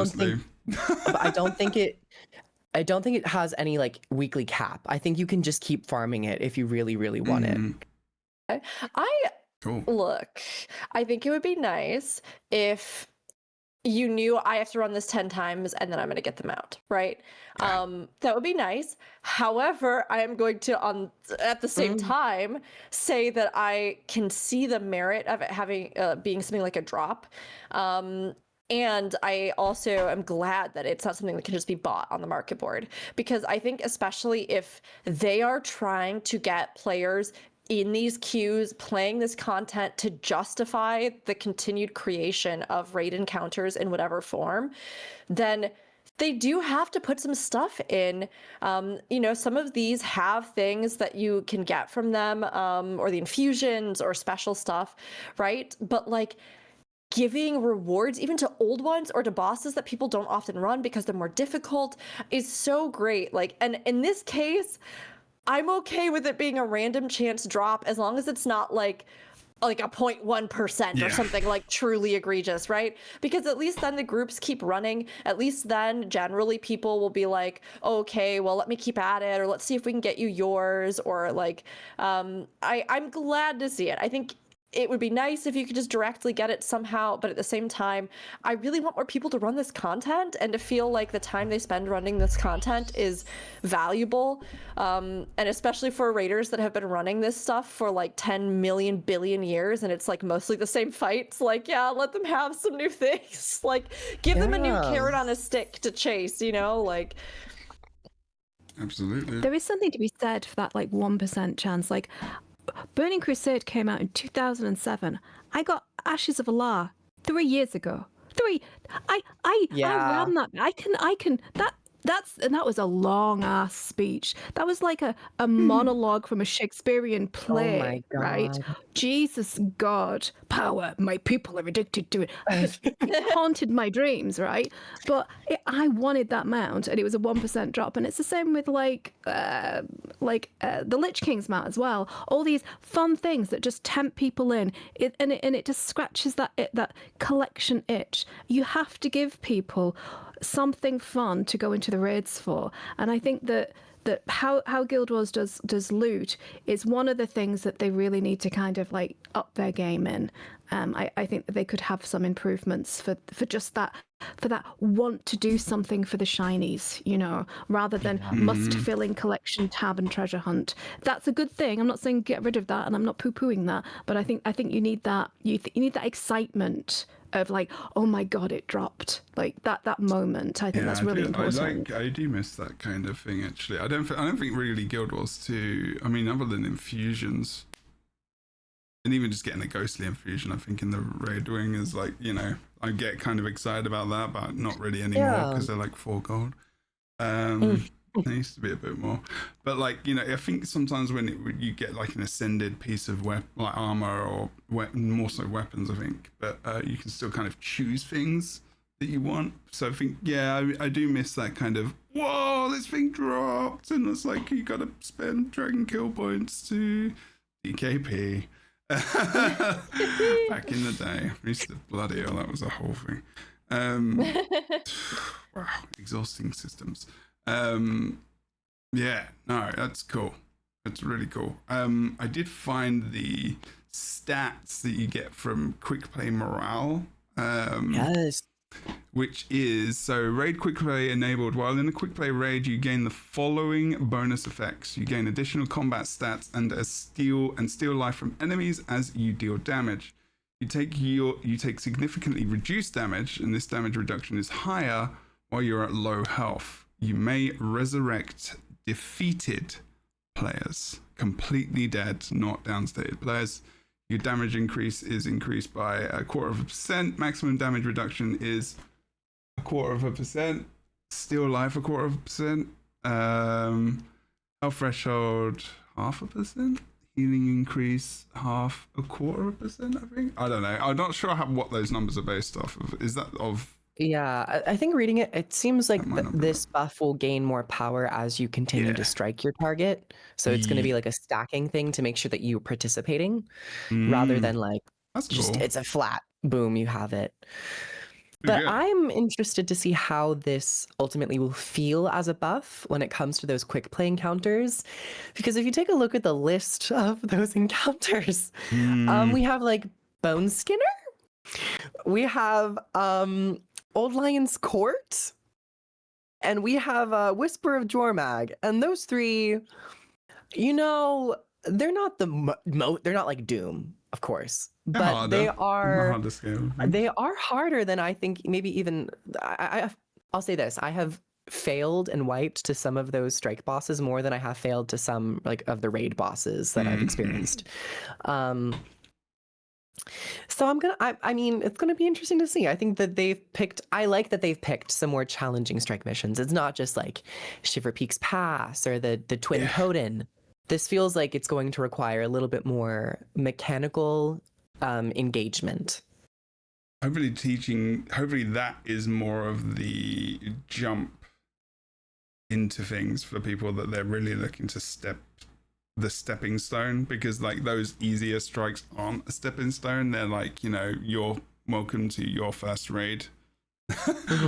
don't think it has any like weekly cap. I think you can just keep farming it if you really, really want it. Look, I think it would be nice if you knew I have to run this 10 times and then I'm going to get them out, right? That would be nice. However, I am going to, at the same time, say that I can see the merit of it having being something like a drop. And I also am glad that it's not something that can just be bought on the market board, because I think especially if they are trying to get players in these queues playing this content to justify the continued creation of raid encounters in whatever form, then they do have to put some stuff in. You know, some of these have things that you can get from them, or the infusions or special stuff, right? But like, giving rewards even to old ones or to bosses that people don't often run because they're more difficult is so great. Like, and in this case, I'm okay with it being a random chance drop as long as it's not like a 0.1% or something like truly egregious, right? Because at least then the groups keep running. At least then generally people will be like, okay, well, let me keep at it, or let's see if we can get you yours, or like, I'm glad to see it. I think it would be nice if you could just directly get it somehow, but at the same time, I really want more people to run this content and to feel like the time they spend running this content is valuable. And especially for raiders that have been running this stuff for like 10 million billion years, and it's like mostly the same fights. Like, yeah, let them have some new things. Like, give them a new carrot on a stick to chase, you know? Like, absolutely. There is something to be said for that like 1% chance. Like, Burning Crusade came out in 2007. I got Ashes of Allah 3 years ago. I ran that. I can that that was a long ass speech. That was like a monologue from a Shakespearean play, my right? God. Jesus God, power, my people are addicted to it. It haunted my dreams, right? But I wanted that mount, and it was a 1% drop. And it's the same with the Lich King's mount as well. All these fun things that just tempt people in, and it just scratches that collection itch. You have to give people something fun to go into the raids for, and I think that how Guild Wars does loot is one of the things that they really need to kind of like up their game in. I think that they could have some improvements for just that, for that want to do something for the shinies, you know, rather than must filling collection tab and treasure hunt. That's a good thing. I'm not saying get rid of that, and I'm not poo-pooing that, but I think you need that. You need that excitement of like, oh my God, it dropped, like that moment. I think that's really important. I do miss that kind of thing, actually. I don't think really Guild Wars 2, I mean, other than infusions, and even just getting a ghostly infusion, I think in the raid wing is like, you know, I get kind of excited about that, but not really anymore because they're like 4 gold. There used to be a bit more, but like, you know, I think sometimes when you get like an ascended piece of like armor or more so weapons, I think, but you can still kind of choose things that you want. So I think, yeah, I do miss that kind of, whoa, this thing dropped, and it's like you gotta spend dragon kill points to DKP. Back in the day, I used to bloody hell, that was a whole thing. Wow, exhausting systems. Yeah, no, that's cool. That's really cool. I did find the stats that you get from Quickplay morale. Yes. Which is, so raid Quickplay enabled. While in a Quickplay raid, you gain the following bonus effects. You gain additional combat stats and steal life from enemies as you deal damage. You take significantly reduced damage, and this damage reduction is higher while you're at low health. You may resurrect defeated players, completely dead, not downstated players. Your damage increase is increased by 0.25%. Maximum damage reduction is 0.25%. Steal life 0.25%. Health threshold 0.5%. Healing increase 0.25%. I think. I don't know. I'm not sure what those numbers are based off of. Is that of? Yeah, I think reading it seems like this buff will gain more power as you continue to strike your target. So it's going to be like a stacking thing to make sure that you're participating rather than like just it's a flat boom, you have it. But I'm interested to see how this ultimately will feel as a buff when it comes to those quick play encounters. Because if you take a look at the list of those encounters, we have like Bone Skinner. We have Old Lion's Court, and we have Whisper of Jormag, and those three, you know, they're not they're not like Doom, of course, but they are harder than I think. Maybe even I'll say this: I have failed and wiped to some of those strike bosses more than I have failed to some like of the raid bosses that I've experienced. So I mean, it's gonna be interesting to see. I think that I like that they've picked some more challenging strike missions. It's not just like Shiver Peaks Pass or the Twin Coden. This feels like it's going to require a little bit more mechanical engagement. Hopefully that is more of the jump into things for people that they're really looking to the stepping stone, because like those easier strikes aren't a stepping stone. They're like, you know, you're welcome to your first raid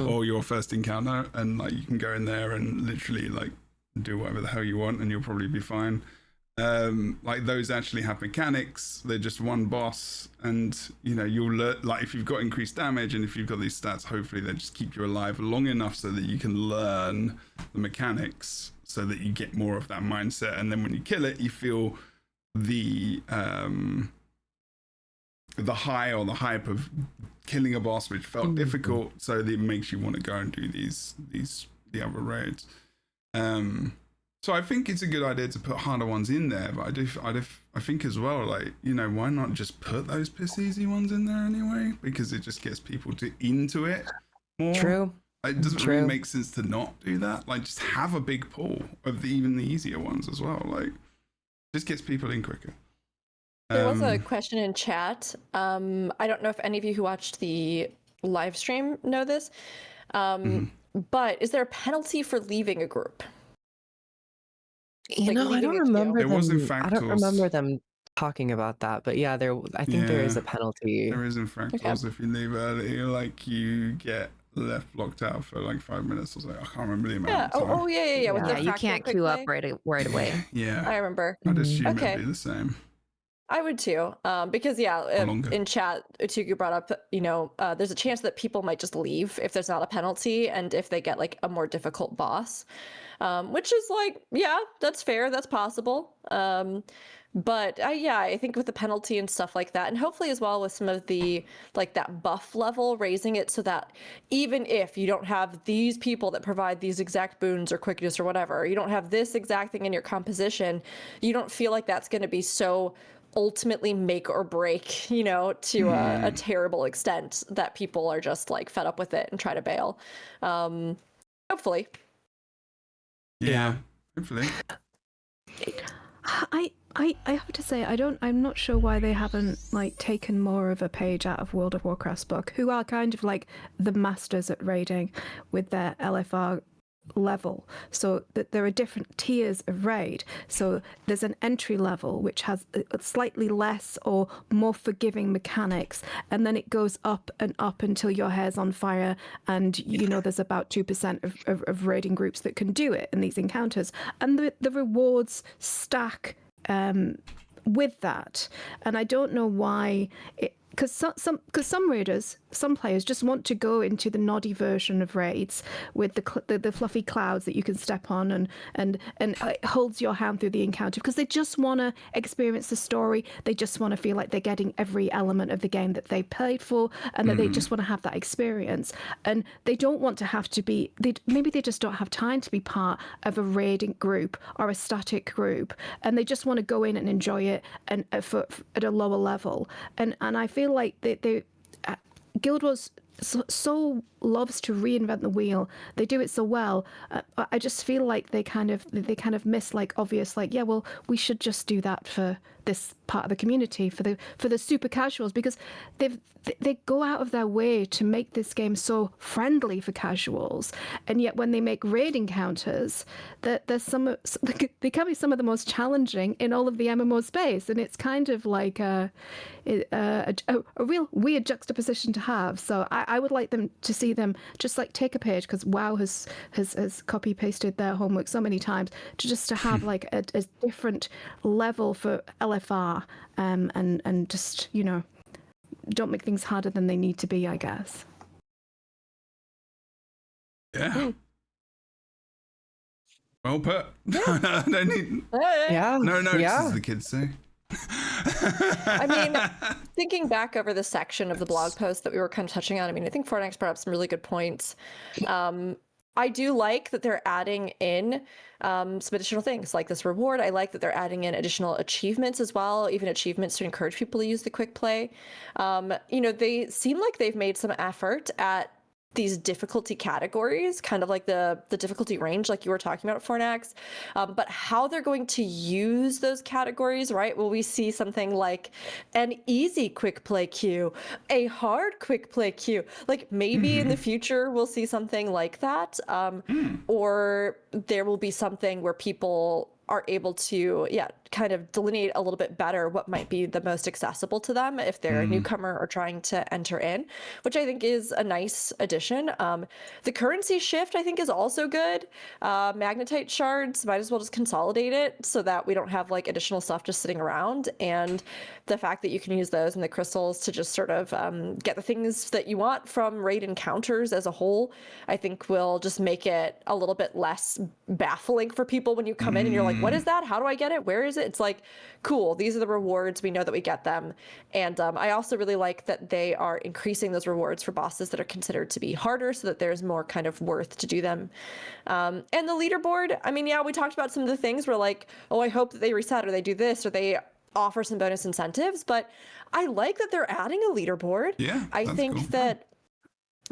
or your first encounter, and like you can go in there and literally like do whatever the hell you want and you'll probably be fine. Like those actually have mechanics. They're just one boss, and you know, you'll learn, like if you've got increased damage and if you've got these stats, hopefully they just keep you alive long enough so that you can learn the mechanics, so that you get more of that mindset, and then when you kill it, you feel the high or the hype of killing a boss which felt difficult, so that it makes you want to go and do the other raids. So I think it's a good idea to put harder ones in there, but I think as well, like, you know, why not just put those piss easy ones in there anyway, because it just gets people into it more. True. It doesn't really make sense to not do that. Like, just have a big pool of even the easier ones as well. Like, just gets people in quicker. There was a question in chat. I don't know if any of you who watched the live stream know this, but is there a penalty for leaving a group? You know, I don't remember them. Was in fact, I don't remember them talking about that, but yeah, I think there is a penalty. There is in fractals. If you leave early, like, you get left blocked out for like 5 minutes or so. I can't remember the amount. Yeah. With the you can't queue up right away. Yeah, I remember. I'd assume it'd be the same. I would too, because in chat, Utuku brought up, there's a chance that people might just leave if there's not a penalty, and if they get like a more difficult boss, which is like, yeah, that's fair, that's possible. But I think with the penalty and stuff like that, and hopefully as well with some of the, like, that buff level, raising it so that even if you don't have these people that provide these exact boons or quickness or whatever, you don't have this exact thing in your composition, you don't feel like that's going to be so ultimately make or break, to a terrible extent that people are just like fed up with it and try to bail. Hopefully. Yeah, hopefully. I have to say, I'm not sure why they haven't like taken more of a page out of World of Warcraft's book, who are kind of like the masters at raiding with their LFR level, so that there are different tiers of raid. So there's an entry level which has a slightly less or more forgiving mechanics, and then it goes up and up until your hair's on fire, and there's about 2% of raiding groups that can do it in these encounters, and the rewards stack with that. And I don't know why because some raiders, some players just want to go into the noddy version of raids with the fluffy clouds that you can step on and it holds your hand through the encounter, because they just want to experience the story. They just want to feel like they're getting every element of the game that they paid for, and that they just want to have that experience. And they don't want to have to be, maybe they just don't have time to be part of a raiding group or a static group, and they just want to go in and enjoy it and at a lower level. And I feel like Guild Wars so loves to reinvent the wheel. They do it so well. I just feel like they kind of miss like obvious, like, yeah, well, we should just do that for this part of the community, for the super casuals, because they go out of their way to make this game so friendly for casuals, and yet when they make raid encounters, they can be some of the most challenging in all of the MMO space, and it's kind of like a real weird juxtaposition to have. So I would like them to see them just like take a page, because WoW has copy pasted their homework so many times, to have like a different level for LFR, and just don't make things harder than they need to be, I guess. Yeah. Well put. No need. Yeah. No notes, as the kids say. I mean, thinking back over the section of the blog post that we were kind of touching on, I mean, I think Fortnite's brought up some really good points. I do like that they're adding in some additional things like this reward. I like that they're adding in additional achievements as well, even achievements to encourage people to use the quick play. They seem like they've made some effort at these difficulty categories, kind of like the difficulty range, like you were talking about, Fornax, but how they're going to use those categories, right? Will we see something like an easy quick play queue, a hard quick play queue? Like maybe in the future we'll see something like that, or there will be something where people are able to, kind of delineate a little bit better what might be the most accessible to them if they're a newcomer or trying to enter in, which I think is a nice addition. The currency shift, I think, is also good. Magnetite shards, might as well just consolidate it so that we don't have like additional stuff just sitting around. And the fact that you can use those and the crystals to just sort of get the things that you want from raid encounters as a whole, I think will just make it a little bit less baffling for people when you come in and you're like, what is that? How do I get it? Where is it? It's like, cool, these are the rewards. We know that we get them. And I also really like that they are increasing those rewards for bosses that are considered to be harder so that there's more kind of worth to do them. And the leaderboard, I mean, we talked about some of the things where like, oh, I hope that they reset or they do this or they offer some bonus incentives, but I like that they're adding a leaderboard. Yeah, I think cool. that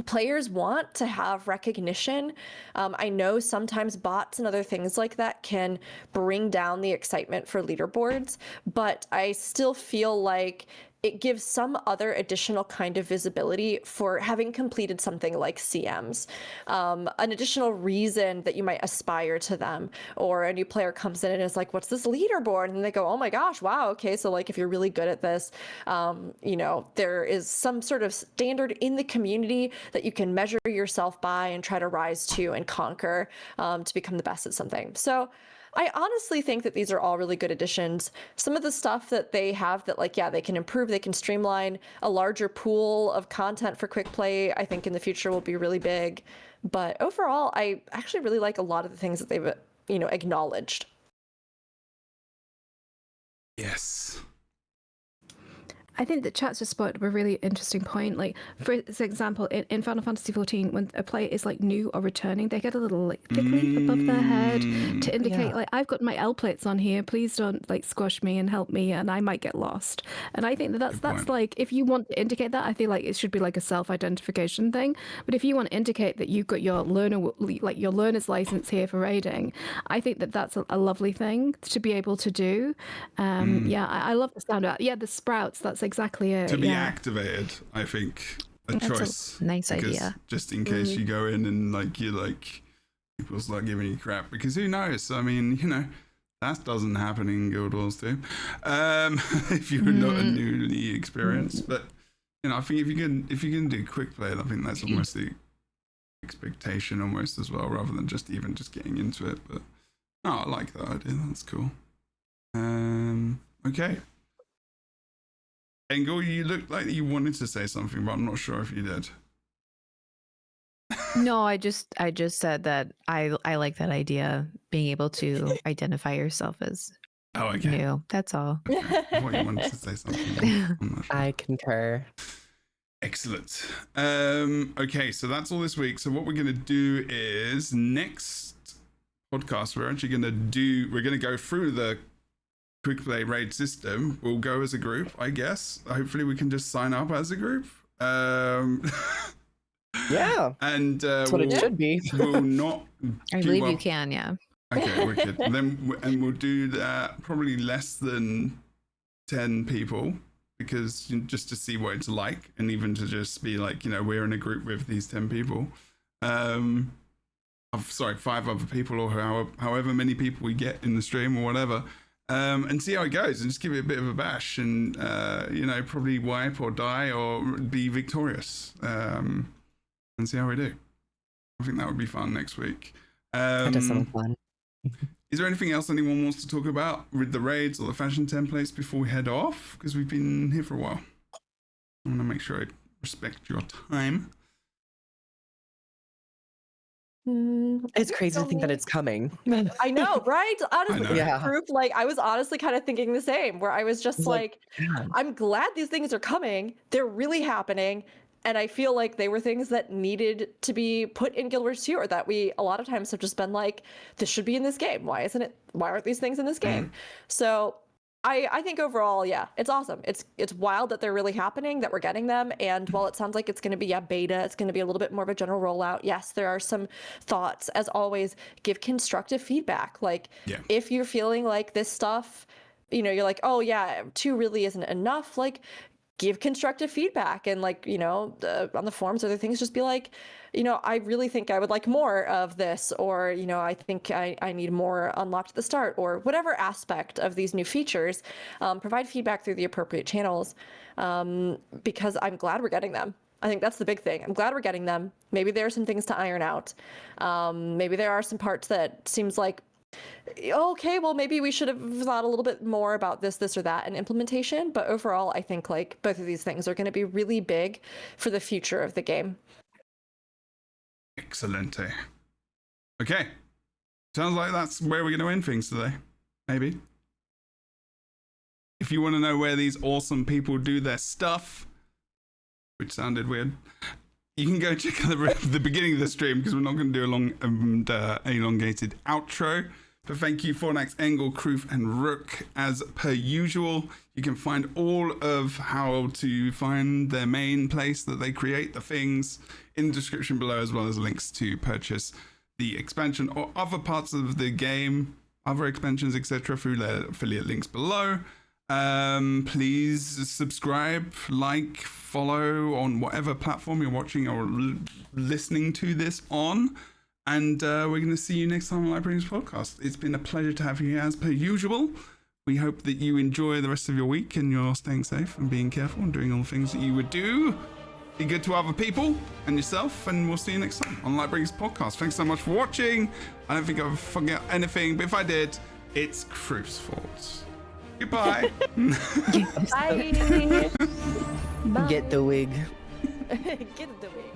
players want to have recognition. I know sometimes bots and other things like that can bring down the excitement for leaderboards, but I still feel like it gives some other additional kind of visibility for having completed something like CMs, an additional reason that you might aspire to them, or a new player comes in and is like, what's this leaderboard? And they go, oh my gosh, wow, okay, so like if you're really good at this, you know, there is some sort of standard in the community that you can measure yourself by and try to rise to and conquer to become the best at something. So I honestly think that these are all really good additions. Some of the stuff that they have that, like, yeah, they can improve, they can streamline a larger pool of content for Quickplay, I think in the future will be really big. But overall, I actually really like a lot of the things that they've, you know, acknowledged. Yes. I think that chat's just brought up a really interesting point. Like, for example, in Final Fantasy XIV, when a player is like new or returning, they get a little like thick leaf above their head to indicate like, I've got my L plates on here. Please don't like squash me and help me, and I might get lost. And I think that that's like, if you want to indicate that, I feel like it should be like a self-identification thing. But if you want to indicate that you've got your learner's license here for raiding, I think that that's a lovely thing to be able to do. Yeah, I love the sound of that. Yeah, the sprouts. That's exactly it. To be activated, I think That's choice. a nice idea. Just in case you go in and like you like people start giving you crap, because who knows? I mean, you know, that doesn't happen in Guild Wars too. If you're not a newly experienced, but you know, I think if you can do quick play, I think that's almost the expectation almost as well, rather than just getting into it. But no, I like that idea. That's cool. Okay. Engel, you looked like you wanted to say something, but I'm not sure if you did. No, I just said that I like that idea, being able to identify yourself as new. That's all. Okay. I thought you wanted to say something. I'm not sure. I concur. Excellent. Okay, so that's all this week. So what we're going to do is next podcast, we're going to go through the Quickplay raid system. We'll go as a group, I guess. Hopefully we can just sign up as a group. Yeah. And that's what it should be. We'll not I believe you can, yeah. Okay, wicked. And we'll do that probably less than 10 people, because just to see what it's like, and even to just be like, you know, we're in a group with these 10 people. 5 other people, or however many people we get in the stream or whatever. And see how it goes, and just give it a bit of a bash, and you know, probably wipe or die or be victorious, and see how we do. I think that would be fun next week. That does sound fun. Is there anything else anyone wants to talk about with the raids or the fashion templates before we head off? Because we've been here for a while. I want to make sure I respect your time. It's crazy to think that it's coming. I know, right? Honestly, I know. Group, like, I was honestly kind of thinking the same, where I was just like, I'm glad these things are coming. They're really happening. And I feel like they were things that needed to be put in Guild Wars 2, or that we a lot of times have just been like, this should be in this game. Why aren't these things in this game? So I think overall, yeah, it's awesome. It's wild that they're really happening, that we're getting them. And while it sounds like it's going to be a beta, it's going to be a little bit more of a general rollout. Yes, there are some thoughts. As always, give constructive feedback. Like, if you're feeling like this stuff, you know, you're like, oh yeah, 2 really isn't enough. Like, give constructive feedback, and like, you know, on the forums, other things, just be like, you know, I really think I would like more of this, or, you know, I think I need more unlocked at the start, or whatever aspect of these new features. Provide feedback through the appropriate channels, because I'm glad we're getting them. I think that's the big thing. I'm glad we're getting them. Maybe there are some things to iron out. Maybe there are some parts that seems like, okay, well, maybe we should have thought a little bit more about this or that in implementation. But overall, I think like both of these things are going to be really big for the future of the game. Excellent. Okay. Sounds like that's where we're going to end things today. Maybe. If you want to know where these awesome people do their stuff, which sounded weird, you can go check out the beginning of the stream, because we're not going to do a long elongated outro. But thank you, Fornax, Engel, Kroof, and Rook. As per usual, you can find all of how to find their main place that they create the things in the description below, as well as links to purchase the expansion or other parts of the game, other expansions, etc., through their affiliate links below. Please subscribe, like, follow on whatever platform you're watching or listening to this on. And we're going to see you next time on Lightbringers podcast. It's been a pleasure to have you here as per usual. We hope that you enjoy the rest of your week and you're staying safe and being careful and doing all the things that you would do. Be good to other people and yourself, and we'll see you next time on Lightbringers podcast. Thanks so much for watching. I don't think I've forgot anything, but if I did, it's Kroof's fault. Goodbye. Bye. Get the wig. Get the wig.